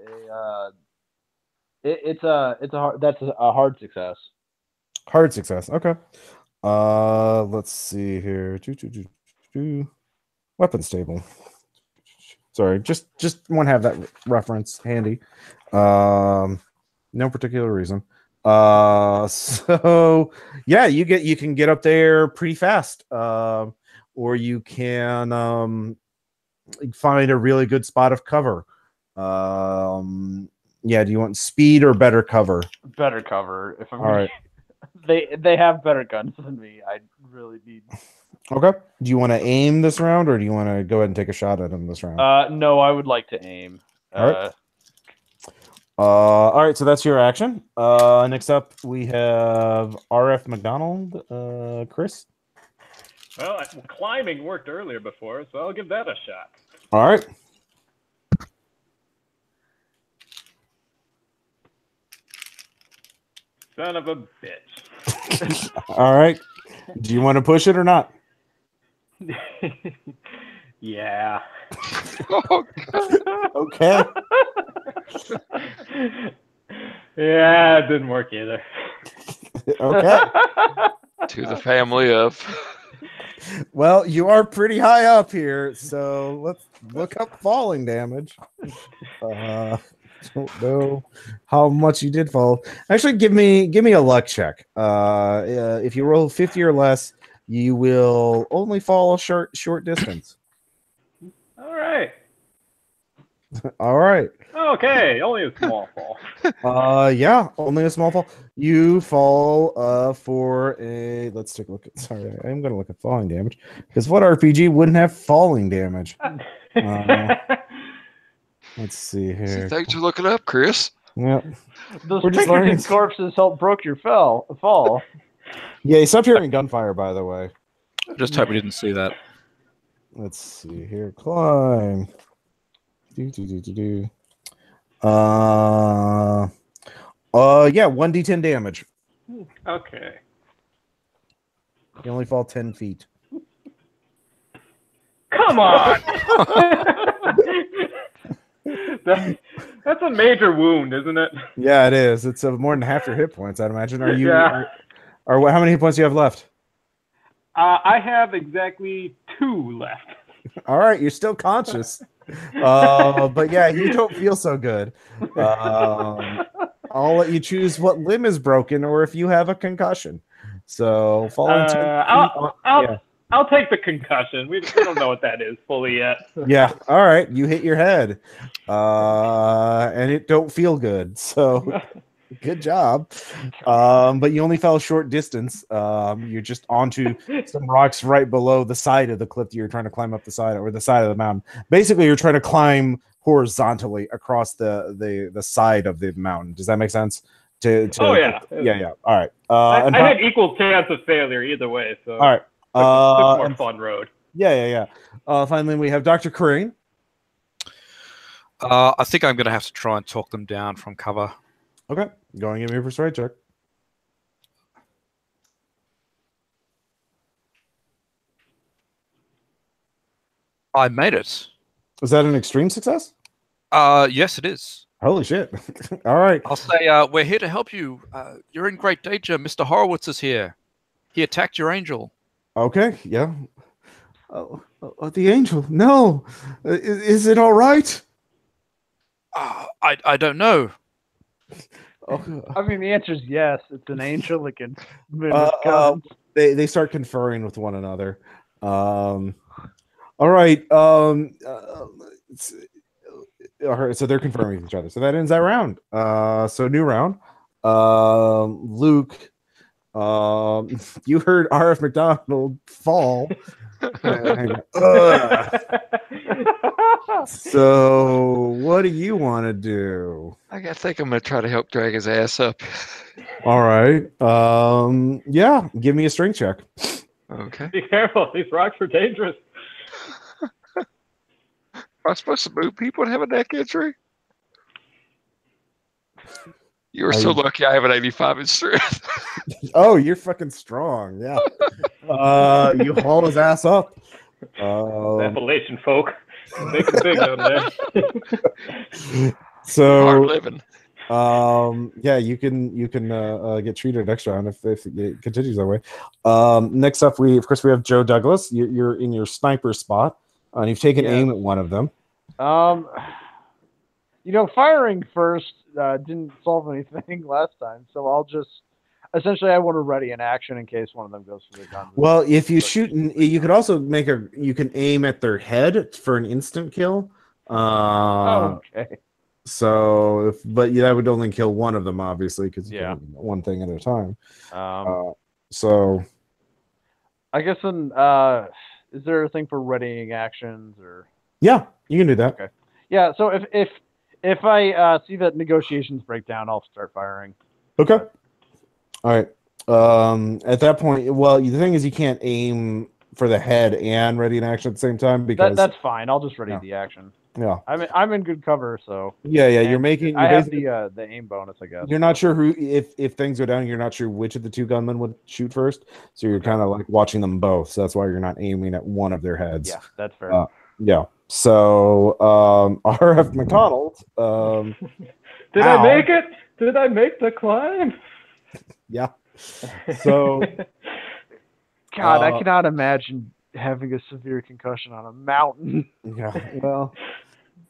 that's a hard success. Hard success. Okay. Let's see here. Weapons table. Sorry, just want to have that reference handy. No particular reason. So yeah, you can get up there pretty fast. Or you can find a really good spot of cover. Yeah, do you want speed or better cover? Better cover. If I'm all right. They have better guns than me. I really need. Okay. Do you want to aim this round, or do you want to go ahead and take a shot at him this round? No, I would like to aim. All right. All right. So that's your action. Next up, we have RF McDonald. Chris. Well, climbing worked earlier before, so I'll give that a shot. All right. Son of a bitch. All right. Do you want to push it or not? Yeah. Okay. Yeah, it didn't work either. Okay. To the family of. Well, you are pretty high up here, so let's look up falling damage. Don't know how much you did fall. Actually, give me a luck check. If you roll 50 or less, you will only fall a short distance. All right. All right. Okay, only a small fall. Yeah, only a small fall. You fall for a. Let's take a look at. Sorry, I'm going to look at falling damage because what RPG wouldn't have falling damage? Let's see here. Thanks for looking up, Chris. Yep. Those pictures and corpses help broke your fall. Yeah, stop hearing gunfire, by the way. I just hope we didn't see that. Let's see here. Climb. Yeah, 1d10 damage. Okay. You only fall 10 feet. Come on! That's a major wound, isn't it? Yeah, it is. It's more than half your hit points, I'd imagine. Are you? Yeah. Or how many hit points do you have left? I have exactly 2 left. All right, you're still conscious. But yeah, you don't feel so good. I'll let you choose what limb is broken or if you have a concussion. So falling 10 feet. I'll take the concussion. We don't know what that is fully yet. Yeah. All right. You hit your head, and it don't feel good. So good job. But you only fell a short distance. You're just onto some rocks right below the side of the cliff that you're trying to climb up the side or the side of the mountain. Basically, you're trying to climb horizontally across the side of the mountain. Does that make sense? Oh yeah. Yeah. All right. I had equal chance of failure either way. So all right. Took a more fun road. Yeah. Finally, we have Dr. Crane. I think I'm going to have to try and talk them down from cover. Okay. Go and give me a persuade check. I made it. Is that an extreme success? Yes, it is. Holy shit. All right. I'll say we're here to help you. You're in great danger. Mr. Horowitz is here. He attacked your angel. Okay, yeah. The angel. No. Is it all right? I don't know. I mean, the answer is yes. It's an angel that can move guns. They start conferring with one another. All right. All right, so they're confirming with each other. So that ends that round. So new round. Luke, you heard R.F. McDonald fall. So what do you want to do? I think I'm gonna try to help drag his ass up. All right. Yeah, give me a strength check. Okay. Be careful. These rocks are dangerous. Am I supposed to move people and have a neck injury? You were so lucky I have an 85 in strength. Oh, you're fucking strong. Yeah. You haul his ass up. Appalachian folk. Make it big down there. So hard living. Yeah, you can get treated next round if it continues that way. Next up, we have Joe Douglas. You're in your sniper spot, and you've taken aim at one of them. Firing first didn't solve anything last time, so I'll just essentially I want to ready an action in case one of them goes for the gun. Well, if you shoot, you could also you can aim at their head for an instant kill. Okay. So, but that would only kill one of them, obviously, because one thing at a time. So, I guess then, is there a thing for readying actions or? Yeah, you can do that. Okay. Yeah. So if I see that negotiations break down, I'll start firing. Okay. All right. At that point, well, the thing is, you can't aim for the head and ready an action at the same time because that's fine. I'll just ready the action. Yeah, I'm in good cover, so yeah. You're making. I have the aim bonus, I guess. You're not sure who, if things go down, you're not sure which of the two gunmen would shoot first, so you're kind of like watching them both. So that's why you're not aiming at one of their heads. Yeah, that's fair. Yeah. So, R.F. McDonald. Did I make it? Did I make the climb? Yeah. So, God, I cannot imagine having a severe concussion on a mountain. Yeah. Well.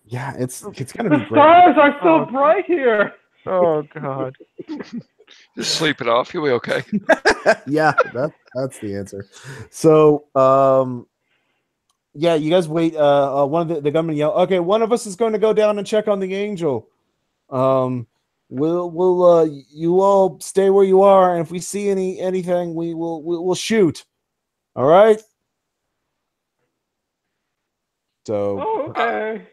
Yeah, it's gonna be great. Stars are so bright here. Oh God. Just sleep it off. You'll be okay. Yeah, that's the answer. So, yeah, you guys wait. One of the gunmen yell, "Okay, one of us is going to go down and check on the angel. We'll you all stay where you are, and if we see anything, we'll shoot. All right." So, okay.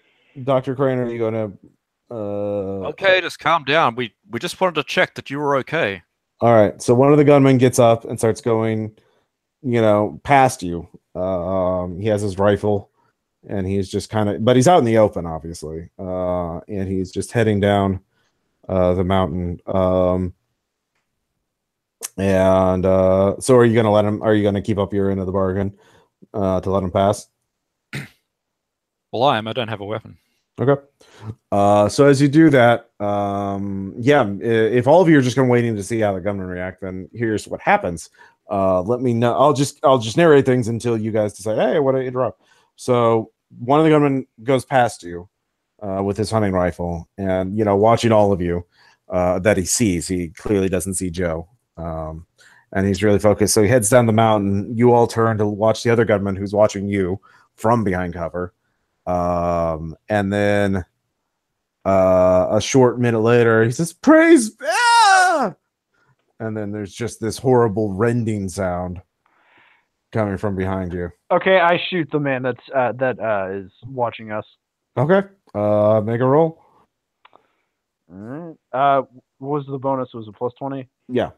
Dr. Crane, are you going to? Okay, just calm down. We just wanted to check that you were okay. All right. So one of the gunmen gets up and starts going, past you. He has his rifle, and he's just but he's out in the open, obviously. And he's just heading down the mountain. So are you going to let him? Are you going to keep up your end of the bargain to let him pass? Well, I am. I don't have a weapon. Okay. So as you do that, if all of you are just going to waiting to see how the gunmen react, then here's what happens. Let me know. I'll just narrate things until you guys decide, hey, I want to interrupt. So one of the gunmen goes past you with his hunting rifle, and watching all of you that he sees. He clearly doesn't see Joe, and he's really focused. So he heads down the mountain. You all turn to watch the other gunman who's watching you from behind cover. And then a short minute later, he says, "Praise!" And then there's just this horrible rending sound coming from behind you. Okay, I shoot the man that is watching us. Okay, make a roll. All right. What was the bonus? Was it plus 20? Yeah.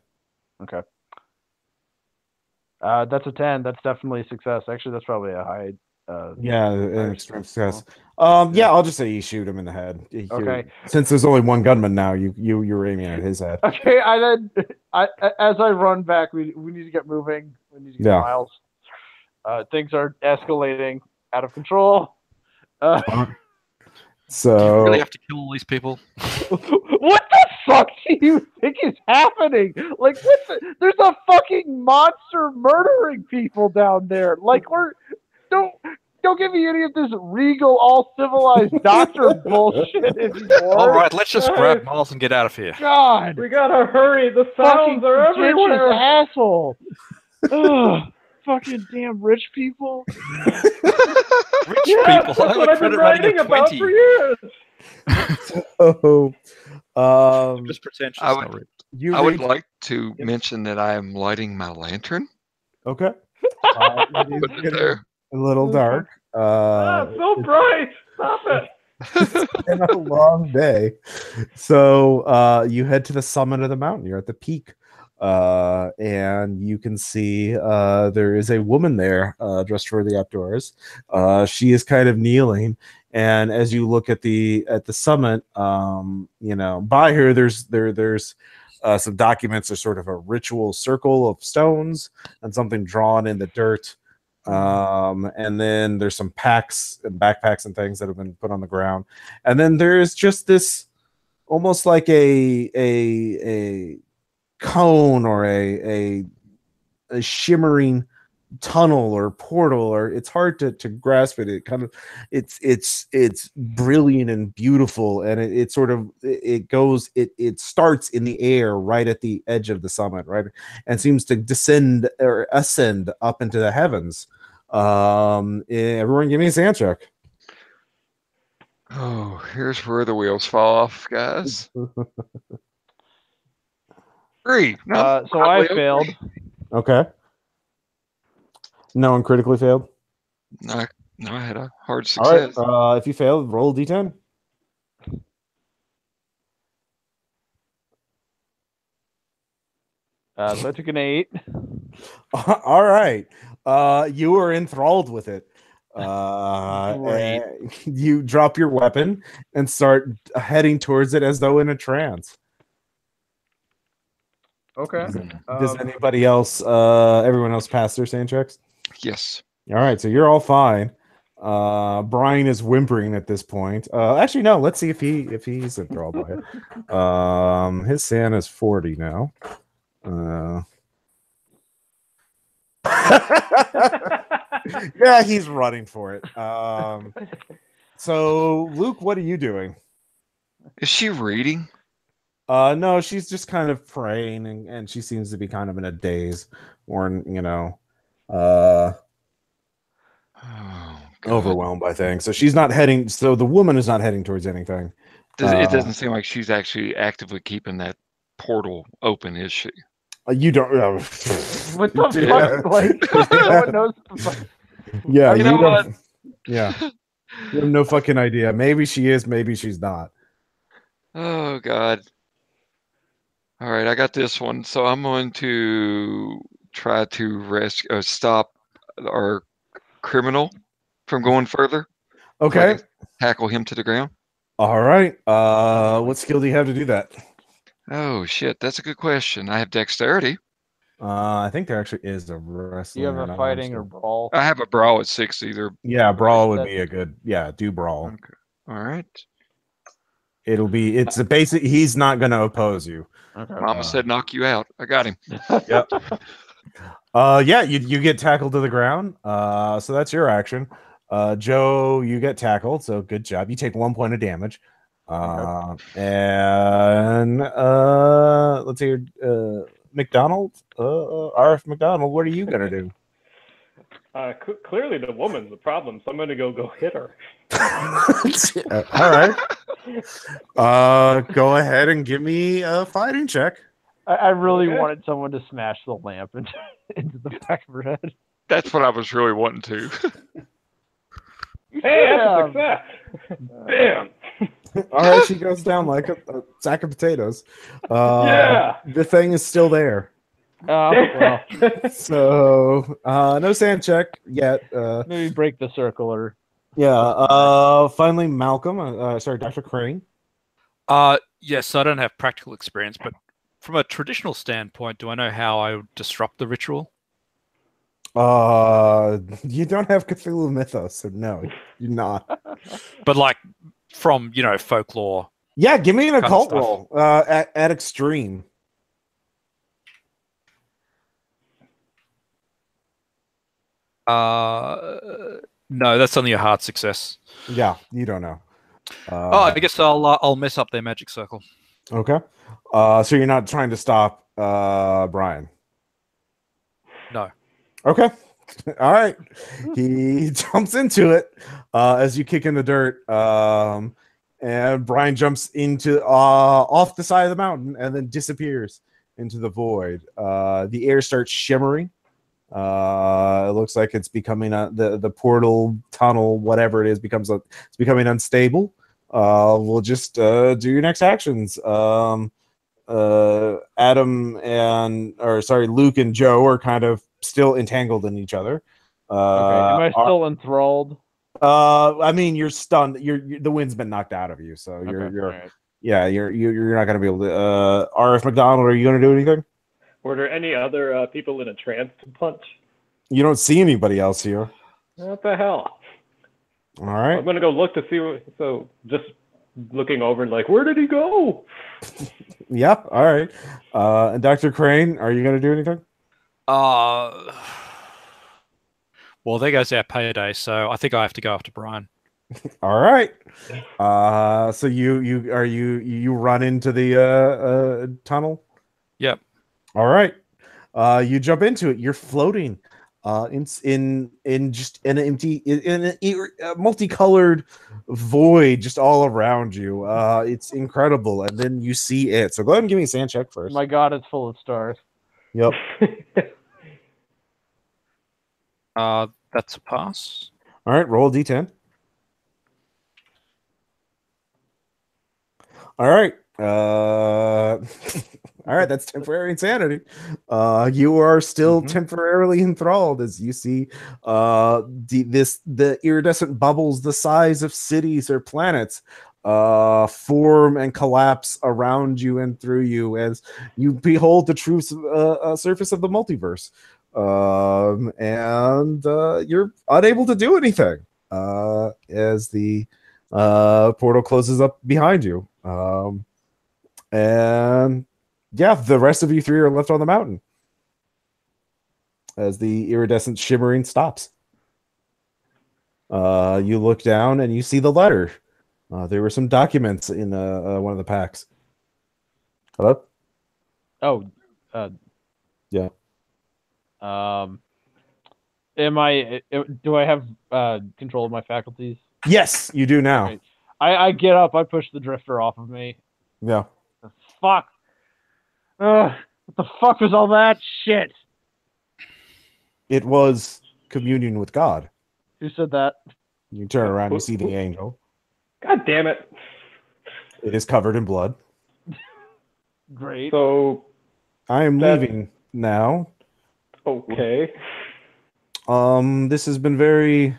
Okay. That's a 10. That's definitely a success. Actually, that's probably a high. An extreme success. Yeah, I'll just say you shoot him in the head. Okay. Since there's only one gunman now, you're aiming at his head. Okay, as I run back, we need to get moving. We need to get Miles. Things are escalating out of control. So do you really have to kill all these people? What the fuck do you think is happening? Like, there's a fucking monster murdering people down there. Like, don't give me any of this regal, all civilized doctor bullshit anymore. All right, let's just grab Miles and get out of here. God, We gotta hurry. The sounds are everywhere. Asshole. Ugh, fucking damn rich people. Rich people. That's what I've been writing about for years. So, just pretentious. I would like to mention that I am lighting my lantern. Okay. Put it there. A little dark. So bright. Stop it. It's been a long day. So you head to the summit of the mountain. You're at the peak. And you can see there is a woman there dressed for the outdoors. She is kind of kneeling, and as you look at the summit, by her there's some documents. There's sort of a ritual circle of stones and something drawn in the dirt. And then there's some packs and backpacks and things that have been put on the ground. And then there's just this almost like a cone or a shimmering tunnel or portal, or it's hard to grasp it. It kind of it's brilliant and beautiful, and it starts in the air right at the edge of the summit, right, and seems to descend or ascend up into the heavens. Everyone give me a sand check. Oh, here's where the wheels fall off, guys. 3. No, so I failed. Okay. No one critically failed? No, I had a hard success. All right. If you failed, roll a d10. So I took an 8. All right. You are enthralled with it. You drop your weapon and start heading towards it as though in a trance. Okay. Does anybody else, everyone else pass their sand checks? Yes. All right, so you're all fine. Brian is whimpering at this point. Actually, no. Let's see if he's enthralled by it. His sand is 40 now. Yeah, he's running for it. So, Luke, what are you doing? Is she reading? No, she's just kind of praying, and she seems to be kind of in a daze, or overwhelmed by things. So she's not heading. So the woman is not heading towards anything. It doesn't seem like she's actually actively keeping that portal open, is she? You don't. What the fuck? Like, no one knows. Yeah, you know what? Yeah, you have no fucking idea. Maybe she is. Maybe she's not. Oh God. All right, I got this one. So I'm going to try to stop our criminal from going further. Okay. So tackle him to the ground. All right. What skill do you have to do that? Oh shit, that's a good question. I have dexterity. I think there actually is a wrestling. You have a fighting or brawl? I have a brawl at 6 either. Yeah, brawl would be a good. Yeah, do brawl. Okay. All right. It's a basic. He's not going to oppose you. Okay. Mama said knock you out. I got him. Yep. Yeah, you get tackled to the ground. So that's your action. Joe, you get tackled. So good job. You take 1 point of damage. And let's hear McDonald. RF McDonald, what are you gonna do? Clearly the woman's the problem, so I'm gonna go hit her. All right. Go ahead and give me a fighting check. I really wanted someone to smash the lamp into the back of her head. That's what I was really wanting to. Hey, that's a success. Bam. All right, she goes down like a sack of potatoes. Yeah. The thing is still there. Well. So no sand check yet. Maybe break the circle or Yeah. Finally, Malcolm. Sorry, Dr. Crane. Yes, I don't have practical experience, but from a traditional standpoint, do I know how I would disrupt the ritual? You don't have Cthulhu mythos, so no, you're not. But like from folklore. Yeah, give me an kind of occult stuff. roll. At extreme. No, that's only a hard success. Yeah, you don't know. I guess I'll mess up their magic circle. Okay. So you're not trying to stop Brian. No. Okay. All right. He jumps into it as you kick in the dirt. And Brian jumps into off the side of the mountain and then disappears into the void. The air starts shimmering. It looks like it's becoming the portal tunnel, whatever it is, it's becoming unstable. We'll just do your next actions. Luke and Joe are kind of still entangled in each other. Okay. Am I still enthralled? I mean, you're stunned. The wind's been knocked out of you, so you're right. Yeah, you're not gonna be able to. RF McDonald, are you gonna do anything? Were there any other people in a trance to punch? You don't see anybody else here. What the hell? All right. I'm gonna go look to see. So just looking over and like, where did he go? Yeah. All right. And Dr. Crane, are you gonna do anything? Well, there goes our payday, so I think I have to go after Brian. All right. So you run into the tunnel? Yep. All right. You jump into it. You're floating in just an empty, multicolored void just all around you. It's incredible. And then you see it. So go ahead and give me a sand check first. My God, it's full of stars. Yep. That's a pass. All right, roll a d10. All right. All right, that's temporary insanity. You are still temporarily enthralled as you see the iridescent bubbles the size of cities or planets form and collapse around you and through you as you behold the true surface of the multiverse. And you're unable to do anything as the portal closes up behind you. And yeah, the rest of you three are left on the mountain as the iridescent shimmering stops. You look down and you see the letter. There were some documents in one of the packs. Hello? Oh, yeah. Do I have control of my faculties? Yes, you do now. Right. I get up. I push the drifter off of me. Yeah. Fuck. What the fuck was all that shit? It was communion with God. Who said that? You turn around, you see the angel. God damn it. It is covered in blood. Great. So I am leaving now. Okay. This has been very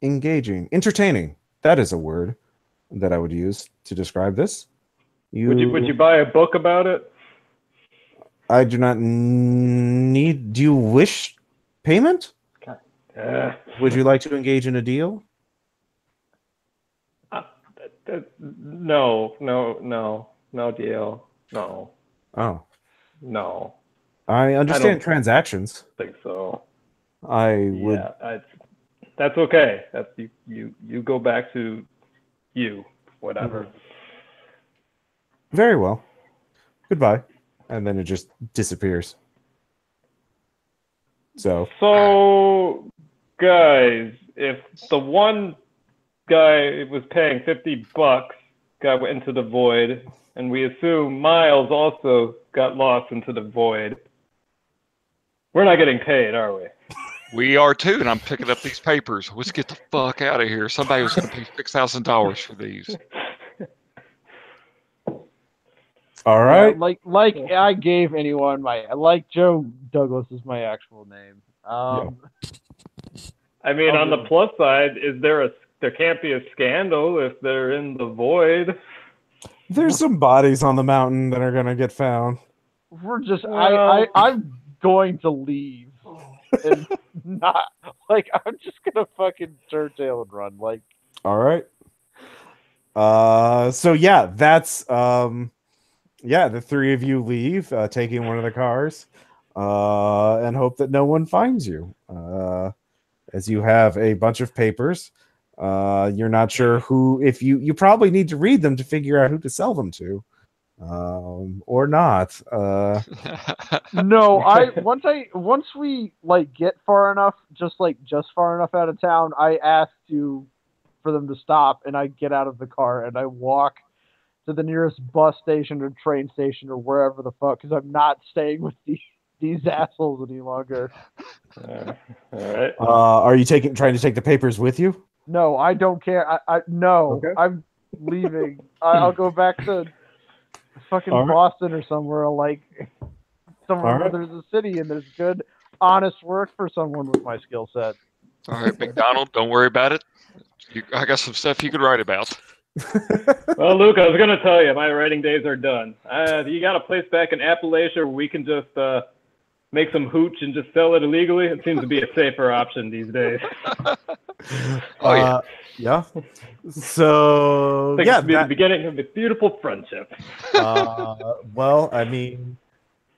engaging. Entertaining. That is a word that I would use to describe this. Would you buy a book about it? I do not need. Do you wish payment? Would you like to engage in a deal? No deal. No. Oh. No. I understand transactions. I think so. I would. Yeah, that's okay. That's you go back to you, whatever. Very well. Goodbye. And then it just disappears. So guys, if the one guy was paying $50 got into the void, and we assume Miles also got lost into the void, we're not getting paid, are we? We are too, and I'm picking up these papers. Let's get the fuck out of here. Somebody was going to pay $6,000 for these. All right. Yeah, like I gave anyone Joe Douglas is my actual name. I mean, on the plus side, there can't be a scandal if they're in the void. There's some bodies on the mountain that are gonna get found. We're just I'm going to leave and not like I'm just gonna fucking turn tail and run. Like, all right. So yeah, that's the three of you leave, taking one of the cars, and hope that no one finds you. As you have a bunch of papers, you're not sure who. If you probably need to read them to figure out who to sell them to, or not. no, once we like get far enough, just far enough out of town, I ask for them to stop, and I get out of the car and I walk to the nearest bus station or train station or wherever the fuck, because I'm not staying with these assholes any longer. All right. Are you trying to take the papers with you? No, I don't care. No, okay. I'm leaving. I'll go back to fucking Boston or somewhere where there's a city and there's good, honest work for someone with my skill set. All right, McDonald, don't worry about it. I got some stuff you could write about. Well, Luke, I was going to tell you, my writing days are done. You got a place back in Appalachia where we can just make some hooch and just sell it illegally? It seems to be a safer option these days. Yeah. So, I think it's the beginning of a beautiful friendship. Well, I mean,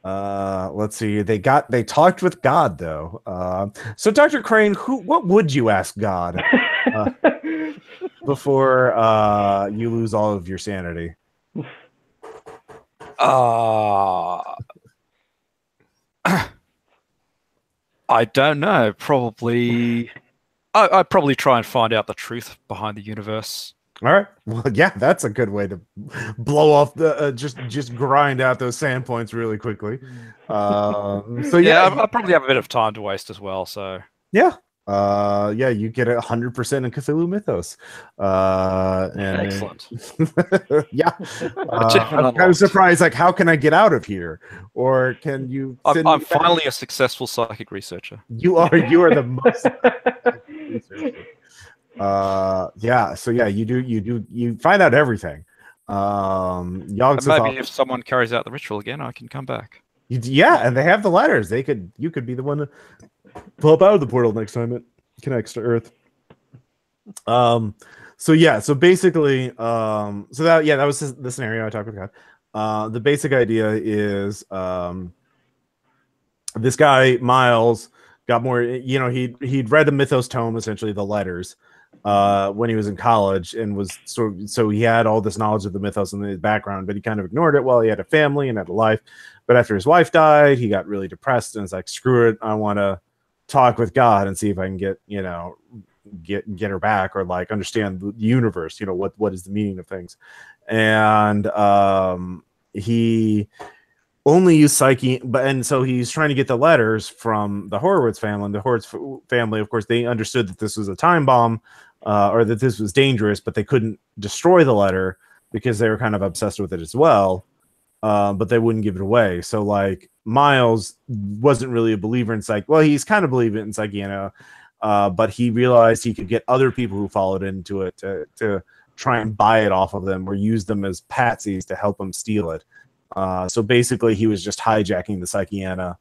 let's see. They talked with God, though. So, Dr. Crane, what would you ask God before you lose all of your sanity? I don't know. Probably, I'd probably try and find out the truth behind the universe. All right. Well, yeah, that's a good way to blow off the just grind out those sand points really quickly. So yeah, I'll probably have a bit of time to waste as well. So yeah. You get 100% in Cthulhu Mythos. Excellent. Yeah. I'm kind of surprised. Like, how can I get out of here? Or can you? I'm finally a successful psychic researcher. You are the most researcher. Yeah. So yeah, you find out everything. Maybe if someone carries out the ritual again, I can come back. Yeah, and they have the letters. You could be the one to pop out of the portal next time it connects to Earth. So basically, that was the scenario I talked with God. The basic idea is this guy Miles got more. He'd read the Mythos tome, essentially the letters, when he was in college, and was so he had all this knowledge of the Mythos in the background, but he kind of ignored it while he had a family and had a life. But after his wife died, he got really depressed and was like, "Screw it, I want to talk with God and see if I can get her back, or like understand the universe. What is the meaning of things?" And he only used psyche, and so he's trying to get the letters from the Horowitz family. And the Horowitz family, of course, they understood that this was a time bomb, or that this was dangerous, but they couldn't destroy the letter because they were kind of obsessed with it as well. But they wouldn't give it away. So like Miles wasn't really a believer in he's kind of believing in Psychiana, but he realized he could get other people who followed into it to try and buy it off of them or use them as patsies to help him steal it. So basically he was just hijacking the Psychiana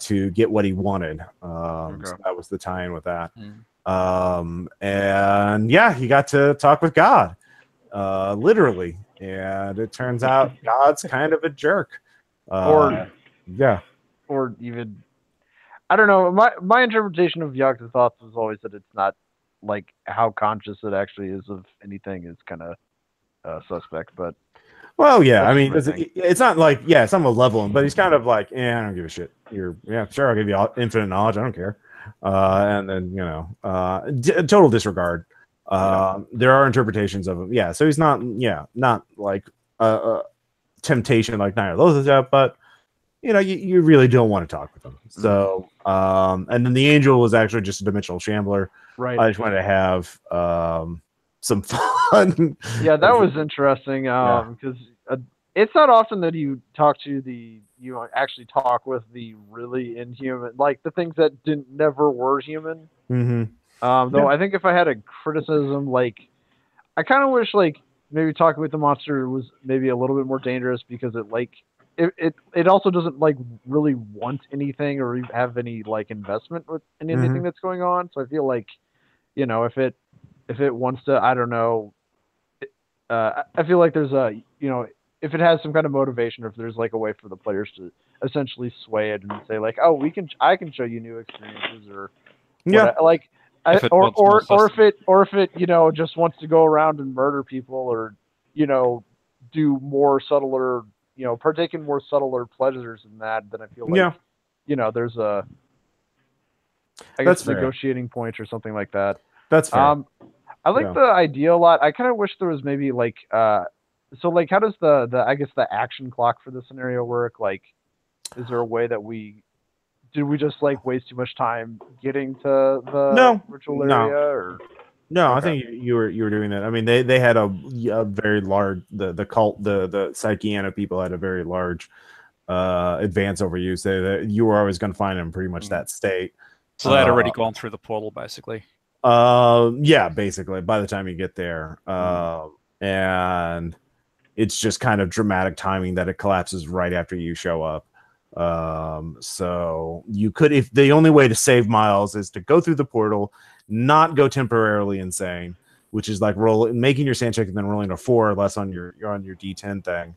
to get what he wanted. So that was the tie-in with that. And yeah, he got to talk with God, literally. And it turns out God's kind of a jerk. Or even, I don't know. My interpretation of Yog's thoughts was always that it's not like how conscious it actually is of anything is kind of suspect. But well, yeah, I mean, it's not like it's not leveling, but he's kind of like, I don't give a shit. Sure, I'll give you infinite knowledge. I don't care. And then total disregard. There are interpretations of him. Yeah, so he's not like a temptation like neither of those, but you really don't want to talk with him. So, and then the angel was actually just a dimensional shambler. Right. I just wanted to have some fun. Yeah, that was interesting. Because it's not often that you actually talk with the really inhuman, like the things that never were human. Though I think if I had a criticism, like, I kind of wish, like, maybe talking with the monster was maybe a little bit more dangerous, because it also doesn't, like, really want anything or have any, like, investment in anything that's going on. So I feel like, you know, if it wants to, I don't know, I feel like there's a, you know, if it has some kind of motivation, or if there's, like, a way for the players to essentially sway it and say, like, oh, I can show you new experiences, or like, or if it, you know, just wants to go around and murder people, or, you know, do more subtler, you know, partake in more subtler pleasures than that, then I feel like, you know, there's a, I guess, negotiating point or something like that. That's fair. I like the idea a lot. I kind of wish there was maybe, like, so, like, how does the I guess the action clock for the scenario work? Like, is there a way that did we just, like, waste too much time getting to the virtual area? Or no, I think you were doing that. I mean, they had a very large, the cult, the Psychiana people had a very large advance over you. So you were always going to find them in pretty much that state. So they had already gone through the portal, basically. Yeah, basically, by the time you get there. And it's just kind of dramatic timing that it collapses right after you show up. So you could, if the only way to save Miles is to go through the portal, not go temporarily insane, which is like making your sand check and then rolling a 4 or less on your D10 thing.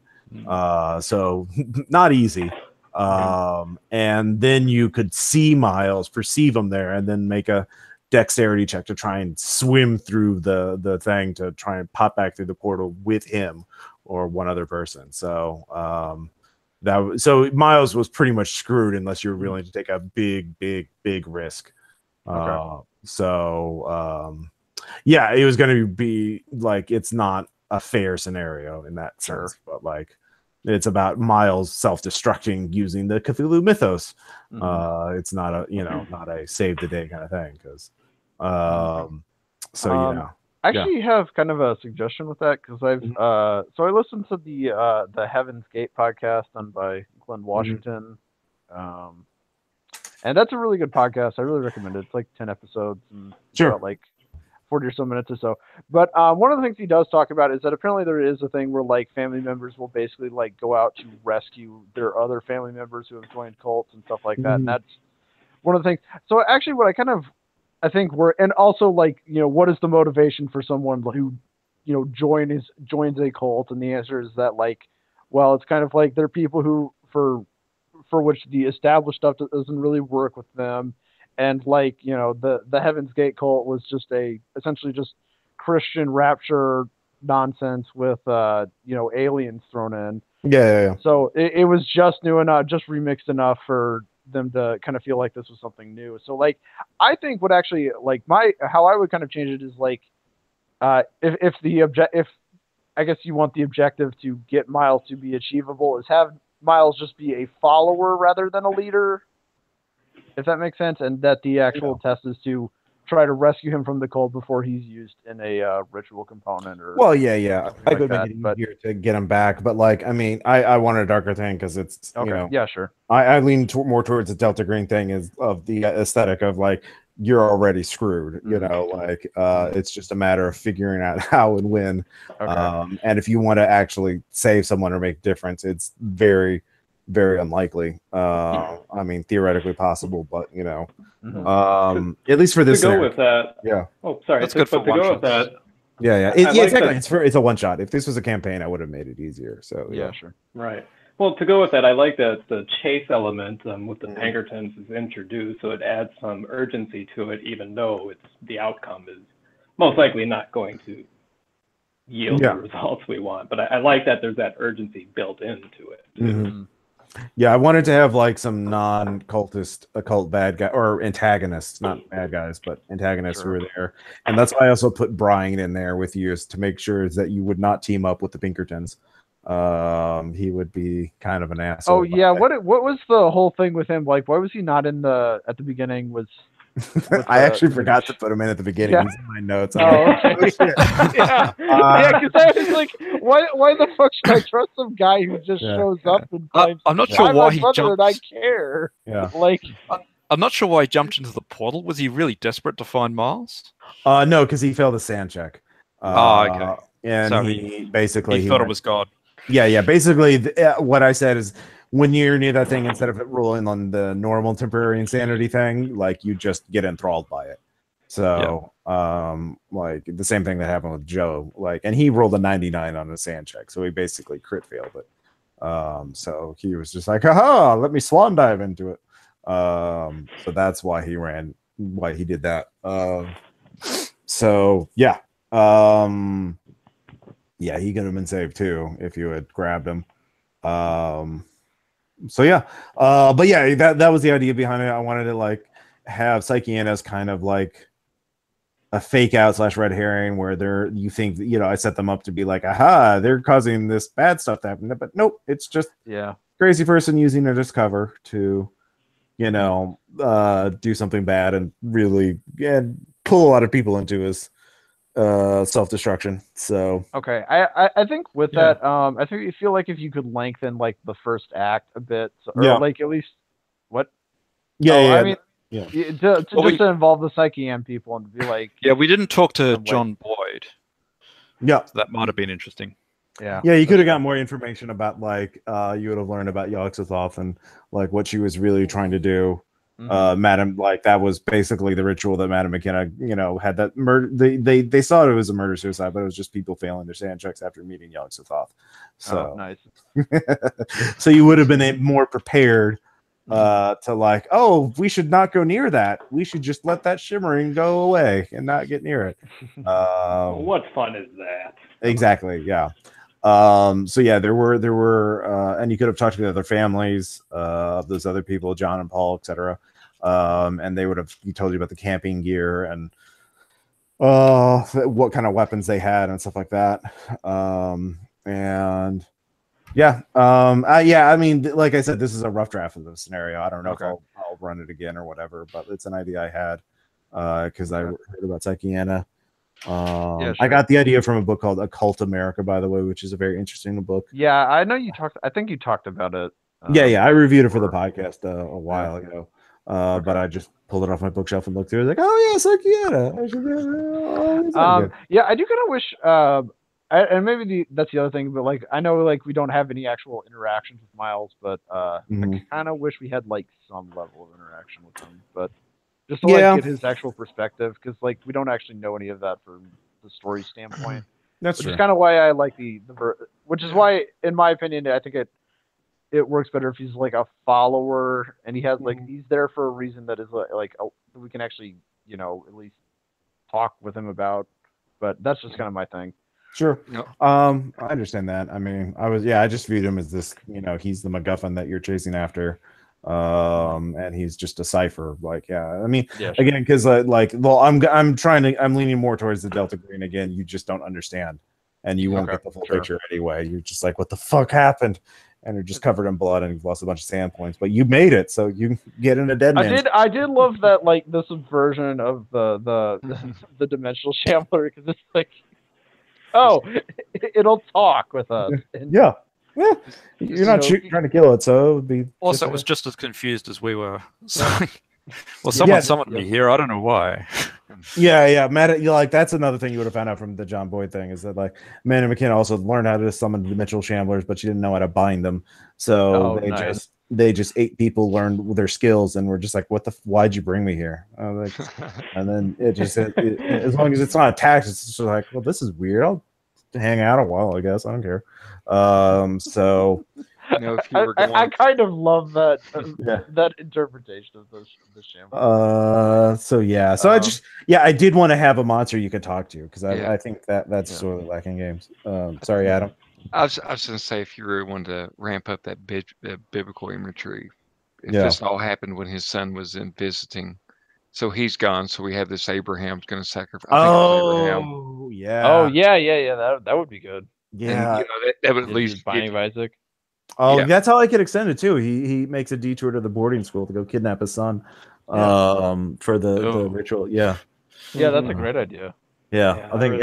So not easy. And then you could see Miles, perceive him there, and then make a dexterity check to try and swim through the thing to try and pop back through the portal with him or one other person. So so Miles was pretty much screwed unless you're willing to take a big risk. Yeah, it was going to be like, it's not a fair scenario in that sense, but like, it's about Miles self-destructing using the Cthulhu mythos. It's not a, you know, not a save the day kind of thing, because so you know. I actually have kind of a suggestion with that, because I've so I listened to the Heaven's Gate podcast done by Glenn Washington, and that's a really good podcast. I really recommend it. It's like 10 episodes and about like 40 or so minutes or so. But one of the things he does talk about is that apparently there is a thing where, like, family members will basically, like, go out to rescue their other family members who have joined cults and stuff like that. And that's one of the things. So actually, what I think and also, like, you know, what is the motivation for someone who, you know, joins a cult? And the answer is that, like, well, it's kind of like they're people who, for which the established stuff doesn't really work with them. And, like, you know, the Heaven's Gate cult was just essentially just Christian rapture nonsense with, you know, aliens thrown in. Yeah. So it was just new enough, just remixed enough for them to kind of feel like this was something new. So, like, I think what actually, like, how I would kind of change it is, like, if I guess you want the objective to get Miles to be achievable, is have Miles just be a follower rather than a leader, if that makes sense, and that the actual test is to try to rescue him from the cult before he's used in a ritual component. Or I could make it easier to get him back, but, like, I mean, I wanted a darker thing because it's you know, sure. I lean more towards the Delta Green thing of the aesthetic of, like, you're already screwed, you know, like, it's just a matter of figuring out how and when. And if you want to actually save someone or make a difference, it's very, very unlikely. I mean, theoretically possible, but, you know, at least for this to go with that. Yeah. Oh, sorry. That's good for to go with that. Yeah. Exactly. It's a one shot. If this was a campaign, I would have made it easier. So yeah, sure. Right. Well, to go with that, I like that the chase element with the Pinkertons is introduced, so it adds some urgency to it, even though the outcome is most likely not going to yield the results we want. But I like that there's that urgency built into it. Yeah, I wanted to have, like, some non-cultist occult bad guy or antagonists, not bad guys, but antagonists who were there. And that's why I also put Brian in there with you, is to make sure that you would not team up with the Pinkertons. He would be kind of an asshole. Oh yeah, what was the whole thing with him? Like, why was he not at the beginning? I actually forgot to put him in at the beginning. He's in my notes. Okay. Because I was like, why the fuck should I trust some guy who just shows up and claims, I'm not sure why he jumped. I care. Yeah. Like, I'm not sure why he jumped into the portal. Was he really desperate to find Miles? No, because he failed a sand check. Okay. And So he basically he thought it was God. Yeah. Basically, what I said is when you're near that thing, instead of rolling on the normal temporary insanity thing, like you just get enthralled by it. So, like the same thing that happened with Joe. Like, and he rolled a 99 on a sand check, so he basically crit failed it. So he was just like, "Aha! Let me swan dive into it." So that's why he did that. So yeah. Yeah, he could have been saved too if you had grabbed him. So yeah. But yeah, that was the idea behind it. I wanted to like have Psychiana as kind of like a fake out / red herring where you think, I set them up to be like, aha, they're causing this bad stuff to happen. But nope, it's just crazy person using it as cover to, do something bad and really pull a lot of people into his self-destruction. So okay, I think with that, I think you feel like if you could lengthen like the first act a bit, or like at least what? I mean, to involve the Psychiana people and be like, we didn't talk to John Boyd. Yeah, so that might have been interesting. Yeah, you could have got more information about like you would have learned about Yog-Sothoth and like what she was really trying to do. Madam, like that was basically the ritual that Madam McKenna, had that murder. They saw it was a murder suicide, but it was just people failing their sand checks after meeting Yog-Sothoth. So nice. So you would have been more prepared to like, oh, we should not go near that. We should just let that shimmering go away and not get near it. What fun is that? Exactly. Yeah. So yeah, there were, and you could have talked to the other families of those other people, John and Paul, etc. And they would have told you about the camping gear and what kind of weapons they had and stuff like that. And yeah, I mean, like I said, this is a rough draft of the scenario. I don't know if I'll run it again or whatever, but it's an idea I had because I heard about Psychiana. Sure. I got the idea from a book called Occult America, by the way, which is a very interesting book. Yeah, I know I think you talked about it. I reviewed it for the podcast a while ago. But I just pulled it off my bookshelf and looked through it. Like, oh yeah, Psychiana. I do kind of wish. And maybe that's the other thing, but like I know like we don't have any actual interactions with Miles, but I kind of wish we had like some level of interaction with him, but just to like get his actual perspective, because like we don't actually know any of that from the story standpoint. That's which is kind of why I like which is why, in my opinion, I think it works better if he's like a follower and he has like he's there for a reason that is like we can actually at least talk with him about. But that's just kind of my thing. Sure. I understand that. I mean, I just viewed him as this, he's the MacGuffin that you're chasing after. And he's just a cipher. Like, I mean, again, because I'm leaning more towards the Delta Green again. You just don't understand, and you won't get the full picture anyway. You're just like, what the fuck happened? And you're just covered in blood, and you've lost a bunch of sand points, but you made it, so you get in a dead man. I did love that, like the subversion of the dimensional shambler, because it's like, it'll talk with us. And, you're not trying to kill it, so it would be. Also, it was just as confused as we were. So, well, someone summoned me here. I don't know why. Matt, like that's another thing you would have found out from the John Boyd thing is that like Amanda McKenna also learned how to summon the dimensional shamblers, but she didn't know how to bind them. So they just 8 people learned their skills and were just like, why'd you bring me here? Like, and then it just as long as it's not attacked, it's just like, well, this is weird. I'll hang out a while, I guess. I don't care. So if you were going... I kind of love that that interpretation of the shambles. I did want to have a monster you could talk to because I think that's sort of lacking games. Sorry, Adam. I was going to say, if you really wanted to ramp up that biblical imagery, if this all happened when his son was in visiting, so he's gone, so we have this Abraham's going to sacrifice. Oh, that would be good. Yeah, and, that would at least binding Isaac. Oh, that's how I could extend it too. He makes a detour to the boarding school to go kidnap his son, for the ritual. Yeah, that's a great idea. I think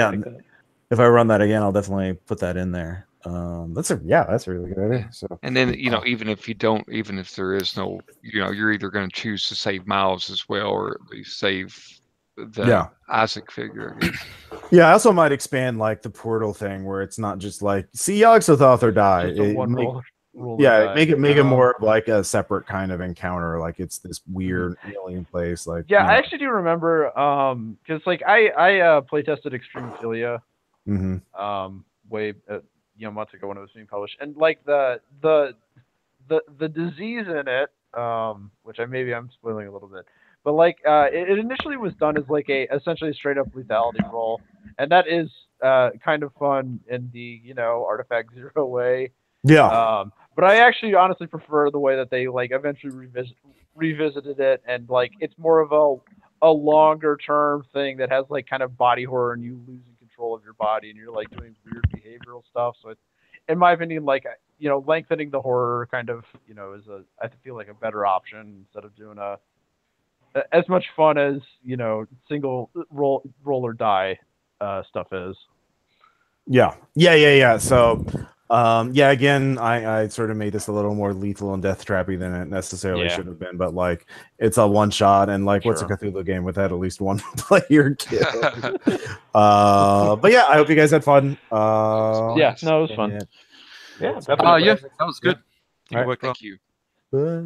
if I run that again, I'll definitely put that in there. That's a really good idea. So, and then even if there is no, you're either going to choose to save Miles as well, or at least save the Isaac figure. I guess. Yeah, I also might expand like the portal thing where it's not just like see Yogg-Sothoth or die. Make it more of like a separate kind of encounter. Like it's this weird alien place. Like I actually do remember because like I play tested Extreme Philia way months ago when it was being published, and like the disease in it, which I'm spoiling a little bit, but like it initially was done as like essentially a straight up lethality roll, and that is kind of fun in the Artifact Zero way. Yeah. But I actually honestly prefer the way that they like eventually revisited it, and like it's more of a longer term thing that has like kind of body horror and you losing control of your body and you're like doing weird behavioral stuff. So it's, in my opinion, like lengthening the horror kind of is I feel like a better option instead of doing as much fun as single roll or die stuff is. Yeah. So again, I sort of made this a little more lethal and death trappy than it necessarily should have been, but like it's a one shot, and like what's a Cthulhu game without at least one player kill? But yeah, I hope you guys had fun. It was fun. Yeah, that was good. All right. Thank you. Bye.